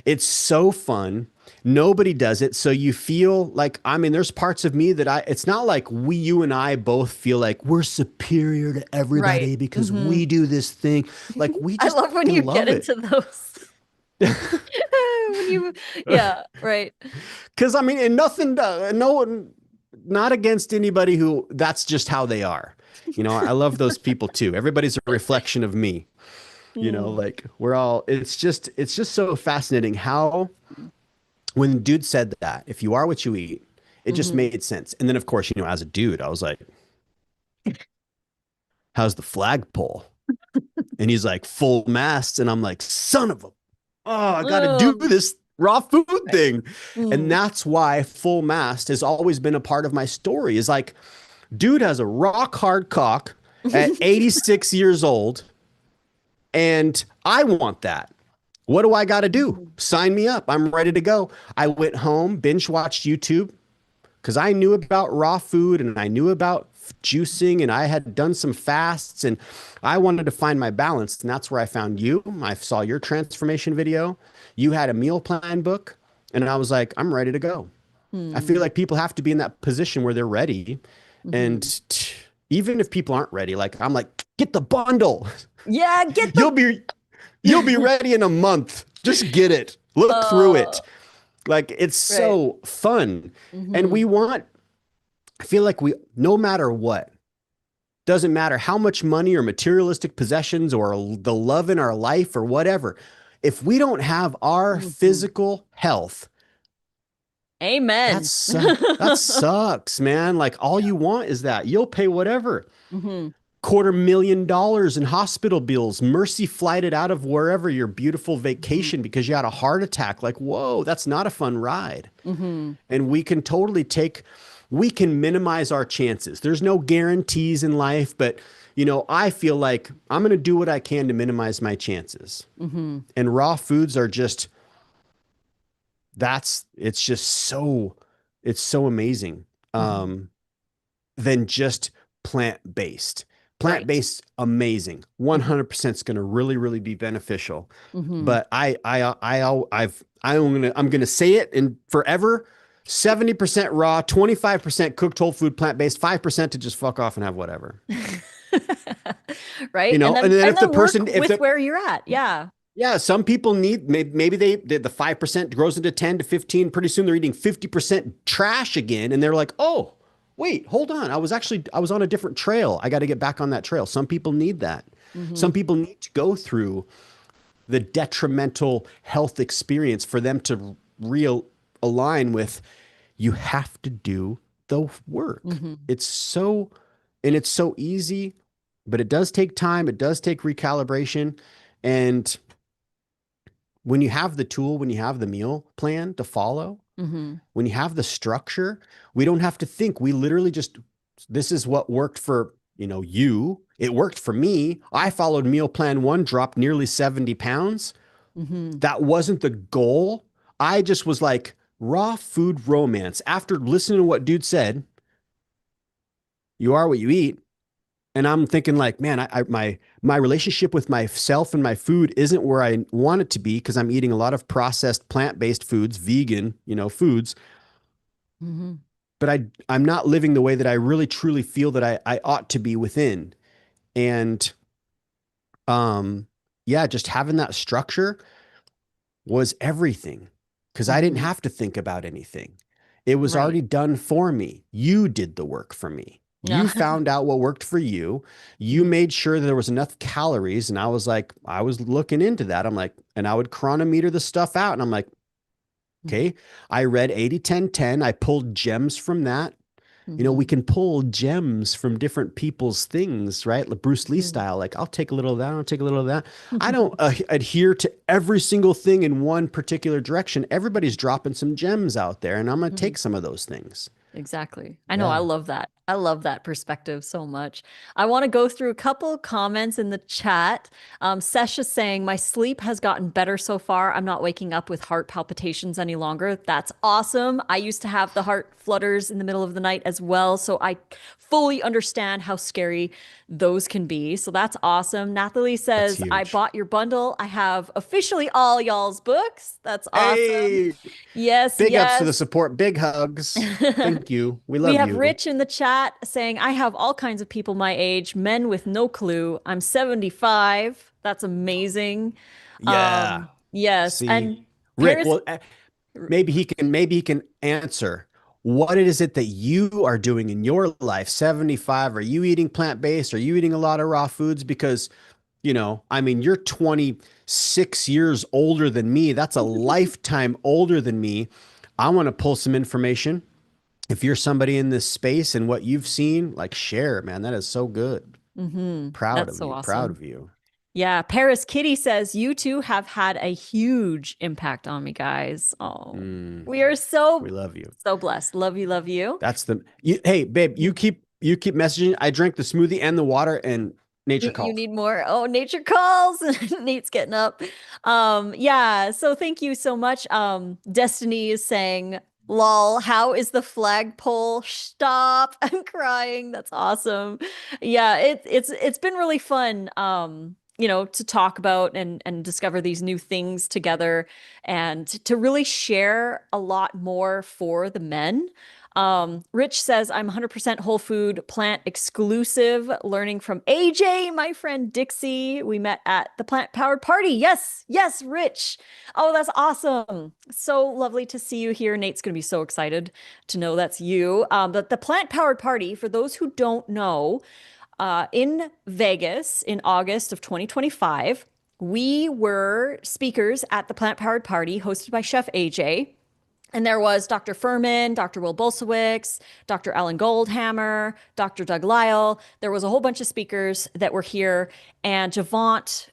Speaker 2: It's so fun. Nobody does it, so you feel like there's parts of me that it's not like you and I both feel like we're superior to
Speaker 1: Right.
Speaker 2: everybody because
Speaker 1: Hmm.
Speaker 2: we do this thing. Like we
Speaker 1: I
Speaker 2: just
Speaker 1: love when
Speaker 2: fucking
Speaker 1: you get
Speaker 2: love it.
Speaker 1: into those. When you, yeah, right.
Speaker 2: Because and nothing, no one, not against anybody who that's just how they are. I love those people too. Everybody's a reflection of me.
Speaker 1: Mm.
Speaker 2: Like it's just so fascinating how when the dude said that, if you are what you eat, it just
Speaker 1: Hmm.
Speaker 2: made sense. And then of course, as a dude, I was like, how's the flagpole? And he's like, full mast. And I'm like, son of a, oh, I got to do
Speaker 1: Oh,
Speaker 2: this raw food
Speaker 1: right.
Speaker 2: thing. And
Speaker 1: Mm.
Speaker 2: that's why full mast has always been a part of my story is like, dude has a rock hard cock at 86 years old. And I want that. What do I got to do?
Speaker 1: Mhm.
Speaker 2: Sign me up. I'm ready to go. I went home, binge watched YouTube because I knew about raw food and I knew about juicing and I had done some fasts and I wanted to find my balance. And that's where I found you. I saw your transformation video. You had a meal plan book. And I was like, I'm ready to go. I feel
Speaker 1: Mm.
Speaker 2: like people have to be in that position where they're ready. And
Speaker 1: Mhm.
Speaker 2: even if people aren't ready, like I'm like, get the bundle.
Speaker 1: Yeah, get
Speaker 2: You'll
Speaker 1: the
Speaker 2: be you'll be ready in a month. Just get it. Look through
Speaker 1: uh
Speaker 2: it. Like it's
Speaker 1: right.
Speaker 2: so fun. And
Speaker 1: Hmm.
Speaker 2: I feel like no matter what, doesn't matter how much money or materialistic possessions or the love in our life or whatever, if we don't have our
Speaker 1: Hmm.
Speaker 2: physical health,
Speaker 1: Amen.
Speaker 2: that sucks, man. Like all you want is that. You'll pay whatever.
Speaker 1: Hmm.
Speaker 2: $250,000 in hospital bills, mercy flighted out of wherever your beautiful
Speaker 1: Hmm.
Speaker 2: vacation because you had a heart attack. Like, whoa, that's not a fun ride.
Speaker 1: Hmm.
Speaker 2: And we can minimize our chances. There's no guarantees in life, but I feel like I'm going to do what I can to minimize my chances.
Speaker 1: Hmm.
Speaker 2: And raw foods are just it's just it's so amazing.
Speaker 1: Hmm.
Speaker 2: Than just plant-based.
Speaker 1: Right.
Speaker 2: Plant-based, amazing.
Speaker 1: Hmm.
Speaker 2: 100% is going to really, really be beneficial.
Speaker 1: Hmm.
Speaker 2: But I'm gonna say it and forever. 70% raw, 25% cooked whole food, plant-based, 5% to just fuck off and have whatever.
Speaker 1: Right. And
Speaker 2: And then
Speaker 1: and
Speaker 2: if the
Speaker 1: then work
Speaker 2: person, if
Speaker 1: with
Speaker 2: the
Speaker 1: where you're at. Yeah.
Speaker 2: yeah, some people need maybe the 5% grows into 10 to 15. Pretty soon they're eating 50% trash again. And they're like, oh, wait, hold on. I was on a different trail. I got to get back on that trail. Some people need that.
Speaker 1: Hmm.
Speaker 2: Some people need to go through the detrimental health experience for them to real align with you have to do the work.
Speaker 1: Hmm.
Speaker 2: It's so easy, but it does take time. It does take recalibration. And when you have the tool, when you have the meal plan to follow,
Speaker 1: Hmm.
Speaker 2: when you have the structure, we don't have to think. We literally just, this is what worked for, you. It worked for me. I followed meal plan one, dropped nearly 70 pounds.
Speaker 1: Hmm.
Speaker 2: That wasn't the goal. I just was like, raw food romance. After listening to what dude said, you are what you eat. and I'm thinking like, man, my relationship with myself and my food isn't where I want it to be because I'm eating a lot of processed plant-based foods, vegan, foods,
Speaker 1: Hmm.
Speaker 2: but I'm not living the way that I really truly feel that I ought to be within. And um yeah, just having that structure was everything because I didn't
Speaker 1: Hmm.
Speaker 2: have to think about anything. It was
Speaker 1: Right.
Speaker 2: already done for me. You did the work for me.
Speaker 1: Yeah.
Speaker 2: You found out what worked for you. You
Speaker 1: Mhm.
Speaker 2: made sure that there was enough calories. And I was like, I was looking into that. I'm like, and I would chronometer the stuff out. And I'm like, okay, I read 80-10-10. I pulled gems from that. We
Speaker 1: Mhm.
Speaker 2: can pull gems from different people's things, right? Like Bruce Lee
Speaker 1: Mhm.
Speaker 2: style. Like, I'll take a little of that. I'll take a little of that. I don't adhere to every single thing in one particular direction. Everybody's dropping some gems out there, and I'm going to take
Speaker 1: Mhm.
Speaker 2: some of those things.
Speaker 1: Exactly. I know. I
Speaker 2: Yeah.
Speaker 1: love that. I love that perspective so much. I want to go through a couple comments in the chat. Sesh is saying, my sleep has gotten better so far. I'm not waking up with heart palpitations any longer. That's awesome. I used to have the heart flutters in the middle of the night as well. So I fully understand how scary those can be. So that's awesome. Nathalie
Speaker 2: That's
Speaker 1: says, I
Speaker 2: huge.
Speaker 1: bought your bundle. I have officially all y'all's books. That's awesome.
Speaker 2: Hey,
Speaker 1: Yes,
Speaker 2: big ups to the
Speaker 1: yes.
Speaker 2: support. Big hugs. Thank you. We
Speaker 1: We
Speaker 2: love
Speaker 1: have
Speaker 2: you.
Speaker 1: Rich in the chat saying, I have all kinds of people my age, men with no clue. I'm 75. That's amazing.
Speaker 2: Yeah.
Speaker 1: Yes.
Speaker 2: See,
Speaker 1: And
Speaker 2: Rick,
Speaker 1: Paris,
Speaker 2: well, maybe he can answer what is it that you are doing in your life. 75, are you eating plant-based? Are you eating a lot of raw foods? Because I mean, you're 26 years older than me. That's a lifetime older than me. I want to pull some information. If you're somebody in this space and what you've seen, like, share, man. That is so good. Proud
Speaker 1: that's
Speaker 2: of
Speaker 1: so
Speaker 2: you. Proud
Speaker 1: awesome.
Speaker 2: of you.
Speaker 1: Yeah, Paris Kitty says, you two have had a huge impact on me, guys. Oh,
Speaker 2: Mm,
Speaker 1: we are
Speaker 2: we
Speaker 1: so,
Speaker 2: love you.
Speaker 1: so blessed. Love you, love you.
Speaker 2: Hey, babe, you keep messaging. I drank the smoothie and the water, and nature
Speaker 1: You
Speaker 2: called.
Speaker 1: need more. Oh, nature calls. Nate's getting up. Yeah, so thank you so much. Destiny is saying, lol, how is the flagpole? Stop. I'm crying. That's awesome. Yeah, it's been really fun to talk about and discover these new things together and to really share a lot more for the men. Rich says, I'm 100% whole food, plant exclusive, learning from AJ, my friend Dixie. We met at the plant powered party. Yes, yes, Rich. Oh, that's awesome. So lovely to see you here. Nate's going to be so excited to know that's you. But the plant powered party, for those who don't know, in Vegas in August of 2025, we were speakers at the plant powered party hosted by Chef AJ. And there was Dr. Furman, Dr. Will Bolsewicz, Dr. Alan Goldhammer, Dr. Doug Lyle. There was a whole bunch of speakers that were here. And Javant,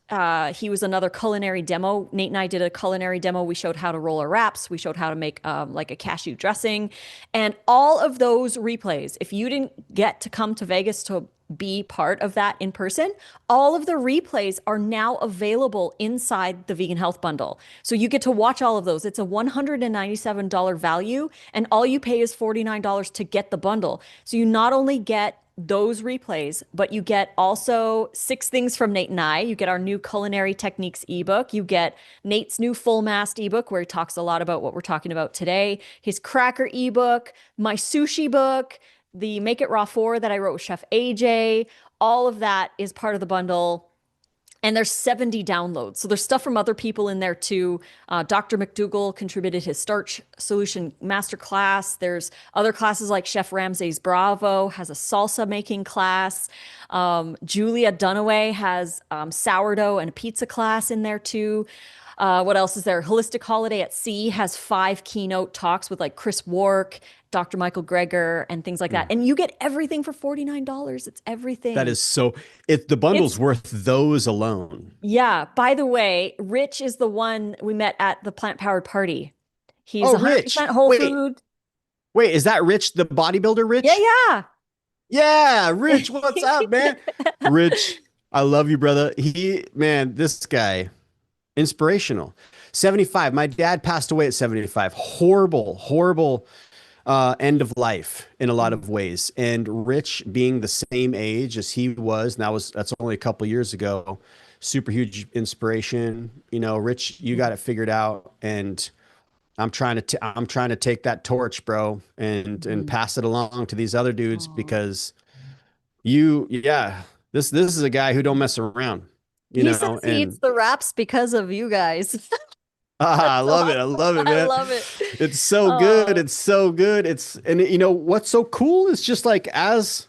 Speaker 1: he was another culinary demo. Nate and I did a culinary demo. We showed how to roll our wraps. We showed how to make like a cashew dressing. And all of those replays, if you didn't get to come to Vegas to be part of that in person, all of the replays are now available inside the Vegan Health Bundle. So you get to watch all of those. It's a $197 value, and all you pay is $49 to get the bundle. So you not only get those replays, but you get also 6 things from Nate and I. You get our new culinary techniques ebook. You get Nate's new full mast ebook where he talks a lot about what we're talking about today, his cracker ebook, my sushi book, the Make It Raw 4 that I wrote with Chef AJ. All of that is part of the bundle. And there's 70 downloads. So there's stuff from other people in there too. Dr. McDougall contributed his starch solution masterclass. There's other classes like Chef Ramses Bravo has a salsa making class. Julia Dunaway has sourdough and a pizza class in there too. What else is there? Holistic Holiday at Sea has 5 keynote talks with like Chris Wark, Dr. Michael Greger, and things like that.
Speaker 2: Mm.
Speaker 1: And you get everything for $49. It's
Speaker 2: That
Speaker 1: everything.
Speaker 2: is so. If the bundle's
Speaker 1: It's
Speaker 2: worth those alone.
Speaker 1: Yeah. By the way, Rich is the one we met at the plant powered party. He's
Speaker 2: Oh, Rich.
Speaker 1: 100% whole
Speaker 2: Wait,
Speaker 1: food.
Speaker 2: wait. Is that Rich, the bodybuilder,
Speaker 1: Yeah,
Speaker 2: Rich?
Speaker 1: yeah.
Speaker 2: Yeah, Rich. What's up, man? Rich, I love you, brother. Man, this guy, inspirational. 75. My dad passed away at 75. Horrible, horrible end of life in a lot of ways. And Rich being the same age as he was, and that's only a couple years ago, super huge inspiration. You know, Rich, you got it figured out, and I'm trying to take that torch, bro, and
Speaker 1: Mhm.
Speaker 2: pass it along to these other dudes
Speaker 1: Oh.
Speaker 2: because yeah, this is a guy who don't mess around, you
Speaker 1: He says
Speaker 2: know,
Speaker 1: he eats
Speaker 2: and
Speaker 1: the wraps because of you guys.
Speaker 2: I
Speaker 1: That's
Speaker 2: love it. I
Speaker 1: awesome.
Speaker 2: love it,
Speaker 1: I
Speaker 2: man.
Speaker 1: love it.
Speaker 2: It's so good.
Speaker 1: Oh.
Speaker 2: It's so good. And you know what's so cool is just like as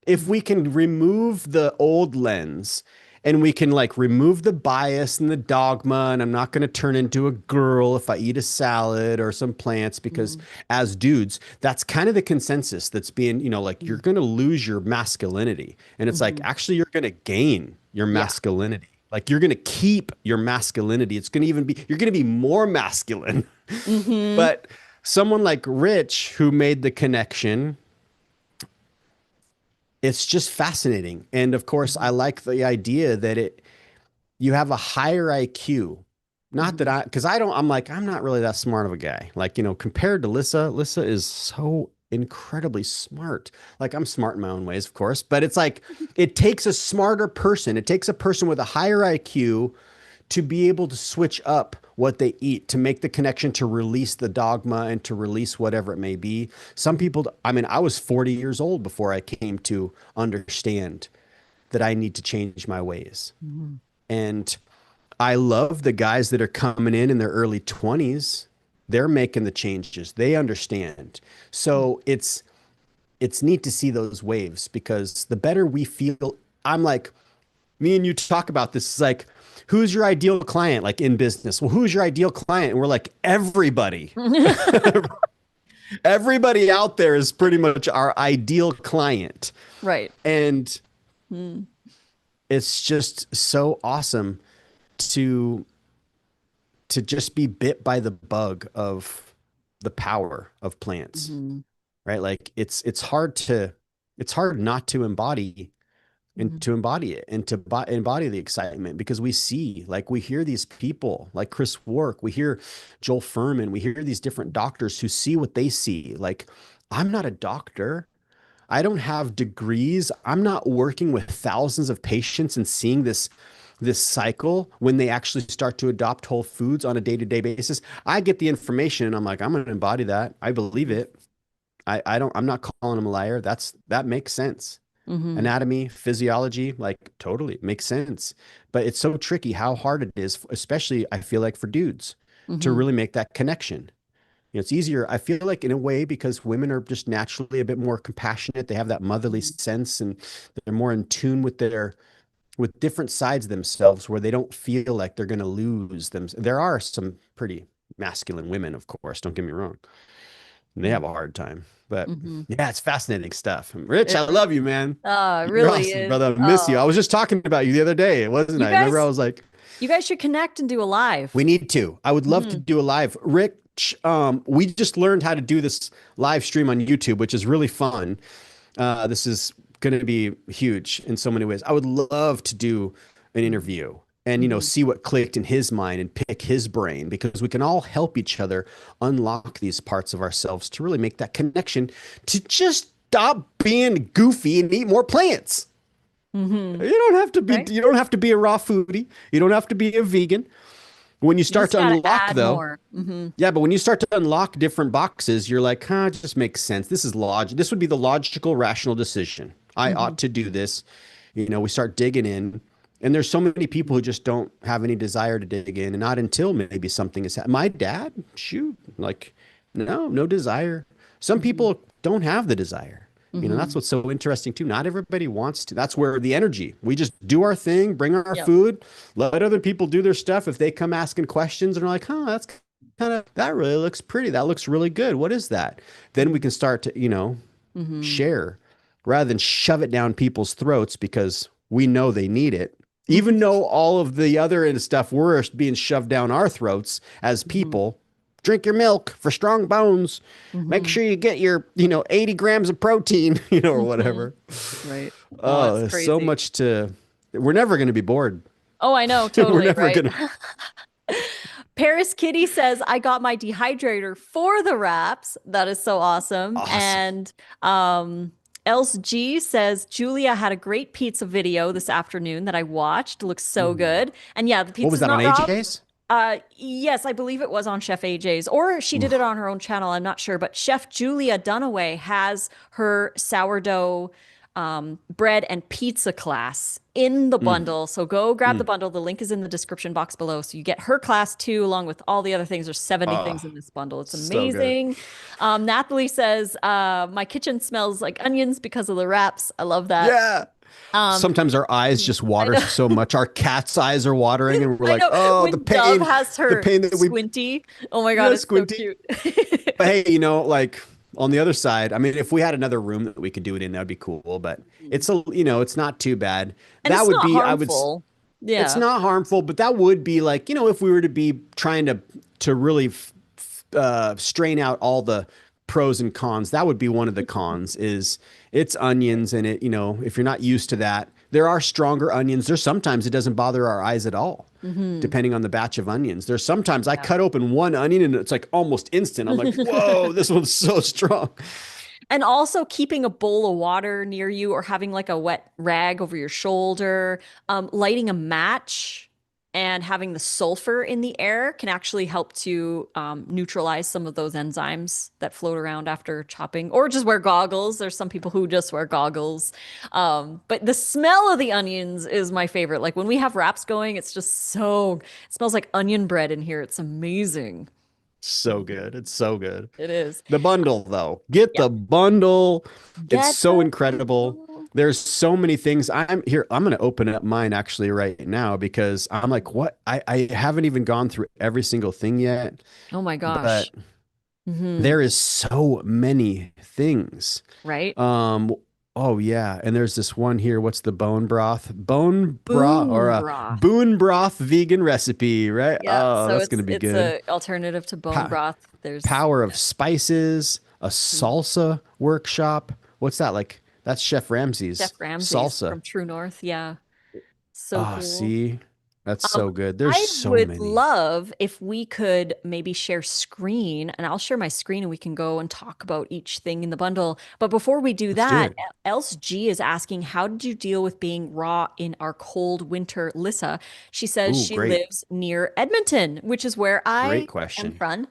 Speaker 2: if we can remove the old lens and we can like remove the bias and the dogma, and I'm not going to turn into a girl if I eat a salad or some plants because
Speaker 1: Mhm.
Speaker 2: as dudes, that's kind of the consensus that's being, you know, like you're going to lose your masculinity. And it's like
Speaker 1: Mhm.
Speaker 2: actually you're going to gain your
Speaker 1: Yeah.
Speaker 2: masculinity. Like you're going to keep your masculinity. It's going to even be, you're going to be more masculine.
Speaker 1: Hmm.
Speaker 2: But someone like Rich who made the connection, it's just fascinating. And of course, I
Speaker 1: Hmm.
Speaker 2: like the idea that you have a higher IQ. Not that
Speaker 1: Hmm.
Speaker 2: because I'm like, I'm not really that smart of a guy. Like, you know, compared to Lissa is so incredibly smart. Like, I'm smart in my own ways, of course, but it's like, it takes a smarter person. It takes a person with a higher IQ to be able to switch up what they eat, to make the connection, to release the dogma and to release whatever it may be. Some people, I mean, I was 40 years old before I came to understand that I need to change my ways.
Speaker 1: Hmm.
Speaker 2: And I love the guys that are coming in their early 20s. They're making the changes. They understand. So it's neat to see those waves because the better we feel, I'm like, me and you talk about this. It's like, who's your ideal client like in business? Well, who's your ideal client? And we're like, everybody. Everybody out there is pretty much our ideal client.
Speaker 1: Right.
Speaker 2: And
Speaker 1: Mm-hmm.
Speaker 2: it's just so awesome to just be bit by the bug of the power of plants,
Speaker 1: Hmm.
Speaker 2: right? Like it's hard not to embody and to embody it and to embody the excitement because we see, like, we hear these people like Chris Wark, we hear Joel Furman, we hear these different doctors who see what they see. Like, I'm not a doctor. I don't have degrees. I'm not working with thousands of patients and seeing this cycle when they actually start to adopt whole foods on a day-to-day basis. I get the information and I'm like, I'm going to embody that. I believe it. I'm not calling him a liar. That makes sense.
Speaker 1: Hmm.
Speaker 2: Anatomy, physiology, like totally makes sense. But it's so tricky how hard it is, especially I feel like for dudes to
Speaker 1: Hmm.
Speaker 2: really make that connection. You know, it's easier, I feel like, in a way, because women are just naturally a bit more compassionate. They have that motherly sense and they're more in tune with with different sides of themselves where they don't feel like they're going to lose them. There are some pretty masculine women, of course, don't get me wrong. And they have a hard time. But
Speaker 1: Hmm.
Speaker 2: yeah, it's fascinating stuff. Rich,
Speaker 1: It
Speaker 2: I
Speaker 1: really,
Speaker 2: love you, man.
Speaker 1: it
Speaker 2: You're
Speaker 1: really
Speaker 2: awesome,
Speaker 1: is.
Speaker 2: brother. I miss you. I
Speaker 1: Oh,
Speaker 2: was just talking about you the other day, wasn't
Speaker 1: you
Speaker 2: I? Remember, I
Speaker 1: guys,
Speaker 2: was like,
Speaker 1: you guys should connect and do a live.
Speaker 2: we need to. I would love to
Speaker 1: Hmm.
Speaker 2: do a live. Rich, we just learned how to do this live stream on YouTube, which is really fun. This is going to be huge in so many ways. I would love to do an interview and, you know,
Speaker 1: Hmm.
Speaker 2: see what clicked in his mind and pick his brain because we can all help each other unlock these parts of ourselves to really make that connection to just stop being goofy and eat more plants.
Speaker 1: Hmm. Right?
Speaker 2: You don't have to be a raw foodie. You don't have to be a vegan. When you
Speaker 1: You
Speaker 2: start
Speaker 1: just
Speaker 2: to
Speaker 1: got to
Speaker 2: unlock
Speaker 1: add
Speaker 2: though,
Speaker 1: more. Hmm.
Speaker 2: yeah, but when you start to unlock different boxes, you're like, huh, it just makes sense. This is logic. This would be the logical, rational decision. I
Speaker 1: Hmm.
Speaker 2: ought to do this. You know, we start digging in. And there's so many people who just don't have any desire to dig in. And not until maybe something is my dad, shoot, like, no desire. Some
Speaker 1: Hmm.
Speaker 2: people don't have the desire. You know, that's
Speaker 1: Hmm.
Speaker 2: what's so interesting too. Not everybody wants to. That's where the energy, we just do our thing, bring our
Speaker 1: Yep.
Speaker 2: food, let other people do their stuff. If they come asking questions and are like, huh, that's kind of, that really looks pretty. That looks really good. What is that? Then we can start to, you know,
Speaker 1: Hmm.
Speaker 2: share rather than shove it down people's throats because we know they need it. Even though all of the other and stuff we're being shoved down our throats as
Speaker 1: Hmm.
Speaker 2: people, drink your milk for strong bones. Make
Speaker 1: Hmm.
Speaker 2: sure you get your, you know, 80 grams of protein, you know, or
Speaker 1: Hmm.
Speaker 2: whatever.
Speaker 1: Right. Oh,
Speaker 2: Oh,
Speaker 1: it's
Speaker 2: there's so
Speaker 1: crazy.
Speaker 2: much to, we're never going to be bored.
Speaker 1: Oh, I know,
Speaker 2: We're
Speaker 1: totally,
Speaker 2: never
Speaker 1: right?
Speaker 2: going to,
Speaker 1: Paris Kitty says, I got my dehydrator for the wraps. That is so awesome.
Speaker 2: Awesome.
Speaker 1: And Else G says, Julia had a great pizza video this afternoon that I watched. It looks so
Speaker 2: Ooh.
Speaker 1: good. And yeah, the
Speaker 2: What was
Speaker 1: pizza's
Speaker 2: that on
Speaker 1: not raw.
Speaker 2: AJ's?
Speaker 1: Yes, I believe it was on Chef AJ's, or she did it on her own channel. I'm not sure, but Chef Julia Dunaway has her sourdough bread and pizza class in the
Speaker 2: Mm,
Speaker 1: bundle. So go grab the
Speaker 2: mm.
Speaker 1: bundle. The link is in the description box below. So you get her class too, along with all the other things. There's 70
Speaker 2: Oh,
Speaker 1: things in this bundle. It's
Speaker 2: so good.
Speaker 1: amazing. Natalie says, my kitchen smells like onions because of the wraps. I love that.
Speaker 2: Yeah.
Speaker 1: Um,
Speaker 2: Sometimes our eyes just
Speaker 1: I
Speaker 2: water
Speaker 1: know.
Speaker 2: so much. Our cat's eyes are watering, and we're
Speaker 1: I
Speaker 2: like,
Speaker 1: know
Speaker 2: oh,
Speaker 1: when Dove has
Speaker 2: the
Speaker 1: her
Speaker 2: pain that we,
Speaker 1: squinty. Oh my God,
Speaker 2: yeah,
Speaker 1: it's so
Speaker 2: squinty.
Speaker 1: cute.
Speaker 2: But hey, like on the other side, I mean, if we had another room that we could do it in, that'd be cool. But it's not too bad.
Speaker 1: And
Speaker 2: That
Speaker 1: it's
Speaker 2: would
Speaker 1: not
Speaker 2: be,
Speaker 1: harmful.
Speaker 2: it's
Speaker 1: Yeah.
Speaker 2: not harmful, but that would be like, if we were to be trying to really strain out all the pros and cons, that would be one of the cons is it's onions and if you're not used to that, there are stronger onions. There's sometimes it doesn't bother our eyes at all,
Speaker 1: Hmm.
Speaker 2: depending on the batch of onions. There's sometimes I
Speaker 1: Yeah.
Speaker 2: cut open one onion and it's like almost instant. I'm like, whoa, this one's so strong.
Speaker 1: And also keeping a bowl of water near you or having like a wet rag over your shoulder, lighting a match and having the sulfur in the air can actually help to neutralize some of those enzymes that float around after chopping, or just wear goggles. There's some people who just wear goggles. But the smell of the onions is my favorite. Like when we have wraps going, it's just it smells like onion bread in here. It's amazing.
Speaker 2: So good. It's so good.
Speaker 1: It is.
Speaker 2: The bundle, though, get
Speaker 1: Yep.
Speaker 2: the bundle. It's
Speaker 1: Get
Speaker 2: so
Speaker 1: the
Speaker 2: incredible.
Speaker 1: bundle.
Speaker 2: There's so many things. I'm here. I'm going to open up mine actually right now because I'm like, what? I haven't even gone through every single thing yet,
Speaker 1: Oh my
Speaker 2: but
Speaker 1: gosh. Hmm.
Speaker 2: there is so many things.
Speaker 1: Right?
Speaker 2: Um, oh yeah, and there's this one here. What's the bone broth or
Speaker 1: Boon
Speaker 2: a
Speaker 1: broth.
Speaker 2: boon broth vegan recipe, right?
Speaker 1: Yeah,
Speaker 2: Oh,
Speaker 1: so
Speaker 2: that's
Speaker 1: it's
Speaker 2: gonna be
Speaker 1: it's
Speaker 2: good.
Speaker 1: a alternative to bone
Speaker 2: Pa
Speaker 1: broth. There's
Speaker 2: Power of spices, a salsa workshop. What's that like? That's Chef Ramsay's
Speaker 1: Chef Ramsay's
Speaker 2: salsa.
Speaker 1: from True North. Yeah. So
Speaker 2: Ah,
Speaker 1: cool.
Speaker 2: see, that's
Speaker 1: Um,
Speaker 2: so good. There's
Speaker 1: I
Speaker 2: so
Speaker 1: would
Speaker 2: many.
Speaker 1: love if we could maybe share screen, and I'll share my screen and we can go and talk about each thing in the bundle. But before we do
Speaker 2: Let's do
Speaker 1: that,
Speaker 2: it.
Speaker 1: Else G is asking, how did you deal with being raw in our cold winter, Lissa? She says
Speaker 2: Ooh,
Speaker 1: she
Speaker 2: great,
Speaker 1: lives near Edmonton, which is where
Speaker 2: great
Speaker 1: I am
Speaker 2: question.
Speaker 1: from.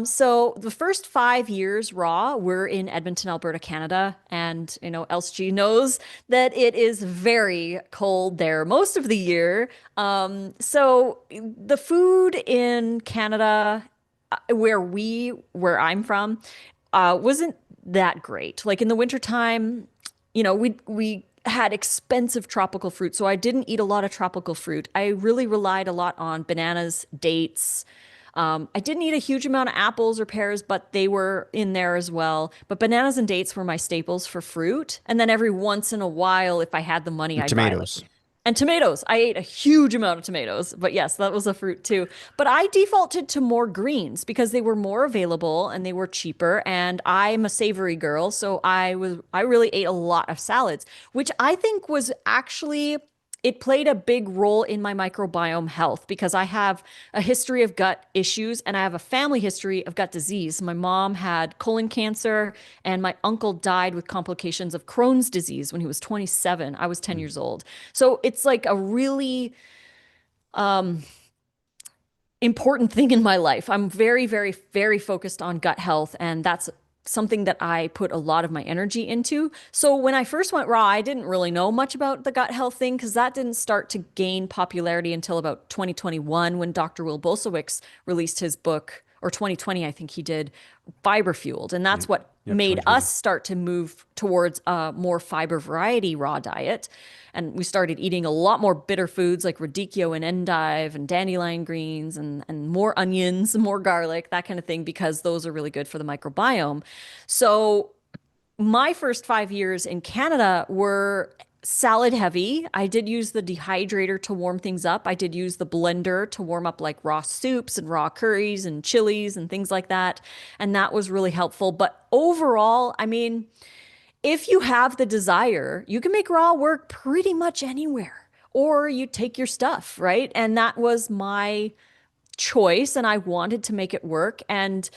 Speaker 1: So the first 5 years raw, we're in Edmonton, Alberta, Canada, and Else G knows that it is very cold there most of the year. So the food in Canada, where I'm from, wasn't that great. Like in the wintertime, we had expensive tropical fruit, so I didn't eat a lot of tropical fruit. I really relied a lot on bananas, dates. I didn't eat a huge amount of apples or pears, but they were in there as well. But bananas and dates were my staples for fruit. And then every once in a while, if I had the money,
Speaker 2: And
Speaker 1: I'd buy like
Speaker 2: tomatoes.
Speaker 1: and tomatoes. I ate a huge amount of tomatoes, but yes, that was a fruit too. But I defaulted to more greens because they were more available and they were cheaper. And I'm a savory girl, so I really ate a lot of salads, which I think was actually it played a big role in my microbiome health because I have a history of gut issues and I have a family history of gut disease. My mom had colon cancer and my uncle died with complications of Crohn's disease when he was 27. I was 10
Speaker 2: Mm.
Speaker 1: years old. So it's like a really um, important thing in my life. I'm very, very, very focused on gut health, and that's something that I put a lot of my energy into. So when I first went raw, I didn't really know much about the gut health thing because that didn't start to gain popularity until about 2021 when Dr. Will Bosowicz released his book, or 2020, I think he did, Fiber Fueled. And that's
Speaker 2: Yep.
Speaker 1: what
Speaker 2: Yep.
Speaker 1: made us
Speaker 2: 2020.
Speaker 1: start to move towards a more fiber variety raw diet. And we started eating a lot more bitter foods like radicchio and endive and dandelion greens and more onions, more garlic, that kind of thing, because those are really good for the microbiome. So my first 5 years in Canada were salad heavy. I did use the dehydrator to warm things up. I did use the blender to warm up like raw soups and raw curries and chilies and things like that. And that was really helpful. But overall, I mean, if you have the desire, you can make raw work pretty much anywhere. Or you take your stuff, right? And that was my choice and I wanted to make it work. And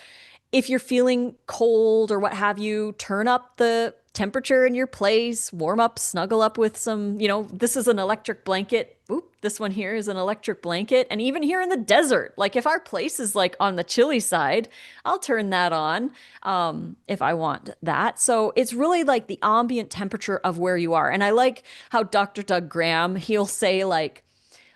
Speaker 1: if you're feeling cold or what have you, turn up the temperature in your place, warm up, snuggle up with some, this is an electric blanket. Oop, this one here is an electric blanket. And even here in the desert, like if our place is like on the chilly side, I'll turn that on if I want that. So it's really like the ambient temperature of where you are. And I like how Dr. Doug Graham, he'll say like,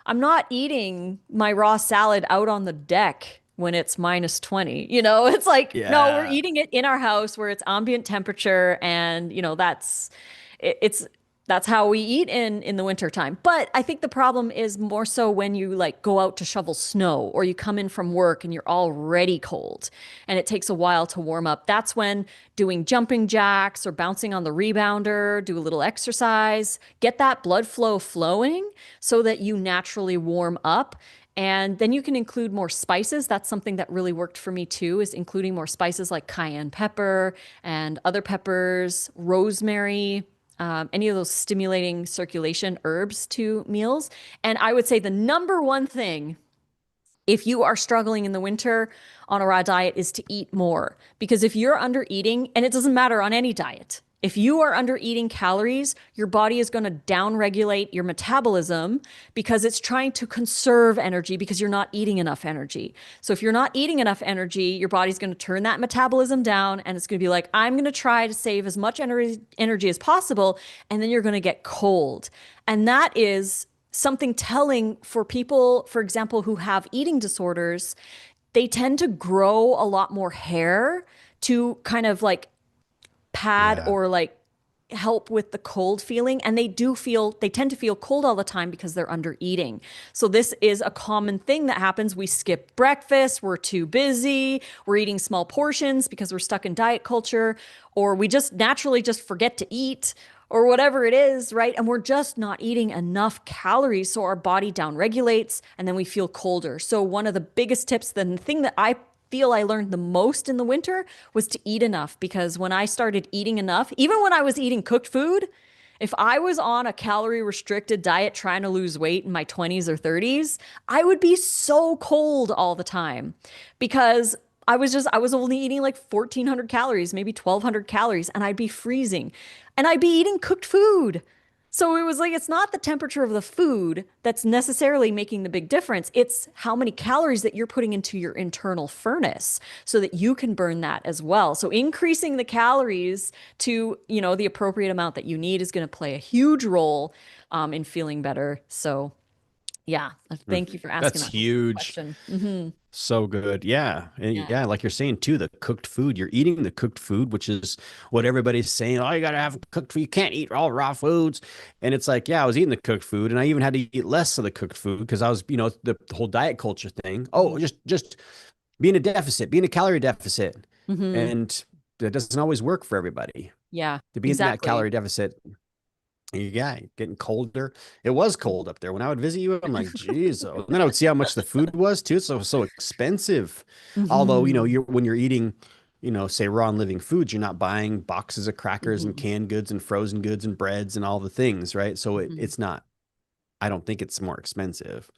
Speaker 1: I'm not eating my raw salad out on the deck when it's minus 20. It's like, no, we're
Speaker 2: Yeah.
Speaker 1: eating it in our house where it's ambient temperature and, it's that's how we eat in the winter time. But I think the problem is more so when you like go out to shovel snow or you come in from work and you're already cold and it takes a while to warm up. That's when doing jumping jacks or bouncing on the rebounder, do a little exercise, get that blood flow flowing so that you naturally warm up. And then you can include more spices. That's something that really worked for me too, is including more spices like cayenne pepper and other peppers, rosemary, any of those stimulating circulation herbs to meals. And I would say the number one thing if you are struggling in the winter on a raw diet is to eat more. Because if you're under eating, and it doesn't matter on any diet, if you are under eating calories, your body is going to downregulate your metabolism because it's trying to conserve energy because you're not eating enough energy. So if you're not eating enough energy, your body's going to turn that metabolism down and it's going to be like, I'm going to try to save as much energy as possible. And then you're going to get cold. And that is something telling for people, for example, who have eating disorders. They tend to grow a lot more hair to kind of like pad
Speaker 2: Yeah.
Speaker 1: or like help with the cold feeling. And they tend to feel cold all the time because they're under eating. So this is a common thing that happens. We skip breakfast, we're too busy, we're eating small portions because we're stuck in diet culture, or we just naturally just forget to eat or whatever it is, right? And we're just not eating enough calories. So our body downregulates and then we feel colder. So one of the biggest tips, the thing that I feel I learned the most in the winter was to eat enough, because when I started eating enough, even when I was eating cooked food, if I was on a calorie restricted diet trying to lose weight in my 20s or 30s, I would be so cold all the time because I was only eating like 1,400 calories, maybe 1,200 calories, and I'd be freezing and I'd be eating cooked food. So it was like, it's not the temperature of the food that's necessarily making the big difference. It's how many calories that you're putting into your internal furnace so that you can burn that as well. So increasing the calories to, the appropriate amount that you need is going to play a huge role in feeling better. So yeah, thank you for asking
Speaker 2: That's
Speaker 1: that
Speaker 2: huge.
Speaker 1: question.
Speaker 2: So good. Yeah. And
Speaker 1: Yeah.
Speaker 2: yeah, like you're saying too, the cooked food, you're eating the cooked food, which is what everybody's saying. Oh, you got to have cooked food. You can't eat all raw foods. And it's like, yeah, I was eating the cooked food and I even had to eat less of the cooked food because I was, the whole diet culture thing. Oh,
Speaker 1: Mhm.
Speaker 2: just being a deficit, being a calorie deficit.
Speaker 1: Mhm.
Speaker 2: And that doesn't always work for everybody.
Speaker 1: Yeah,
Speaker 2: To be in that
Speaker 1: exactly.
Speaker 2: calorie deficit, yeah, getting colder. It was cold up there. When I would visit you, I'm like, geez. And then I would see how much the food was too. So expensive. Although,
Speaker 1: Mhm.
Speaker 2: you're when you're eating, say raw and living foods, you're not buying boxes of crackers and
Speaker 1: Mhm.
Speaker 2: canned goods and frozen goods and breads and all the things, right? So
Speaker 1: Mhm.
Speaker 2: it's not, I don't think it's more expensive,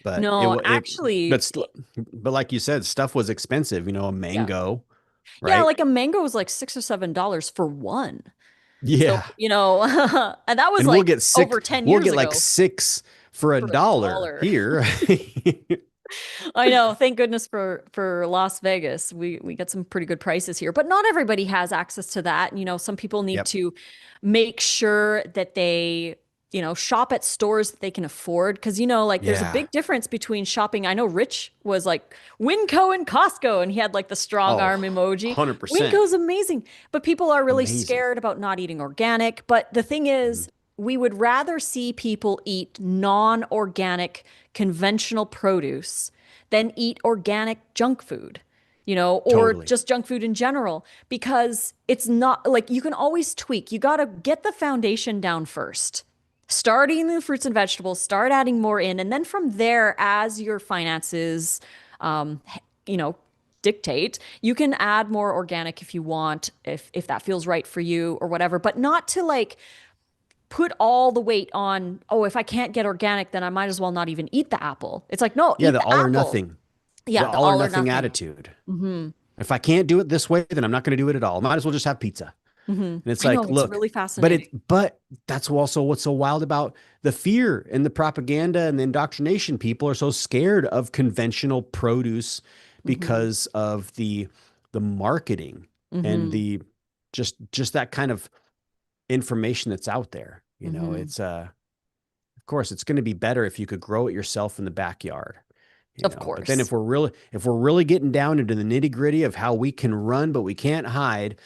Speaker 2: but
Speaker 1: No, actually,
Speaker 2: but like you said, stuff was expensive, a
Speaker 1: yeah.
Speaker 2: mango,
Speaker 1: Yeah,
Speaker 2: right?
Speaker 1: like a mango was like $6 or $7 for one. So,
Speaker 2: Yeah.
Speaker 1: and that was
Speaker 2: And
Speaker 1: like over 10
Speaker 2: we'll
Speaker 1: years
Speaker 2: get like
Speaker 1: ago
Speaker 2: six for a
Speaker 1: for a
Speaker 2: dollar
Speaker 1: dollar.
Speaker 2: here.
Speaker 1: I know. Thank goodness for Las Vegas. We get some pretty good prices here, but not everybody has access to that. Some people need
Speaker 2: Yep.
Speaker 1: to make sure that they, shop at stores that they can afford because like there's a
Speaker 2: Yeah.
Speaker 1: big difference between shopping. I know Rich was like Winco and Costco and he had like the strong
Speaker 2: Oh,
Speaker 1: arm emoji.
Speaker 2: 100%.
Speaker 1: Winco's amazing, but people are really
Speaker 2: Amazing.
Speaker 1: scared about not eating organic. But the thing
Speaker 2: Mhm.
Speaker 1: is, we would rather see people eat non-organic conventional produce than eat organic junk food, or
Speaker 2: Totally.
Speaker 1: just junk food in general, because it's not like you can always tweak. You got to get the foundation down first. Start eating the fruits and vegetables, start adding more in. And then from there, as your finances, um, you know, dictate, you can add more organic if you want, if that feels right for you or whatever, but not to like put all the weight on, oh, if I can't get organic, then I might as well not even eat the apple. It's like, no,
Speaker 2: Yeah,
Speaker 1: eat
Speaker 2: the
Speaker 1: the
Speaker 2: all or
Speaker 1: apple.
Speaker 2: nothing.
Speaker 1: Yeah,
Speaker 2: The
Speaker 1: the
Speaker 2: all or
Speaker 1: all or
Speaker 2: nothing
Speaker 1: nothing.
Speaker 2: attitude.
Speaker 1: Hmm.
Speaker 2: If I can't do it this way, then I'm not going to do it at all. Might as well just have pizza.
Speaker 1: Hmm.
Speaker 2: And it's
Speaker 1: I know
Speaker 2: like,
Speaker 1: it's
Speaker 2: look,
Speaker 1: really
Speaker 2: but
Speaker 1: fascinating.
Speaker 2: but that's also what's so wild about the fear and the propaganda and the indoctrination. People are so scared of conventional produce
Speaker 1: Hmm.
Speaker 2: because of the marketing and
Speaker 1: Hmm.
Speaker 2: the just that kind of information that's out there.
Speaker 1: Hmm.
Speaker 2: It's of course it's going to be better if you could grow it yourself in the backyard.
Speaker 1: Of
Speaker 2: But then
Speaker 1: course.
Speaker 2: if we're really getting down into the nitty gritty of how we can run but we can't hide,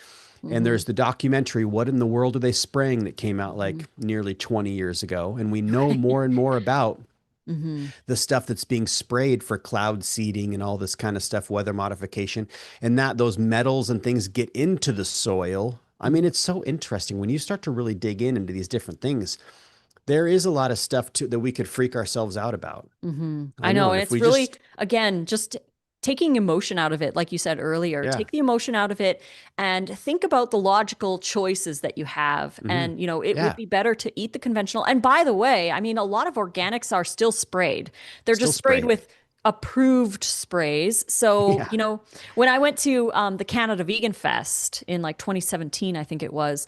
Speaker 2: and
Speaker 1: Hmm.
Speaker 2: there's the documentary, What in the World Are They Spraying, that came out
Speaker 1: Hmm.
Speaker 2: like nearly 20 years ago. And we know
Speaker 1: Right.
Speaker 2: more and more about
Speaker 1: Hmm.
Speaker 2: the stuff that's being sprayed for cloud seeding and all this kind of stuff, weather modification, and that those metals and things get into the soil. I mean, it's so interesting when you start to really dig into these different things. There is a lot of stuff that we could freak ourselves out about. I
Speaker 1: I
Speaker 2: know.
Speaker 1: know.
Speaker 2: And
Speaker 1: And
Speaker 2: if
Speaker 1: it's
Speaker 2: we
Speaker 1: really,
Speaker 2: just,
Speaker 1: again, just taking emotion out of it, like you said earlier,
Speaker 2: yeah,
Speaker 1: take the emotion out of it and think about the logical choices that you have.
Speaker 2: hmm,
Speaker 1: And, it would
Speaker 2: yeah,
Speaker 1: be better to eat the conventional. And by the way, I mean, a lot of organics are still sprayed, they're
Speaker 2: still
Speaker 1: just sprayed
Speaker 2: sprayed.
Speaker 1: with approved sprays. So,
Speaker 2: Yeah.
Speaker 1: when I went to the Canada Vegan Fest in like 2017, I think it was,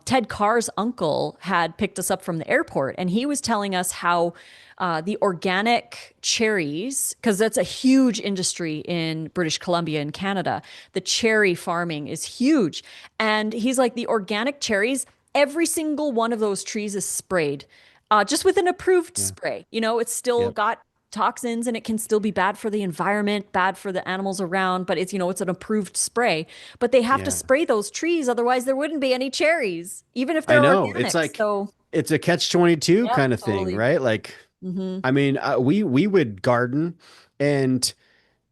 Speaker 1: Ted Carr's uncle had picked us up from the airport and he was telling us how the organic cherries, because that's a huge industry in British Columbia in Canada. The cherry farming is huge. And he's like, the organic cherries, every single one of those trees is sprayed just with an approved
Speaker 2: Yeah.
Speaker 1: spray. It's still
Speaker 2: Yep.
Speaker 1: got toxins and it can still be bad for the environment, bad for the animals around, but it's an approved spray. But they have to
Speaker 2: Yeah.
Speaker 1: spray those trees, otherwise there wouldn't be any cherries, even if
Speaker 2: I
Speaker 1: they're
Speaker 2: know. It's
Speaker 1: organic.
Speaker 2: like
Speaker 1: So,
Speaker 2: it's a catch 22
Speaker 1: yep,
Speaker 2: kind of thing,
Speaker 1: totally.
Speaker 2: right? Like,
Speaker 1: Hmm.
Speaker 2: I mean, we would garden and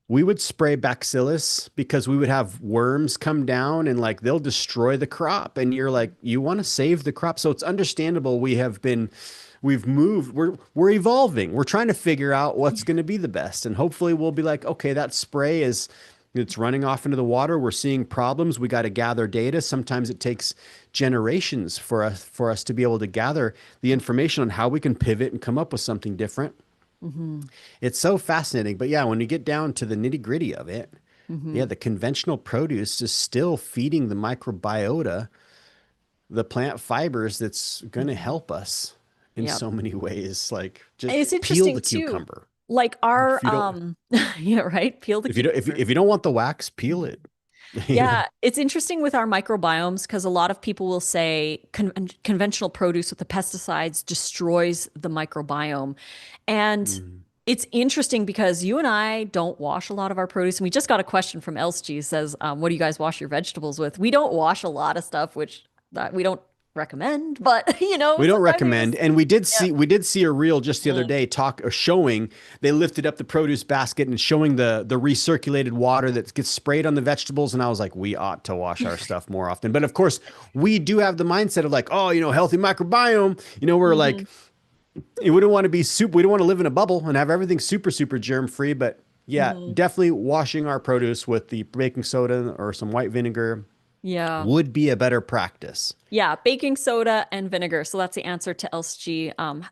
Speaker 2: we would spray bacillus because we would have worms come down and like they'll destroy the crop. And you're like, you want to save the crop. So it's understandable. We've moved, we're evolving. We're trying to figure out what's going to be the best. And hopefully we'll be like, okay, that spray is it's running off into the water. We're seeing problems. We got to gather data. Sometimes it takes generations for us to be able to gather the information on how we can pivot and come up with something different.
Speaker 1: Hmm.
Speaker 2: It's so fascinating. But yeah, when you get down to the nitty gritty of it, yeah,
Speaker 1: Hmm.
Speaker 2: the conventional produce is still feeding the microbiota, the plant fibers that's going to
Speaker 1: Hmm.
Speaker 2: help us in
Speaker 1: Yeah.
Speaker 2: so many ways. Like just
Speaker 1: It's
Speaker 2: peel
Speaker 1: interesting
Speaker 2: the
Speaker 1: too.
Speaker 2: cucumber.
Speaker 1: Like
Speaker 2: If
Speaker 1: our
Speaker 2: you don't,
Speaker 1: yeah, right? Peel the
Speaker 2: if you don't,
Speaker 1: cucumber.
Speaker 2: if you don't want the wax, peel
Speaker 1: Mhm.
Speaker 2: it.
Speaker 1: Yeah, it's interesting with our microbiomes because a lot of people will say conventional produce with the pesticides destroys the microbiome. And
Speaker 2: Mm.
Speaker 1: it's interesting because you and I don't wash a lot of our produce. And we just got a question from Elsgie says, what do you guys wash your vegetables with? We don't wash a lot of stuff, which we don't recommend, but
Speaker 2: We don't
Speaker 1: sometimes we
Speaker 2: recommend.
Speaker 1: just,
Speaker 2: And
Speaker 1: yeah.
Speaker 2: we did see a reel just the other
Speaker 1: Mm.
Speaker 2: day talk or showing they lifted up the produce basket and showing the recirculated water that gets sprayed on the vegetables. And I was like, we ought to wash our stuff more often. But of course, we do have the mindset of like, oh, healthy microbiome. We're
Speaker 1: Hmm.
Speaker 2: like, we don't want to be soup. We don't want to live in a bubble and have everything super, super germ free. But yeah,
Speaker 1: Hmm.
Speaker 2: definitely washing our produce with the baking soda or some white vinegar
Speaker 1: Yeah.
Speaker 2: would be a better practice.
Speaker 1: Yeah, baking soda and vinegar. So that's the answer to LSG.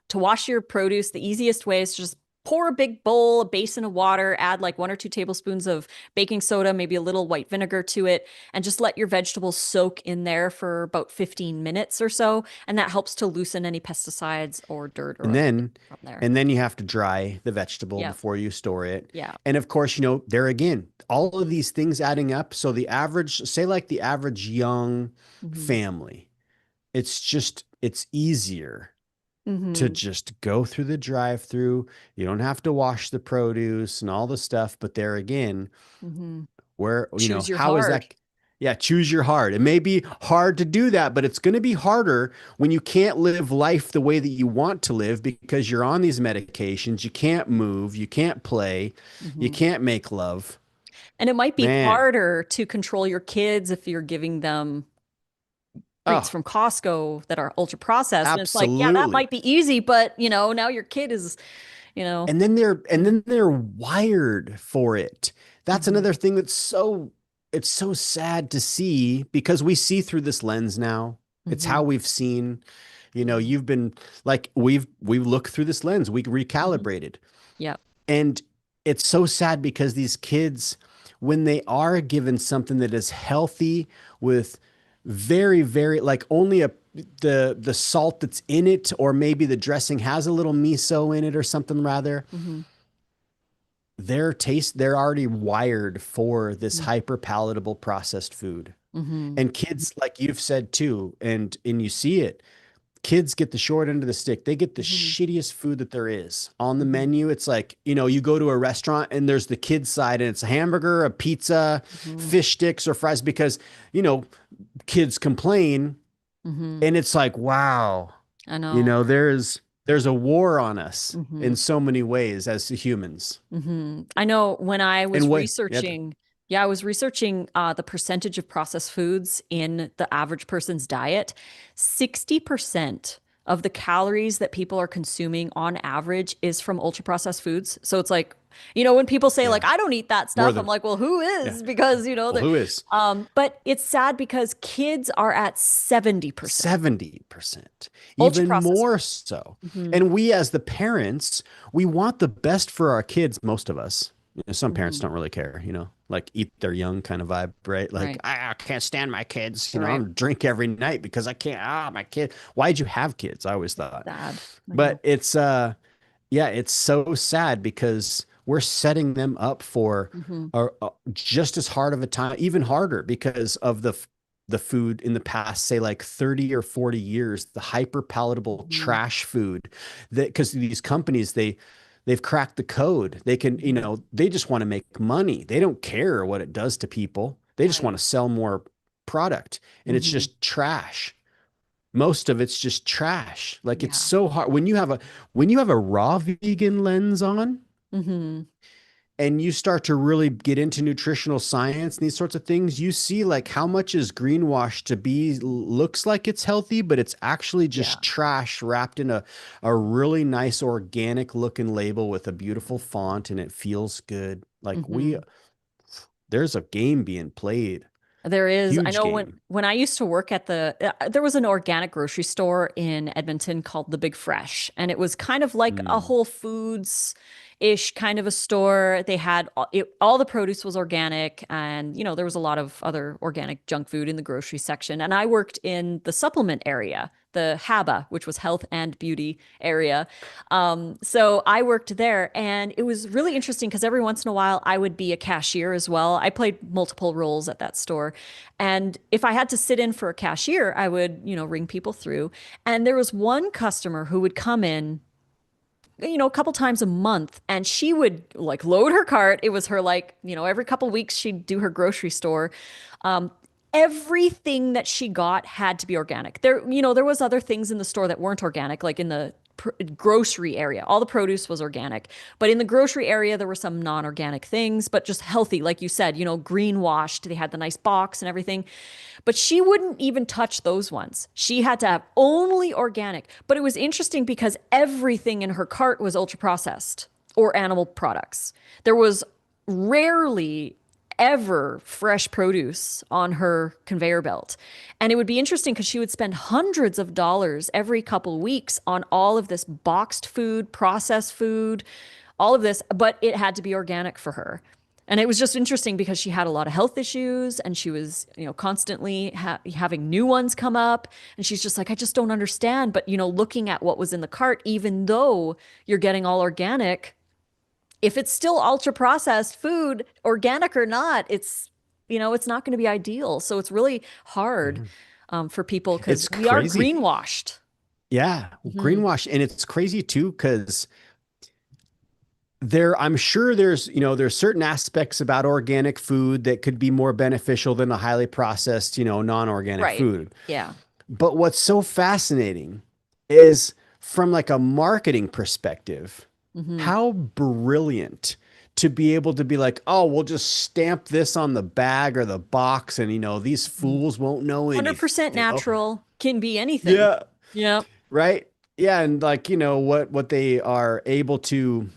Speaker 1: To wash your produce, the easiest way is to just pour a big bowl, a basin of water, add like 1 or 2 tablespoons of baking soda, maybe a little white vinegar to it, and just let your vegetables soak in there for about 15 minutes or so. And that helps to loosen any pesticides or dirt or
Speaker 2: And
Speaker 1: other
Speaker 2: then
Speaker 1: things from there.
Speaker 2: and then you have to dry the vegetable
Speaker 1: Yeah.
Speaker 2: before you store it.
Speaker 1: Yeah.
Speaker 2: And of course, there again, all of these things adding up. So the average, say like the average young
Speaker 1: Hmm.
Speaker 2: family, it's easier to
Speaker 1: Hmm.
Speaker 2: just go through the drive-through. You don't have to wash the produce and all the stuff. But there again,
Speaker 1: Hmm.
Speaker 2: where,
Speaker 1: Choose your
Speaker 2: how is
Speaker 1: hard.
Speaker 2: that? Yeah, choose your hard. It may be hard to do that, but it's going to be harder when you can't live life the way that you want to live because you're on these medications. You can't move, you can't play, you
Speaker 1: Hmm.
Speaker 2: can't make love.
Speaker 1: And it might be
Speaker 2: Man,
Speaker 1: harder to control your kids if you're giving them treats
Speaker 2: oh,
Speaker 1: from Costco that are ultra processed. And it's like, yeah, that
Speaker 2: absolutely.
Speaker 1: might be easy, but now your kid is, you know.
Speaker 2: And then they're wired for it. That's
Speaker 1: Hmm.
Speaker 2: another thing it's so sad to see because we see through this lens now. It's how
Speaker 1: Hmm.
Speaker 2: we've seen,
Speaker 1: Hmm.
Speaker 2: you've been like we look through this lens, we
Speaker 1: Hmm.
Speaker 2: recalibrated.
Speaker 1: Yeah.
Speaker 2: And it's so sad because these kids, when they are given something that is healthy with very, very like only the salt that's in it, or maybe the dressing has a little miso in it or something rather,
Speaker 1: Mm-hmm.
Speaker 2: they're already wired for this hyper palatable processed food.
Speaker 1: Mm-hmm.
Speaker 2: And kids, like you've said too, and you see it, kids get the short end of the stick. They get the
Speaker 1: Mm-hmm.
Speaker 2: shittiest food that there is on the
Speaker 1: Mm-hmm.
Speaker 2: menu. It's like, you go to a restaurant and there's the kids side and it's a hamburger, a pizza,
Speaker 1: Mm-hmm.
Speaker 2: fish sticks or fries because, you know, kids complain
Speaker 1: Mm-hmm.
Speaker 2: and it's like, wow,
Speaker 1: I know.
Speaker 2: there's a war on us
Speaker 1: Mm-hmm.
Speaker 2: in so many ways as humans.
Speaker 1: I know when I was
Speaker 2: And what, yeah,
Speaker 1: researching, yeah, I was researching the percentage of processed foods in the average person's diet. 60% of the calories that people are consuming on average is from ultra processed foods. So it's like, when people say like,
Speaker 2: yeah,
Speaker 1: I don't eat that
Speaker 2: more
Speaker 1: stuff, I'm
Speaker 2: than,
Speaker 1: like, well, who
Speaker 2: yeah.
Speaker 1: is? Because,
Speaker 2: Well,
Speaker 1: they're,
Speaker 2: who is
Speaker 1: but it's sad because kids are at 70%
Speaker 2: 70%,
Speaker 1: ultra
Speaker 2: even
Speaker 1: processed
Speaker 2: more
Speaker 1: foods.
Speaker 2: so.
Speaker 1: Hmm.
Speaker 2: And we, as the parents, we want the best for our kids, most of us. Some parents
Speaker 1: Hmm.
Speaker 2: don't really care, like eat their young kind of vibe, right? Like,
Speaker 1: Right.
Speaker 2: I can't stand my kids,
Speaker 1: Right.
Speaker 2: I'm drink every night because I can't, my kid. Why'd you have kids? I always thought.
Speaker 1: Sad. I
Speaker 2: But
Speaker 1: know.
Speaker 2: yeah, it's so sad because we're setting them up for
Speaker 1: Hmm.
Speaker 2: just as hard of a time, even harder because of the food in the past, say like 30 or 40 years, the hyper palatable
Speaker 1: Hmm.
Speaker 2: trash food that because these companies they've cracked the code. They can,
Speaker 1: Hmm.
Speaker 2: they just want to make money. They don't care what it does to people. They just
Speaker 1: Right.
Speaker 2: want to sell more product and it's
Speaker 1: Hmm.
Speaker 2: just trash. Most of it's just trash. Like it's
Speaker 1: Yeah.
Speaker 2: so hard when you have a raw vegan lens on
Speaker 1: Hmm.
Speaker 2: and you start to really get into nutritional science and these sorts of things, you see like how much is greenwashed to be looks like it's healthy, but it's actually
Speaker 1: Yeah.
Speaker 2: just trash wrapped in a really nice organic looking label with a beautiful font and it feels good. Like
Speaker 1: Hmm.
Speaker 2: there's a game being played.
Speaker 1: There is. I
Speaker 2: Huge
Speaker 1: know when
Speaker 2: game.
Speaker 1: when I used to work at there was an organic grocery store in Edmonton called the Big Fresh, and it was kind of like a
Speaker 2: Mm,
Speaker 1: Whole Foods ish kind of a store. They had all the produce was organic, and there was a lot of other organic junk food in the grocery section. And I worked in the supplement area, the HABA, which was health and beauty area. So I worked there, and it was really interesting because every once in a while I would be a cashier as well. I played multiple roles at that store. And if I had to sit in for a cashier, I would, ring people through. And there was one customer who would come in, a couple times a month, and she would like load her cart. It was her like, every couple weeks she'd do her grocery store. Um, Everything that she got had to be organic. There was other things in the store that weren't organic, like in the grocery area. All the produce was organic, but in the grocery area there were some non-organic things, but just healthy, like you said, green washed. They had the nice box and everything. But she wouldn't even touch those ones. She had to have only organic. But it was interesting because everything in her cart was ultra processed or animal products. There was rarely ever fresh produce on her conveyor belt. And it would be interesting because she would spend hundreds of dollars every couple weeks on all of this boxed food, processed food, all of this, but it had to be organic for her. And it was just interesting because she had a lot of health issues and she was, constantly having new ones come up. And she's just like, I just don't understand. But, looking at what was in the cart, even though you're getting all organic, if it's still ultra processed food, organic or not, it's not going to be ideal. So it's really hard
Speaker 2: mhm.
Speaker 1: for people because
Speaker 2: It's
Speaker 1: we are
Speaker 2: crazy.
Speaker 1: greenwashed.
Speaker 2: Yeah,
Speaker 1: Hmm.
Speaker 2: greenwash, and it's crazy too because I'm sure there's certain aspects about organic food that could be more beneficial than a highly processed, non-organic
Speaker 1: Right.
Speaker 2: food.
Speaker 1: Yeah.
Speaker 2: But what's so fascinating is from like a marketing perspective,
Speaker 1: Hmm.
Speaker 2: how brilliant to be able to be like, oh, we'll just stamp this on the bag or the box and these fools won't know
Speaker 1: 100%
Speaker 2: anything. Oh,
Speaker 1: natural can be anything.
Speaker 2: yeah,
Speaker 1: Yeah.
Speaker 2: right. Yeah, and like, what they are able to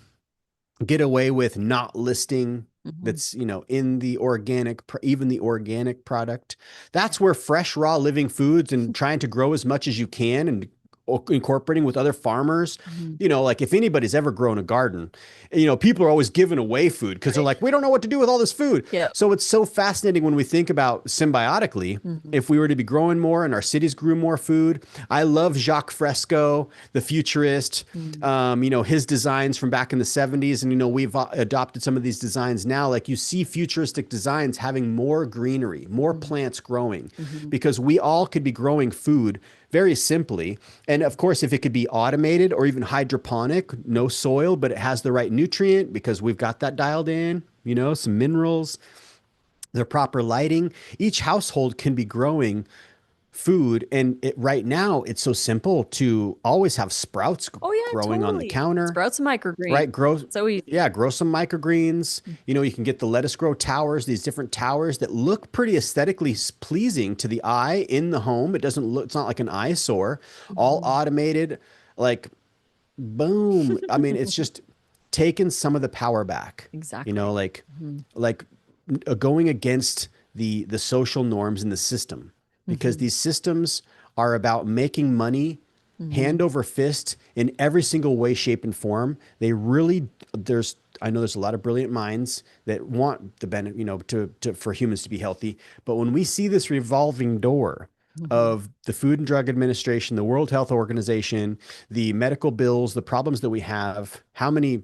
Speaker 2: get away with not listing
Speaker 1: Hmm.
Speaker 2: that's in the even the organic product. That's where fresh raw living foods and trying to grow as much as you can and incorporating with other farmers.
Speaker 1: Mhm.
Speaker 2: You know, like if anybody's ever grown a garden, you know, people are always giving away food because they're
Speaker 1: Right.
Speaker 2: like, we don't know what to do with all this food.
Speaker 1: Yeah.
Speaker 2: So it's so fascinating when we think about symbiotically,
Speaker 1: Mhm.
Speaker 2: if we were to be growing more and our cities grew more food. I love Jacques Fresco, the futurist,
Speaker 1: Mhm.
Speaker 2: you know, his designs from back in the 70s. And, you know, we've adopted some of these designs now. Like you see futuristic designs having more greenery, more
Speaker 1: Mhm.
Speaker 2: plants growing,
Speaker 1: Mhm.
Speaker 2: because we all could be growing food very simply. And of course, if it could be automated or even hydroponic, no soil, but it has the right nutrient because we've got that dialed in, you know, some minerals, the proper lighting, each household can be growing food. And right now, it's so simple to always have sprouts
Speaker 1: Oh yeah,
Speaker 2: growing on the
Speaker 1: totally.
Speaker 2: counter,
Speaker 1: Sprouts and microgreens.
Speaker 2: right? Grow,
Speaker 1: So easy.
Speaker 2: yeah, grow some microgreens. You know, you can get the lettuce grow towers, these different towers that look pretty aesthetically pleasing to the eye in the home. It doesn't look, it's not like an eyesore, all
Speaker 1: Mhm.
Speaker 2: automated, like boom. I mean, it's just taken some of the power back, you
Speaker 1: Exactly.
Speaker 2: know,
Speaker 1: Mhm.
Speaker 2: like going against the social norms in the system, because
Speaker 1: Mhm.
Speaker 2: these systems are about making money
Speaker 1: Mhm.
Speaker 2: hand over fist in every single way, shape, and form. They really, there's, I know there's a lot of brilliant minds that want the benefit, you know, for humans to be healthy. But when we see this revolving door
Speaker 1: Mhm.
Speaker 2: of the Food and Drug Administration, the World Health Organization, the medical bills, the problems that we have, how many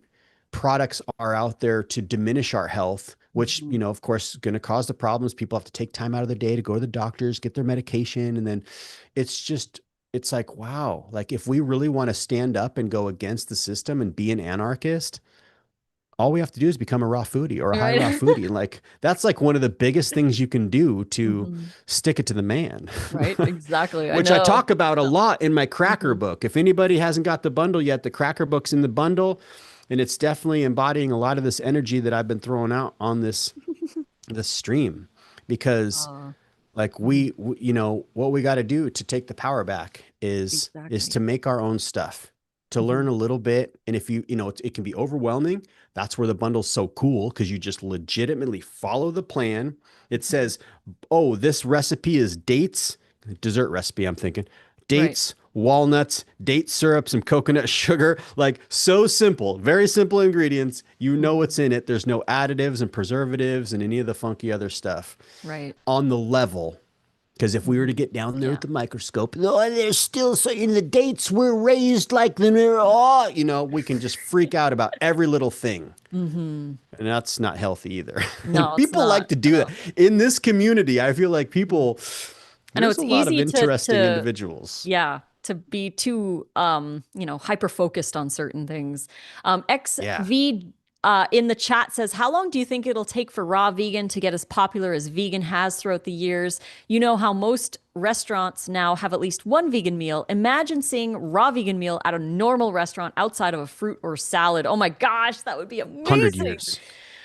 Speaker 2: products are out there to diminish our health, which, you
Speaker 1: Mhm.
Speaker 2: know, of course, going to cause the problems. People have to take time out of their day to go to the doctors, get their medication. And then it's just, it's like, wow, like if we really want to stand up and go against the system and be an anarchist, all we have to do is become a raw foodie or a high raw
Speaker 1: Right.
Speaker 2: foodie. And like, that's like one of the biggest things you can do to
Speaker 1: Mhm.
Speaker 2: stick it to the man,
Speaker 1: Right. Exactly. I
Speaker 2: which I
Speaker 1: know.
Speaker 2: talk about a lot in my cracker
Speaker 1: Mhm.
Speaker 2: book. If anybody hasn't got the bundle yet, the cracker book's in the bundle, and it's definitely embodying a lot of this energy that I've been throwing out on this stream, because
Speaker 1: Uh,
Speaker 2: like
Speaker 1: mhm.
Speaker 2: you know, what we got to do to take the power back is
Speaker 1: Exactly.
Speaker 2: to make our own stuff, to learn
Speaker 1: Mhm.
Speaker 2: a little bit. And if you know, it can be overwhelming. That's where the bundle's so cool, because you just legitimately follow the plan. It
Speaker 1: Mhm.
Speaker 2: says, oh, this recipe is dates, dessert recipe, I'm thinking,
Speaker 1: Right.
Speaker 2: dates, walnuts, date syrup, some coconut sugar. Like, so simple, very simple ingredients. You know
Speaker 1: Mhm.
Speaker 2: what's in it. There's no additives and preservatives and any of the funky other stuff
Speaker 1: Right.
Speaker 2: on the level. Because if we were to
Speaker 1: Mhm.
Speaker 2: get down there with
Speaker 1: Yeah.
Speaker 2: the microscope, oh, there's still so in the dates were raised like the oh, you know, we can just freak out about every little thing.
Speaker 1: Mhm.
Speaker 2: And that's not healthy either. And
Speaker 1: No, it's
Speaker 2: people like
Speaker 1: not.
Speaker 2: to do that
Speaker 1: No.
Speaker 2: in this community. I feel like
Speaker 1: Mhm.
Speaker 2: people,
Speaker 1: I know
Speaker 2: there's a
Speaker 1: it's
Speaker 2: lot of
Speaker 1: easy
Speaker 2: interesting
Speaker 1: to
Speaker 2: individuals.
Speaker 1: yeah, to be too hyper focused on certain things.
Speaker 2: Yeah.
Speaker 1: XV in the chat says, "How long do you think it'll take for raw vegan to get as popular as vegan has throughout the years? You know how most restaurants now have at least one vegan meal. Imagine seeing raw vegan meal at a normal restaurant outside of a fruit or salad. Oh my gosh, that would be
Speaker 2: 100
Speaker 1: amazing.
Speaker 2: years.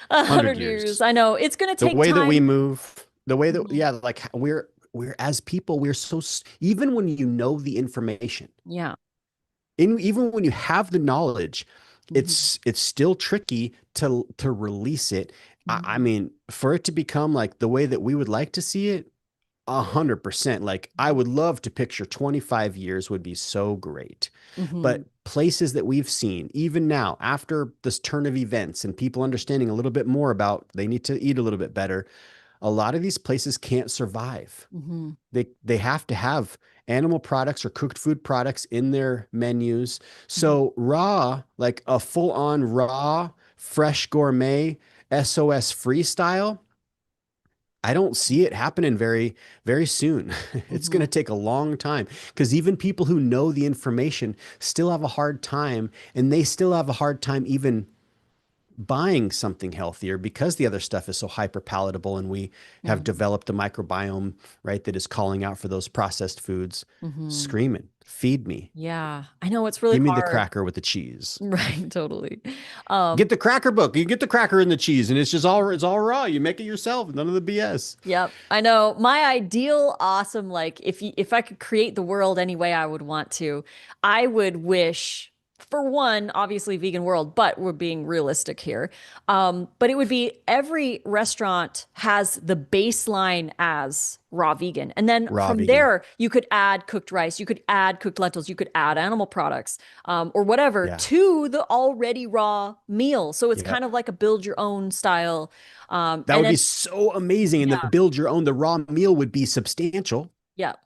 Speaker 2: 100
Speaker 1: 100 years.
Speaker 2: years.
Speaker 1: I know it's going to
Speaker 2: The
Speaker 1: take
Speaker 2: way that we
Speaker 1: time.
Speaker 2: move, the way that,
Speaker 1: Mhm.
Speaker 2: yeah, like we're as people, we're so, even when you know the information,
Speaker 1: Yeah.
Speaker 2: even when you have the knowledge,
Speaker 1: Mhm.
Speaker 2: it's still tricky to release it. I
Speaker 1: Mhm.
Speaker 2: mean, for it to become like the way that we would like to see it, 100%. Like I would love to picture 25 years would be so great.
Speaker 1: Mhm.
Speaker 2: But places that we've seen, even now, after this turn of events and people understanding a little bit more about they need to eat a little bit better, a lot of these places can't survive.
Speaker 1: Mhm.
Speaker 2: They have to have animal products or cooked food products in their menus.
Speaker 1: Mhm.
Speaker 2: So raw, like a full-on raw, fresh gourmet SOS freestyle, I don't see it happening very soon. It's going to
Speaker 1: Mhm.
Speaker 2: take a long time, because even people who know the information still have a hard time, and they still have a hard time even buying something healthier because the other stuff is so hyper palatable, and we have
Speaker 1: Mhm.
Speaker 2: developed a microbiome, right, that is calling out for those processed foods,
Speaker 1: Mhm.
Speaker 2: screaming, feed me,
Speaker 1: Yeah, I know it's really
Speaker 2: give me the
Speaker 1: hard.
Speaker 2: cracker with the cheese.
Speaker 1: Right, totally. Um,
Speaker 2: Get the cracker book. You get the cracker and the cheese, and it's all raw. You make it yourself. None of the BS.
Speaker 1: yep, I know. My ideal awesome like if I could create the world any way I would want to, I would wish for one, obviously vegan world, but we're being realistic here. But it would be every restaurant has the baseline as raw vegan. And then
Speaker 2: Raw
Speaker 1: from
Speaker 2: vegan.
Speaker 1: there, you could add cooked rice, you could add cooked lentils, you could add animal products, or whatever
Speaker 2: Yeah.
Speaker 1: to the already raw meal. So it's
Speaker 2: Yep.
Speaker 1: kind of like a build your own style.
Speaker 2: That
Speaker 1: And
Speaker 2: would
Speaker 1: then,
Speaker 2: be so amazing. And the
Speaker 1: yeah,
Speaker 2: build your own, the raw meal would be substantial.
Speaker 1: yeah,
Speaker 2: But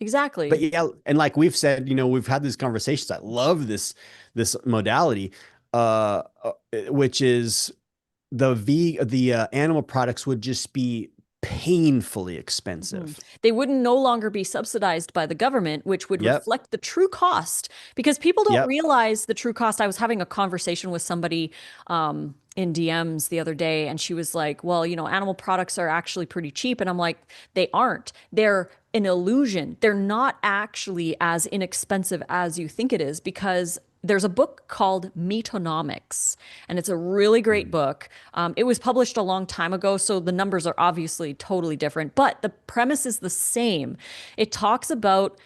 Speaker 1: exactly.
Speaker 2: yeah, and like we've said, we've had these conversations. I love this modality, which is the animal products would just be painfully
Speaker 1: Mhm.
Speaker 2: expensive.
Speaker 1: They wouldn't no longer be subsidized by the government, which would
Speaker 2: Yep.
Speaker 1: reflect the true cost because people don't
Speaker 2: Yep.
Speaker 1: realize the true cost. I was having a conversation with somebody in DMs the other day, and she was like, well, animal products are actually pretty cheap. And I'm like, they aren't. They're an illusion. They're not actually as inexpensive as you think it is because there's a book called Meatonomics, and it's a really great
Speaker 2: Mm.
Speaker 1: book. It was published a long time ago, so the numbers are obviously totally different, but the premise is the same. It talks about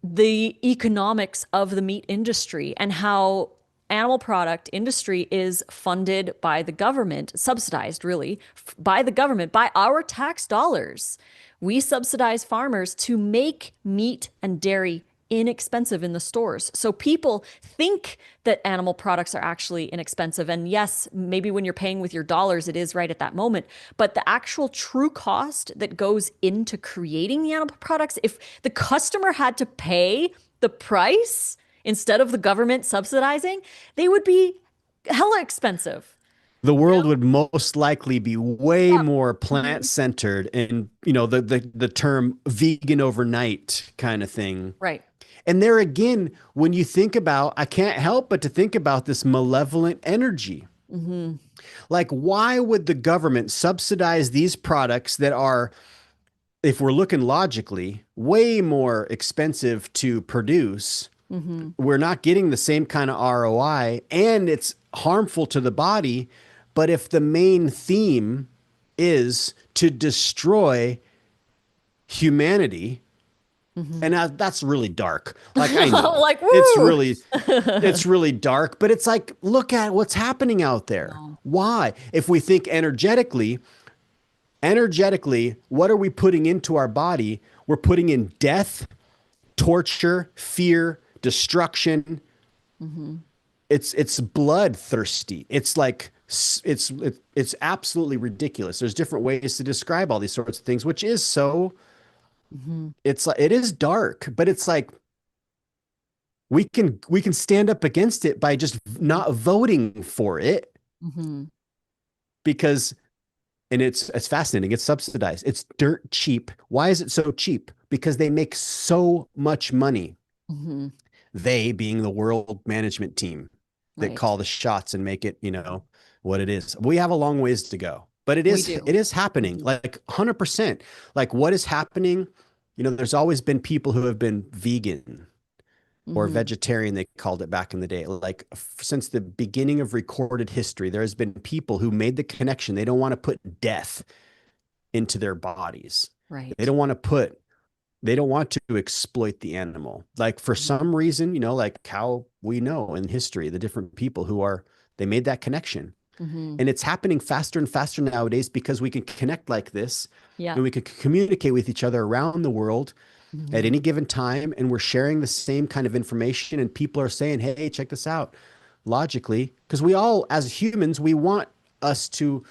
Speaker 1: the economics of the meat industry and how animal product industry is funded by the government, subsidized really by the government, by our tax dollars. We subsidize farmers to make meat and dairy inexpensive in the stores. So people think that animal products are actually inexpensive. And yes, maybe when you're paying with your dollars, it is right at that moment. But the actual true cost that goes into creating the animal products, if the customer had to pay the price instead of the government subsidizing, they would be hella expensive.
Speaker 2: The
Speaker 1: You
Speaker 2: world
Speaker 1: know?
Speaker 2: would most likely be way
Speaker 1: Yeah.
Speaker 2: more plant
Speaker 1: Mhm.
Speaker 2: centered and the term vegan overnight kind of thing.
Speaker 1: Right.
Speaker 2: And there again, when you think about, I can't help but to think about this malevolent energy.
Speaker 1: Hmm.
Speaker 2: Like, why would the government subsidize these products that are, if we're looking logically, way more expensive to produce?
Speaker 1: Hmm.
Speaker 2: We're not getting the same kind of ROI and it's harmful to the body. But if the main theme is to destroy humanity,
Speaker 1: Hmm.
Speaker 2: and that's really dark. Like I know
Speaker 1: Like,
Speaker 2: it's
Speaker 1: woo!
Speaker 2: really it's really dark, but it's like look at what's happening out there.
Speaker 1: No.
Speaker 2: Why? If we think energetically, what are we putting into our body? We're putting in death, torture, fear, destruction.
Speaker 1: Hmm.
Speaker 2: It's bloodthirsty. It's like it's absolutely ridiculous. There's different ways to describe all these sorts of things, which is so
Speaker 1: Hmm.
Speaker 2: it's like it is dark, but it's like we can stand up against it by just not voting for it
Speaker 1: Hmm.
Speaker 2: because and it's fascinating. It's subsidized. It's dirt cheap. Why is it so cheap? Because they make so much money.
Speaker 1: Hmm.
Speaker 2: They being the world management team that
Speaker 1: Right.
Speaker 2: call the shots and make it, what it is. We have a long ways to go, but it
Speaker 1: We
Speaker 2: is
Speaker 1: do.
Speaker 2: it is happening
Speaker 1: Hmm.
Speaker 2: like 100%. Like what is happening? There's always been people who have been vegan or
Speaker 1: Hmm.
Speaker 2: vegetarian, they called it back in the day. Like since the beginning of recorded history, there has been people who made the connection. They don't want to put death into their bodies. They
Speaker 1: Right.
Speaker 2: don't want to put they don't want to exploit the animal. Like for some reason, like how we know in history, the different people they made that connection.
Speaker 1: Hmm.
Speaker 2: And it's happening faster and faster nowadays because we can connect like this
Speaker 1: Yeah.
Speaker 2: and we can communicate with each other around the world at
Speaker 1: Hmm.
Speaker 2: any given time. And we're sharing the same kind of information and people are saying, hey, check this out logically. Because we all, as humans, we want us to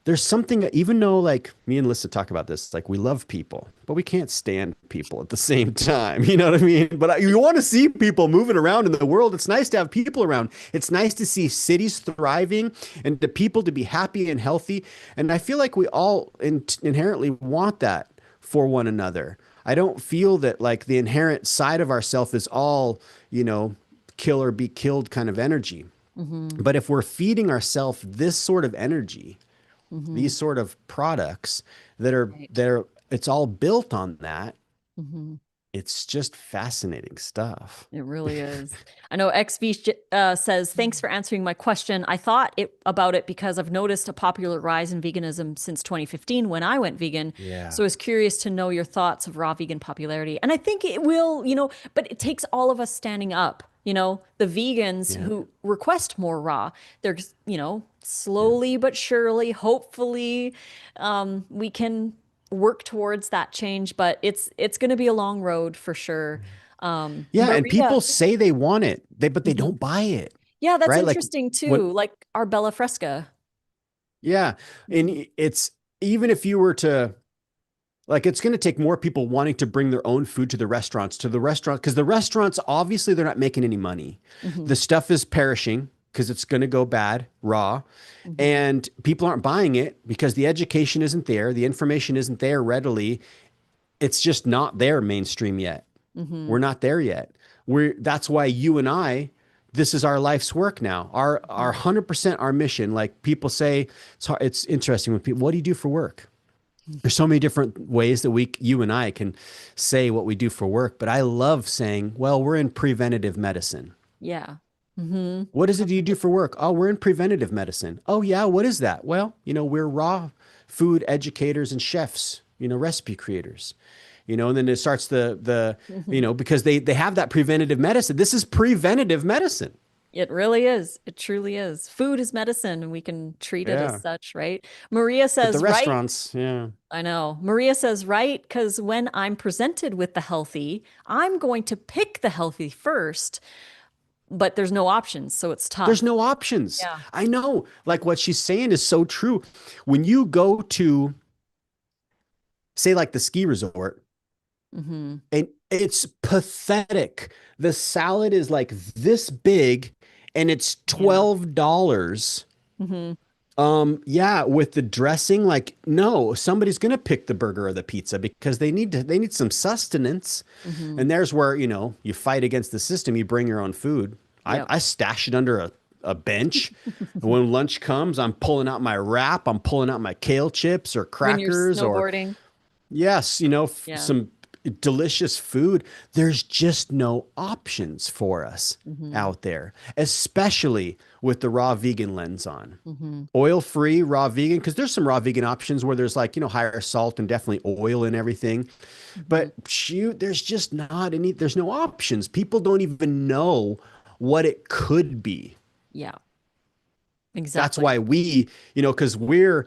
Speaker 2: there's something, even though like me and Lissa talk about this, like we love people, but we can't stand people at the same time. You know what I mean? But you want to see people moving around in the world. It's nice to have people around. It's nice to see cities thriving and the people to be happy and healthy. And I feel like we all inherently want that for one another. I don't feel that like the inherent side of ourself is all, kill or be killed kind of energy.
Speaker 1: Hmm.
Speaker 2: But if we're feeding ourselves this sort of energy,
Speaker 1: Hmm.
Speaker 2: these sort of products that are
Speaker 1: Right.
Speaker 2: that are it's all built on that.
Speaker 1: Hmm.
Speaker 2: It's just fascinating stuff.
Speaker 1: It really is. I know XV says, thanks for answering my question. I thought about it because I've noticed a popular rise in veganism since 2015 when I went vegan.
Speaker 2: Yeah.
Speaker 1: So I was curious to know your thoughts of raw vegan popularity. And I think it will, but it takes all of us standing up. The vegans
Speaker 2: Yeah.
Speaker 1: who request more raw, they're, slowly but surely, hopefully, we can work towards that change, but it's going to be a long road for sure.
Speaker 2: Yeah, and
Speaker 1: Maria,
Speaker 2: people say they want it, but they
Speaker 1: mhm.
Speaker 2: don't buy it,
Speaker 1: Yeah, that's
Speaker 2: right? Like
Speaker 1: interesting
Speaker 2: when
Speaker 1: too. Like our Bella Fresca.
Speaker 2: yeah,
Speaker 1: Mhm.
Speaker 2: and it's even if you were to like it's going to take more people wanting to bring their own food to the restaurant because the restaurants obviously they're not making any money.
Speaker 1: Mhm.
Speaker 2: The stuff is perishing because it's going to go bad raw
Speaker 1: Mhm.
Speaker 2: and people aren't buying it because the education isn't there, the information isn't there readily. It's just not there mainstream yet. We're
Speaker 1: Mhm.
Speaker 2: not there yet. We're that's why you and I, this is our life's work now. Our
Speaker 1: Mhm.
Speaker 2: 100% our mission. Like people say, it's interesting when people, what do you do for work? There's so many different ways that you and I can say what we do for work, but I love saying, well, we're in preventative medicine.
Speaker 1: Yeah. Mhm.
Speaker 2: What is it
Speaker 1: That's
Speaker 2: you
Speaker 1: a
Speaker 2: do
Speaker 1: good
Speaker 2: for work? Oh, we're in preventative medicine. Oh, yeah. What is that? Well, we're raw food educators and chefs, recipe creators, and then it starts
Speaker 1: Mhm.
Speaker 2: because they have that preventative medicine. This is preventative medicine.
Speaker 1: It really is. It truly is. Food is medicine, and we can treat it as
Speaker 2: Yeah.
Speaker 1: such, right? Maria
Speaker 2: But the
Speaker 1: says, right.
Speaker 2: restaurants, yeah.
Speaker 1: I know. Maria says, right, because when I'm presented with the healthy, I'm going to pick the healthy first, but there's no options, so it's
Speaker 2: There's
Speaker 1: tough.
Speaker 2: no options.
Speaker 1: Yeah.
Speaker 2: I know. Like what she's saying is so true. When you go to, say, like the ski resort,
Speaker 1: Hmm.
Speaker 2: and it's pathetic. The salad is like this big and it's
Speaker 1: Yeah.
Speaker 2: $12.
Speaker 1: Hmm.
Speaker 2: Yeah, with the dressing, like, no, somebody's gonna pick the burger or the pizza because they need some sustenance.
Speaker 1: Hmm.
Speaker 2: And there's where, you fight against the system, you bring your own food.
Speaker 1: Yep.
Speaker 2: I stash it under a bench. And when lunch comes, I'm pulling out my wrap, I'm pulling out my kale chips or
Speaker 1: When you're
Speaker 2: crackers or
Speaker 1: snowboarding.
Speaker 2: yes,
Speaker 1: Yeah.
Speaker 2: some delicious food. There's just no options for us
Speaker 1: Hmm.
Speaker 2: out there, especially with the raw vegan lens on.
Speaker 1: Hmm.
Speaker 2: Oil free, raw vegan, because there's some raw vegan options where there's like, higher salt and definitely oil and everything.
Speaker 1: Hmm.
Speaker 2: But shoot, there's just not any, there's no options. People don't even know what it could be.
Speaker 1: Yeah.
Speaker 2: That's
Speaker 1: Exactly.
Speaker 2: why because we're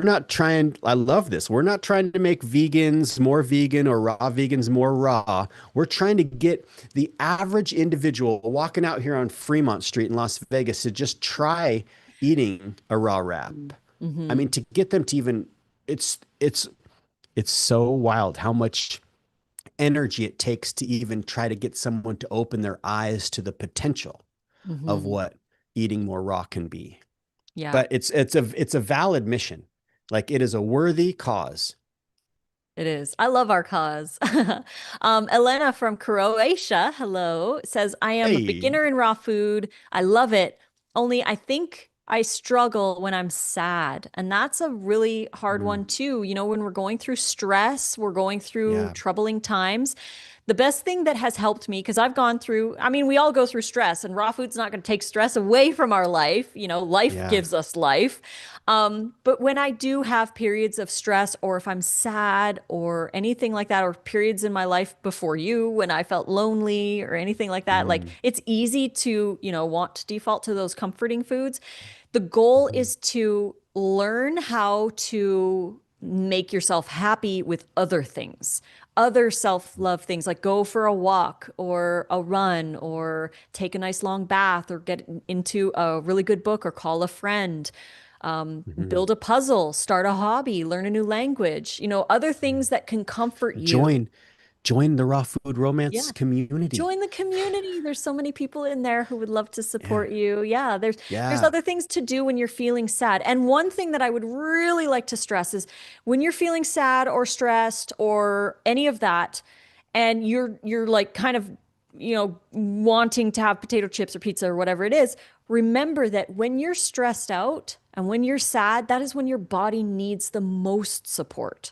Speaker 2: not trying, I love this. We're not trying to make vegans more vegan or raw vegans more raw. We're trying to get the average individual walking out here on Fremont Street in Las Vegas to just try eating a raw wrap. I
Speaker 1: Hmm.
Speaker 2: mean, to get them to even, it's, it's, it's so wild how much energy it takes to even try to get someone to open their eyes to the potential of
Speaker 1: Hmm.
Speaker 2: what eating more raw can be.
Speaker 1: Yeah.
Speaker 2: But it's a valid mission. Like it is a worthy cause.
Speaker 1: It is. I love our cause. Elena from Croatia, hello, says, I am a
Speaker 2: Hey.
Speaker 1: beginner in raw food. I love it. Only I think I struggle when I'm sad. And that's a really hard
Speaker 2: Mm,
Speaker 1: one too. When we're going through stress, we're going through
Speaker 2: yeah.
Speaker 1: troubling times. The best thing that has helped me, because I've gone through, I mean, we all go through stress, and raw food's not going to take stress away from our life. Life
Speaker 2: Yeah.
Speaker 1: gives us life. But when I do have periods of stress, or if I'm sad or anything like that, or periods in my life before you when I felt lonely or anything like that, like
Speaker 2: Mm,
Speaker 1: it's easy to, want to default to those comforting foods. The goal
Speaker 2: mhm,
Speaker 1: is to learn how to make yourself happy with other things, other self-love things, like go for a walk or a run or take a nice long bath or get into a really good book or call a friend,
Speaker 2: mhm.
Speaker 1: build a puzzle, start a hobby, learn a new language, other
Speaker 2: Yeah.
Speaker 1: things that can comfort you.
Speaker 2: Join the raw food romance
Speaker 1: Yeah.
Speaker 2: community.
Speaker 1: Join the community. There's so many people in there who would love to
Speaker 2: Yeah.
Speaker 1: support you. Yeah, there's
Speaker 2: Yeah.
Speaker 1: other things to do when you're feeling sad. And one thing that I would really like to stress is when you're feeling sad or stressed or any of that, and you're like kind of, wanting to have potato chips or pizza or whatever it is, remember that when you're stressed out and when you're sad, that is when your body needs the most support.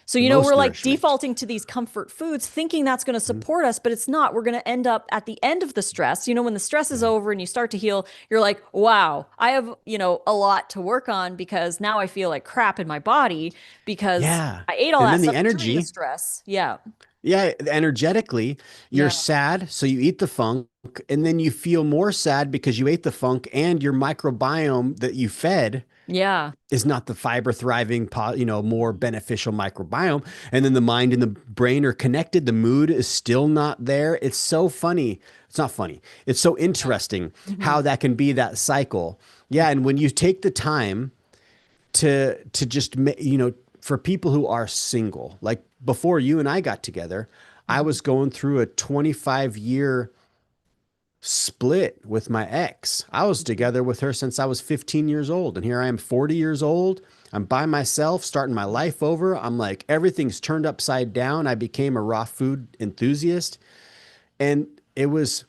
Speaker 1: So,
Speaker 2: The
Speaker 1: we're
Speaker 2: most
Speaker 1: like
Speaker 2: nourishment.
Speaker 1: defaulting to these comfort foods, thinking that's going to
Speaker 2: Mhm.
Speaker 1: support us, but it's not. We're going to end up at the end of the stress. When the stress is
Speaker 2: Yeah.
Speaker 1: over and you start to heal, you're like, wow, I have, a lot to work on because now I feel like crap in my body because
Speaker 2: Yeah.
Speaker 1: I ate all
Speaker 2: And
Speaker 1: that
Speaker 2: then the
Speaker 1: stuff during the
Speaker 2: energy,
Speaker 1: stress. Yeah.
Speaker 2: Yeah, energetically, you're
Speaker 1: Yeah.
Speaker 2: sad, so you eat the funk, and then you feel more sad because you ate the funk, and your microbiome that you fed
Speaker 1: Yeah.
Speaker 2: is not the fiber thriving, more beneficial microbiome. And then the mind and the brain are connected. The mood is still not there. It's so funny. It's not funny. It's so
Speaker 1: Yeah.
Speaker 2: interesting how
Speaker 1: Hmm.
Speaker 2: that can be that cycle. Yeah, and when you take the time to just for people who are single, like before you and I got together, I
Speaker 1: Hmm.
Speaker 2: was going through a 25-year split with my ex. I was together with her since I was 15 years old. And here I am 40 years old. I'm by myself, starting my life over. I'm like, everything's turned upside down. I became a raw food enthusiast. And it was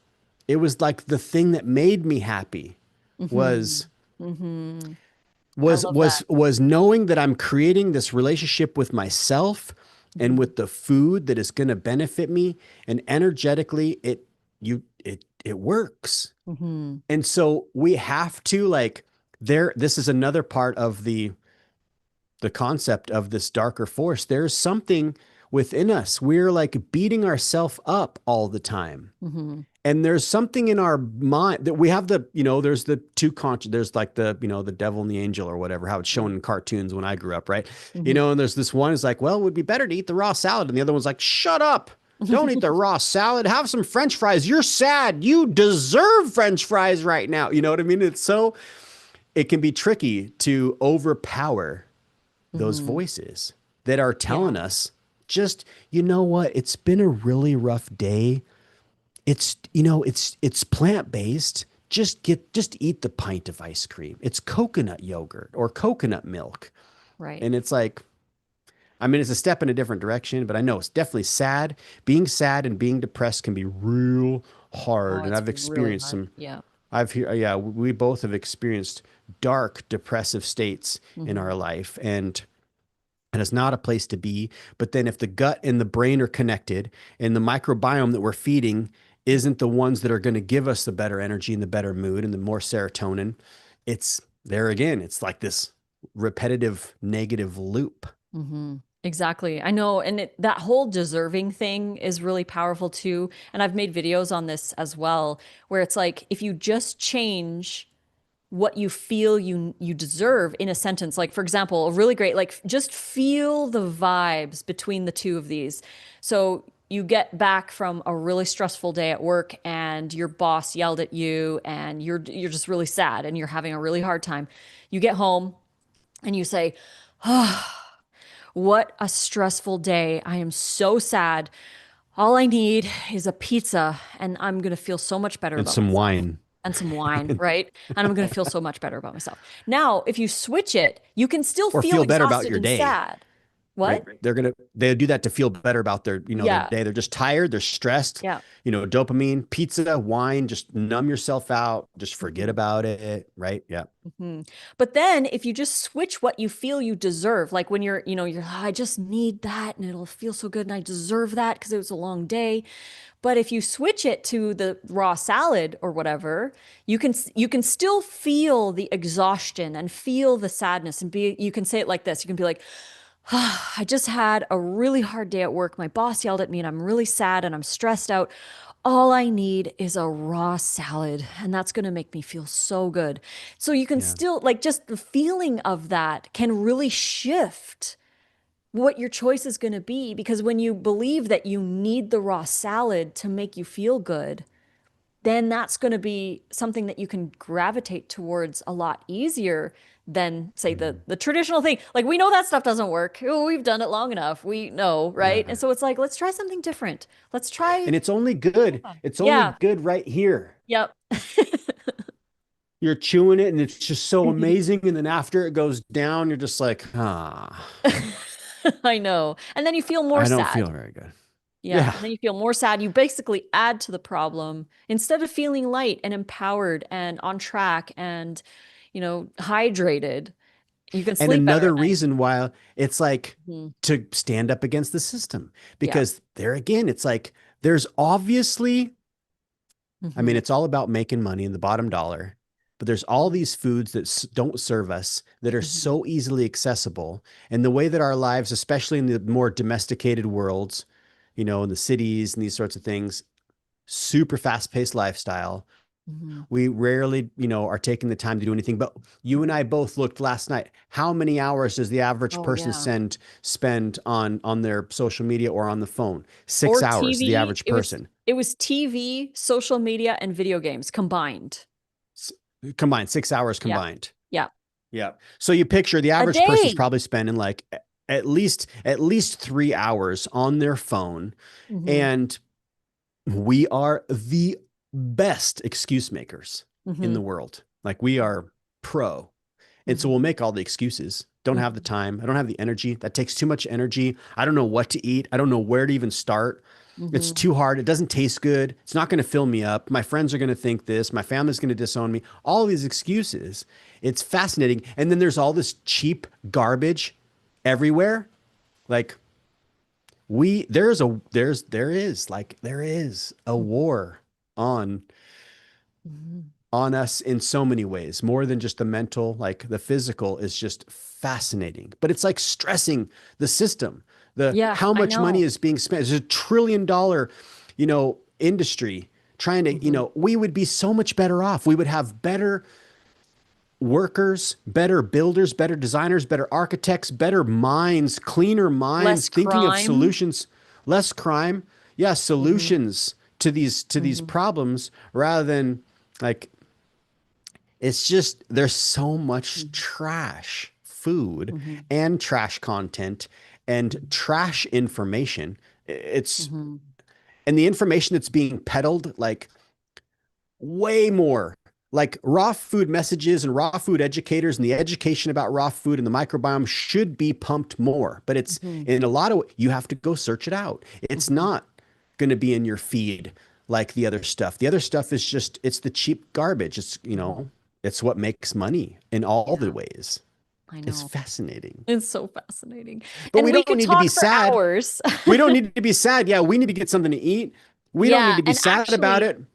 Speaker 2: like the thing that made me happy
Speaker 1: Hmm.
Speaker 2: was
Speaker 1: Hmm. I
Speaker 2: was
Speaker 1: love
Speaker 2: was
Speaker 1: that.
Speaker 2: was knowing that I'm creating this relationship with myself and
Speaker 1: Hmm.
Speaker 2: with the food that is going to benefit me, and energetically it works.
Speaker 1: Hmm.
Speaker 2: And so we have to this is another part of the concept of this darker force. There's something within us. We're like beating ourselves up all the time.
Speaker 1: Hmm.
Speaker 2: And there's something in our mind that we have there's the two conscious, there's like the devil and the angel or whatever, how it's shown in cartoons when I grew up, right?
Speaker 1: Hmm.
Speaker 2: And there's this one is like, well, it would be better to eat the raw salad. And the other one's like, shut up. Don't eat the raw salad. Have some French fries. You're sad. You deserve French fries right now. You know what I mean? It can be tricky to overpower those
Speaker 1: Hmm.
Speaker 2: voices that are telling
Speaker 1: Yeah.
Speaker 2: us just, you know what? It's been a really rough day. It's plant-based. Just eat the pint of ice cream. It's coconut yogurt or coconut milk.
Speaker 1: Right.
Speaker 2: And it's like, I mean, it's a step in a different direction, but I know it's definitely sad. Being sad and being depressed can be real
Speaker 1: Oh,
Speaker 2: hard. And
Speaker 1: it's
Speaker 2: I've
Speaker 1: really
Speaker 2: experienced
Speaker 1: hard.
Speaker 2: some,
Speaker 1: Yeah.
Speaker 2: yeah, we both have experienced dark, depressive states in
Speaker 1: Hmm.
Speaker 2: our life. And it's not a place to be. But then if the gut and the brain are connected and the microbiome that we're feeding isn't the ones that are going to give us the better energy and the better mood and the more serotonin, it's there again. It's like this repetitive negative loop.
Speaker 1: Hmm. Exactly. I know. And that whole deserving thing is really powerful too. And I've made videos on this as well, where it's like if you just change what you feel you deserve in a sentence, like for example, a really great, like just feel the vibes between the two of these. So you get back from a really stressful day at work and your boss yelled at you and you're just really sad and you're having a really hard time. You get home and you say, what a stressful day. I am so sad. All I need is a pizza, and I'm going to feel so much better
Speaker 2: And
Speaker 1: about
Speaker 2: some
Speaker 1: myself.
Speaker 2: wine.
Speaker 1: And some wine, right? And I'm going to feel so much better about myself. Now, if you switch it, you can still
Speaker 2: Or
Speaker 1: feel
Speaker 2: feel better about
Speaker 1: exhausted
Speaker 2: your
Speaker 1: and
Speaker 2: day.
Speaker 1: sad.
Speaker 2: Right?
Speaker 1: What?
Speaker 2: They'll do that to feel better about their
Speaker 1: Yeah.
Speaker 2: day. They're just tired, they're stressed,
Speaker 1: Yeah.
Speaker 2: dopamine, pizza, wine, just numb yourself out, just forget
Speaker 1: Mhm.
Speaker 2: about it, right? Yeah.
Speaker 1: Mhm. But then if you just switch what you feel you deserve, like when "Oh, I just need that and it'll feel so good and I deserve that because it was a long day." But if you switch it to the raw salad or whatever, you can still feel the exhaustion and feel the sadness and be you can say it like this. You can be like, I just had a really hard day at work. My boss yelled at me and I'm really sad and I'm stressed out. All I need is a raw salad, and that's going to make me feel so good. So you can
Speaker 2: Yeah.
Speaker 1: still, like, just the feeling of that can really shift what your choice is going to be because when you believe that you need the raw salad to make you feel good, then that's going to be something that you can gravitate towards a lot easier than say the
Speaker 2: Mhm.
Speaker 1: the traditional thing. Like we know that stuff doesn't work. Oh, we've done it long enough. We know, right?
Speaker 2: Yeah.
Speaker 1: And so it's like, let's try something different. Let's try.
Speaker 2: And it's only good.
Speaker 1: Yeah.
Speaker 2: It's only
Speaker 1: Yeah.
Speaker 2: good right here.
Speaker 1: Yep.
Speaker 2: You're chewing it and it's just so amazing. And then after it goes down, you're just like,
Speaker 1: I know. And then you feel more
Speaker 2: I don't
Speaker 1: sad.
Speaker 2: feel very good.
Speaker 1: Yeah.
Speaker 2: Yeah.
Speaker 1: And then you feel more sad. You basically add to the problem instead of feeling light and empowered and on track and, hydrated. You can
Speaker 2: And
Speaker 1: sleep better at
Speaker 2: another
Speaker 1: night.
Speaker 2: reason why it's like
Speaker 1: Mhm.
Speaker 2: to stand up against the system,
Speaker 1: Yeah.
Speaker 2: because there again, it's like there's obviously, I mean,
Speaker 1: Hmm.
Speaker 2: it's all about making money and the bottom dollar, but there's all these foods that don't serve us that are
Speaker 1: Hmm.
Speaker 2: so easily accessible. And the way that our lives, especially in the more domesticated worlds, in the cities and these sorts of things. Super fast-paced lifestyle.
Speaker 1: Mhm.
Speaker 2: We rarely, are taking the time to do anything. But you and I both looked last night. How many hours does the average
Speaker 1: Oh
Speaker 2: person
Speaker 1: yeah.
Speaker 2: spend on their social media or on the phone? Six
Speaker 1: Or
Speaker 2: hours, the
Speaker 1: TV.
Speaker 2: average person.
Speaker 1: It was TV, social media, and video games combined.
Speaker 2: S- Combined, 6 hours
Speaker 1: Yeah.
Speaker 2: combined.
Speaker 1: Yeah.
Speaker 2: Yeah. So you picture the
Speaker 1: A
Speaker 2: average person's
Speaker 1: day.
Speaker 2: probably spending like at least 3 hours on their phone.
Speaker 1: Hmm.
Speaker 2: And we are the best excuse makers in
Speaker 1: Hmm.
Speaker 2: the world. Like we are pro. And so
Speaker 1: Hmm.
Speaker 2: we'll make all the excuses. Don't have the
Speaker 1: Hmm.
Speaker 2: time. I don't have the energy. That takes too much energy. I don't know what to eat. I don't know where to even start. It's
Speaker 1: Hmm.
Speaker 2: too hard. It doesn't taste good. It's not going to fill me up. My friends are going to think this. My family's going to disown me. All these excuses. It's fascinating. And then there's all this cheap garbage everywhere. Like there is a war on
Speaker 1: Hmm.
Speaker 2: us in so many ways, more than just the mental. Like the physical is just fascinating, but it's like stressing the system. The
Speaker 1: Yeah,
Speaker 2: how
Speaker 1: I
Speaker 2: much money
Speaker 1: know.
Speaker 2: is being spent. There's $1 trillion, industry trying to,
Speaker 1: Hmm.
Speaker 2: we would be so much better off. We would have better workers, better builders, better designers, better architects, better minds, cleaner
Speaker 1: Less
Speaker 2: minds, thinking of
Speaker 1: crime.
Speaker 2: solutions, less crime. Yeah,
Speaker 1: Hmm.
Speaker 2: solutions to these
Speaker 1: Hmm.
Speaker 2: problems rather than like it's just there's so much
Speaker 1: Hmm.
Speaker 2: trash food
Speaker 1: Hmm.
Speaker 2: and trash content and trash information. It's
Speaker 1: Hmm.
Speaker 2: and the information that's being peddled like way more like raw food messages and raw food educators and the education about raw food and the microbiome should be pumped more. But it's
Speaker 1: Hmm.
Speaker 2: in a lot of you have to go search it out. It's
Speaker 1: Hmm.
Speaker 2: not going to be in your feed like the other stuff. The other stuff is just it's the cheap garbage.
Speaker 1: Hmm.
Speaker 2: It's what makes money in all the
Speaker 1: Yeah,
Speaker 2: ways.
Speaker 1: I
Speaker 2: It's
Speaker 1: know.
Speaker 2: fascinating.
Speaker 1: It's so fascinating.
Speaker 2: But
Speaker 1: And
Speaker 2: we
Speaker 1: we
Speaker 2: don't
Speaker 1: could
Speaker 2: need to be
Speaker 1: talk for
Speaker 2: sad.
Speaker 1: hours.
Speaker 2: We don't need to be sad. Yeah, we need to get something to eat. We don't need
Speaker 1: Yeah,
Speaker 2: to be
Speaker 1: and
Speaker 2: sad about
Speaker 1: actually,
Speaker 2: it.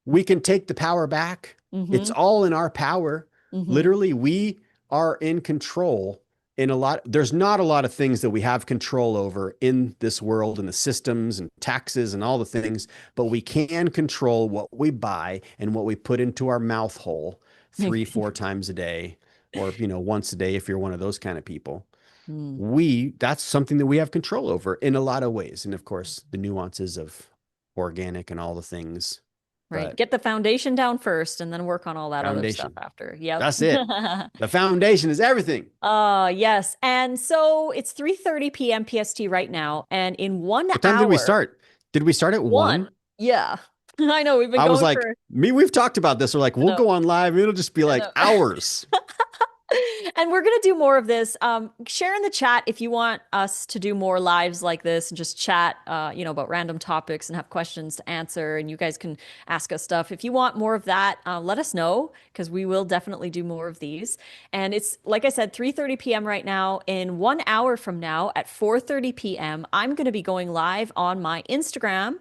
Speaker 2: We can take the power back. It's
Speaker 1: hmm.
Speaker 2: all in our power.
Speaker 1: Hmm.
Speaker 2: Literally, we are in control in a lot. There's not a lot of things that we have control over in this world and the systems and taxes and all the things, but we can control what we buy and what we put into our mouth hole 3, 4 times a day, or, once a day if you're one of those kind of people.
Speaker 1: Hmm.
Speaker 2: That's something that we have control over in a lot of ways. And of course, the nuances of organic and all the things,
Speaker 1: Right.
Speaker 2: but
Speaker 1: Get the foundation down first and then work on all that other stuff
Speaker 2: foundation,
Speaker 1: after. Yep.
Speaker 2: that's it. The foundation is everything.
Speaker 1: Yes. And so it's 3:30 p.m. PST right now. And in one
Speaker 2: What time did we
Speaker 1: hour,
Speaker 2: start? Did we start at
Speaker 1: one.
Speaker 2: 1?
Speaker 1: Yeah. I know we've been
Speaker 2: I was
Speaker 1: going
Speaker 2: like,
Speaker 1: for,
Speaker 2: we've talked about this. We're like,
Speaker 1: I
Speaker 2: we'll
Speaker 1: know,
Speaker 2: go on live. It'll just be
Speaker 1: I
Speaker 2: like
Speaker 1: know.
Speaker 2: hours.
Speaker 1: And we're going to do more of this. Share in the chat if you want us to do more lives like this and just chat, about random topics and have questions to answer. And you guys can ask us stuff. If you want more of that, let us know because we will definitely do more of these. And it's, like I said, 3:30 p.m. right now. In 1 hour from now at 4:30 p.m., I'm going to be going live on my Instagram.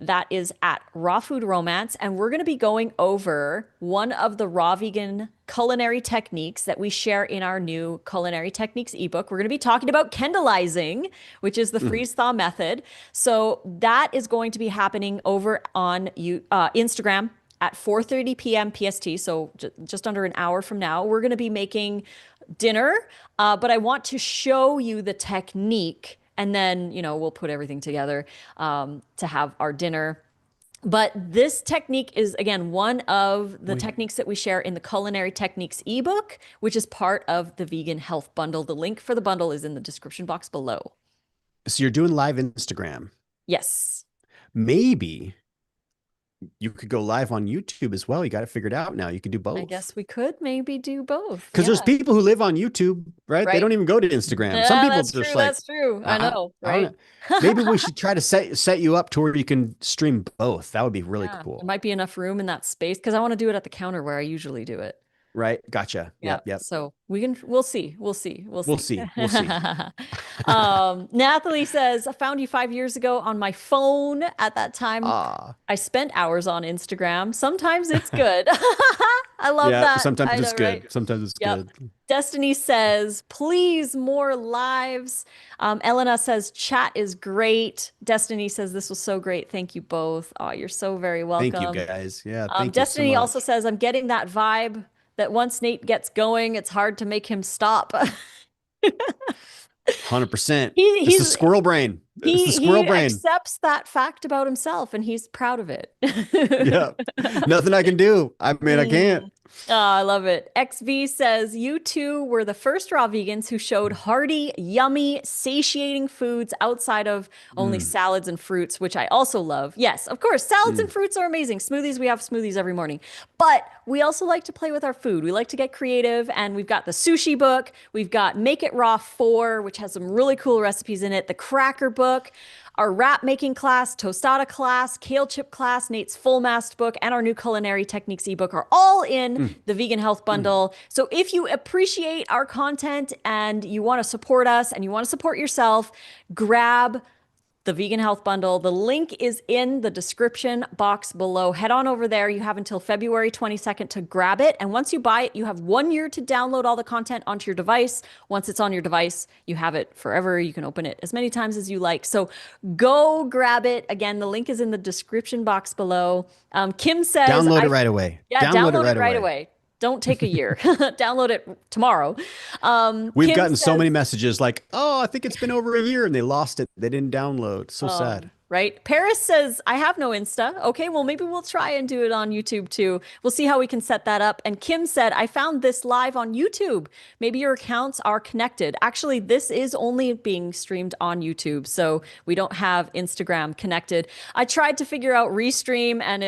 Speaker 1: That is at Raw Food Romance. And we're going to be going over one of the raw vegan culinary techniques that we share in our new culinary techniques ebook. We're going to be talking about kendalizing, which is the
Speaker 2: Mm.
Speaker 1: freeze thaw method. So that is going to be happening over on Instagram at 4:30 p.m. PST. So just under an hour from now, we're going to be making dinner, but I want to show you the technique and then, we'll put everything together to have our dinner. But this technique is, again, one of the
Speaker 2: Wait,
Speaker 1: techniques that we share in the Culinary Techniques ebook, which is part of the Vegan Health Bundle. The link for the bundle is in the description box below.
Speaker 2: so you're doing live Instagram.
Speaker 1: Yes.
Speaker 2: Maybe you could go live on YouTube as well. You got it figured out now. You could do
Speaker 1: I
Speaker 2: both.
Speaker 1: guess we could maybe do both.
Speaker 2: Because there's
Speaker 1: Yeah.
Speaker 2: people who live on YouTube, right? They
Speaker 1: Right.
Speaker 2: don't even go to Instagram. Some
Speaker 1: Yeah,
Speaker 2: people
Speaker 1: that's
Speaker 2: just
Speaker 1: true.
Speaker 2: like,
Speaker 1: That's true. I
Speaker 2: I,
Speaker 1: know,
Speaker 2: I don't
Speaker 1: right?
Speaker 2: know. Maybe we should try to set you up to where you can stream both. That would be really
Speaker 1: Yeah. There
Speaker 2: cool.
Speaker 1: might be enough room in that space because I want to do it at the counter where I usually do it.
Speaker 2: Right? Gotcha.
Speaker 1: Yeah.
Speaker 2: Yep. Yep.
Speaker 1: So we'll see. We'll see. We'll
Speaker 2: We'll
Speaker 1: see.
Speaker 2: see. We'll see.
Speaker 1: Nathalie says, I found you 5 years ago on my phone. At that time,
Speaker 2: Ah,
Speaker 1: I spent hours on Instagram. Sometimes it's good. I love
Speaker 2: Yeah,
Speaker 1: that.
Speaker 2: sometimes
Speaker 1: I
Speaker 2: it's
Speaker 1: know, right?
Speaker 2: good. Sometimes it's
Speaker 1: Yep.
Speaker 2: good.
Speaker 1: Destiny says, please more lives. Elena says, chat is great. Destiny says, this was so great. Thank you both. Oh, you're so very
Speaker 2: Thank you
Speaker 1: welcome.
Speaker 2: guys. Yeah, thank you so
Speaker 1: Destiny also
Speaker 2: much.
Speaker 1: says, I'm getting that vibe that once Nate gets going, it's hard to make him stop.
Speaker 2: 100%.
Speaker 1: he
Speaker 2: It's the
Speaker 1: he's
Speaker 2: squirrel brain. It's the
Speaker 1: he
Speaker 2: squirrel brain.
Speaker 1: accepts that fact about himself and he's proud of it.
Speaker 2: Yeah. Nothing I can do. I mean, I can't.
Speaker 1: Mm. Oh, I love it. XV says, you two were the first raw vegans who showed hearty, yummy, satiating foods outside of only
Speaker 2: Mm,
Speaker 1: salads and fruits, which I also love. Yes, of course, salads and
Speaker 2: mm.
Speaker 1: fruits are amazing. Smoothies, we have smoothies every morning. But we also like to play with our food. We like to get creative, and we've got the sushi book. We've got Make It Raw 4, which has some really cool recipes in it, the cracker book, our wrap making class, tostada class, kale chip class, Nate's full mast book, and our new culinary techniques ebook are all in
Speaker 2: Mm,
Speaker 1: the vegan health
Speaker 2: mm.
Speaker 1: bundle. So if you appreciate our content and you want to support us and you want to support yourself, grab the vegan health bundle. The link is in the description box below. Head on over there. You have until February 22nd to grab it. And once you buy it, you have 1 year to download all the content onto your device. Once it's on your device, you have it forever. You can open it as many times as you like. So go grab it. Again, the link is in the description box below. Kim says,
Speaker 2: Download it right away.
Speaker 1: yeah,
Speaker 2: Download it
Speaker 1: download it
Speaker 2: right
Speaker 1: right
Speaker 2: away.
Speaker 1: away. Don't take a year. Download it tomorrow.
Speaker 2: We've
Speaker 1: Kim
Speaker 2: gotten so many
Speaker 1: says,
Speaker 2: messages like, oh, I think it's been over a year and they lost it. They didn't download. So sad.
Speaker 1: right. Paris says, I have no Insta. Okay, well, maybe we'll try and do it on YouTube too. We'll see how we can set that up. And Kim said, I found this live on YouTube. Maybe your accounts are connected. Actually, this is only being streamed on YouTube, so we don't have Instagram connected. I tried to figure out Restream, and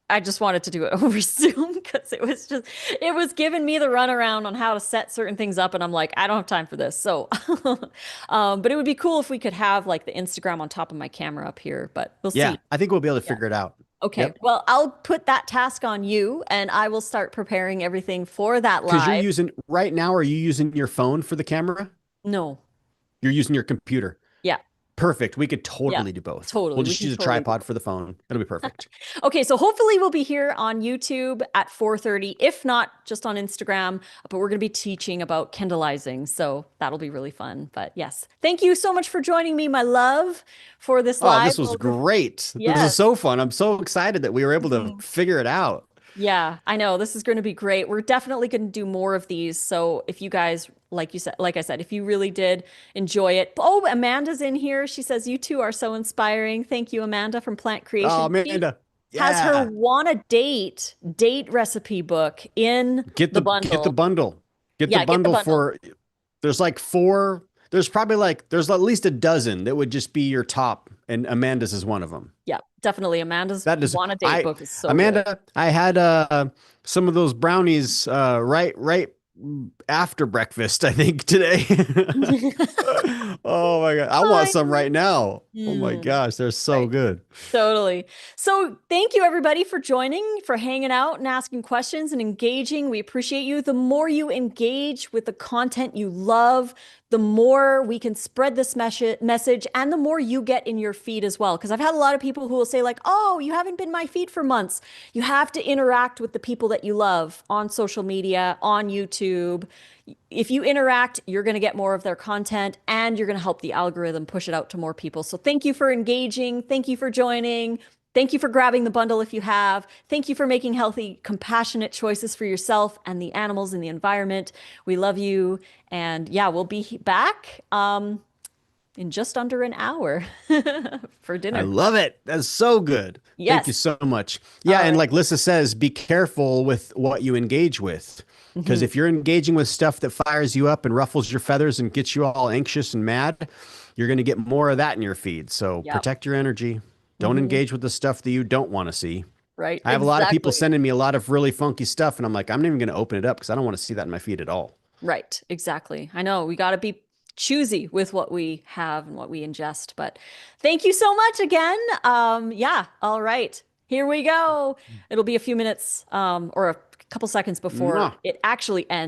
Speaker 1: I just wanted to do it over Zoom because it was giving me the runaround on how to set certain things up. And I'm like, I don't have time for this. So, but it would be cool if we could have like the Instagram on top of my camera up here, but we'll
Speaker 2: Yeah,
Speaker 1: see.
Speaker 2: I think we'll be able to
Speaker 1: Yeah.
Speaker 2: figure it out.
Speaker 1: Okay.
Speaker 2: Yep.
Speaker 1: Well, I'll put that task on you and I will start preparing everything for that
Speaker 2: Because you're
Speaker 1: live.
Speaker 2: using right now, are you using your phone for the camera?
Speaker 1: No.
Speaker 2: You're using your computer.
Speaker 1: Yeah.
Speaker 2: Perfect. We could
Speaker 1: Yeah.
Speaker 2: totally do both.
Speaker 1: Totally.
Speaker 2: We'll
Speaker 1: We
Speaker 2: just
Speaker 1: can
Speaker 2: use a
Speaker 1: totally do
Speaker 2: tripod for the phone. It'll be perfect.
Speaker 1: Okay, so hopefully we'll be here on YouTube at 4:30, if not just on Instagram, but we're going to be teaching about Kindleizing, so that'll be really fun. But yes, thank you so much for joining me, my love, for this
Speaker 2: Oh,
Speaker 1: live.
Speaker 2: this was great. This is
Speaker 1: Yes.
Speaker 2: so fun. I'm so excited that we were able to figure it out.
Speaker 1: Yeah, I know this is going to be great. We're definitely going to do more of these. So if you guys, like I said, if you really did enjoy it. Oh, Amanda's in here. She says, you two are so inspiring. Thank you, Amanda from Plant
Speaker 2: Oh,
Speaker 1: Creation. She
Speaker 2: Amanda.
Speaker 1: has her
Speaker 2: Yeah.
Speaker 1: wanna date recipe book in
Speaker 2: Get
Speaker 1: the
Speaker 2: the
Speaker 1: bundle.
Speaker 2: bundle. Get the
Speaker 1: Yeah, get the
Speaker 2: bundle
Speaker 1: bundle.
Speaker 2: for there's like four. There's probably like there's at least a dozen that would just be your top, and Amanda's is one of them.
Speaker 1: Yeah, definitely. Amanda's
Speaker 2: That is
Speaker 1: wanna date
Speaker 2: I
Speaker 1: book is so good.
Speaker 2: Amanda, I had some of those brownies right after breakfast, I think today. Oh my God. I want
Speaker 1: I
Speaker 2: some right now. Oh my
Speaker 1: Mm,
Speaker 2: gosh, they're so
Speaker 1: right.
Speaker 2: good.
Speaker 1: Totally. So thank you everybody for joining, for hanging out and asking questions and engaging. We appreciate you. The more you engage with the content you love, the more we can spread this message and the more you get in your feed as well. Because I've had a lot of people who will say like, oh, you haven't been my feed for months. You have to interact with the people that you love on social media, on YouTube. If you interact, you're going to get more of their content and you're going to help the algorithm push it out to more people. So thank you for engaging. Thank you for joining. Thank you for grabbing the bundle if you have. Thank you for making healthy, compassionate choices for yourself and the animals and the environment. We love you. And yeah, we'll be back in just under an hour for
Speaker 2: I
Speaker 1: dinner.
Speaker 2: love it. That's so good. Thank you
Speaker 1: Yes.
Speaker 2: so much.
Speaker 1: All
Speaker 2: Yeah, and
Speaker 1: right.
Speaker 2: like Lissa says, be careful with what you engage with. Because
Speaker 1: Mhm.
Speaker 2: if you're engaging with stuff that fires you up and ruffles your feathers and gets you all anxious and mad, you're going to get more of that in your feed. So
Speaker 1: Yep.
Speaker 2: protect your energy. Don't
Speaker 1: Mhm.
Speaker 2: engage with the stuff that you don't want to see.
Speaker 1: Right.
Speaker 2: I have a lot of people
Speaker 1: Exactly.
Speaker 2: sending me a lot of really funky stuff, and I'm like, I'm not even going to open it up because I don't want to see that in my feed at all.
Speaker 1: Right. Exactly. I know we got to be choosy with what we have and what we ingest. But thank you so much again. Yeah. All right. Here we go. It'll be a few minutes or a couple seconds before
Speaker 2: Mwah.
Speaker 1: it actually ends.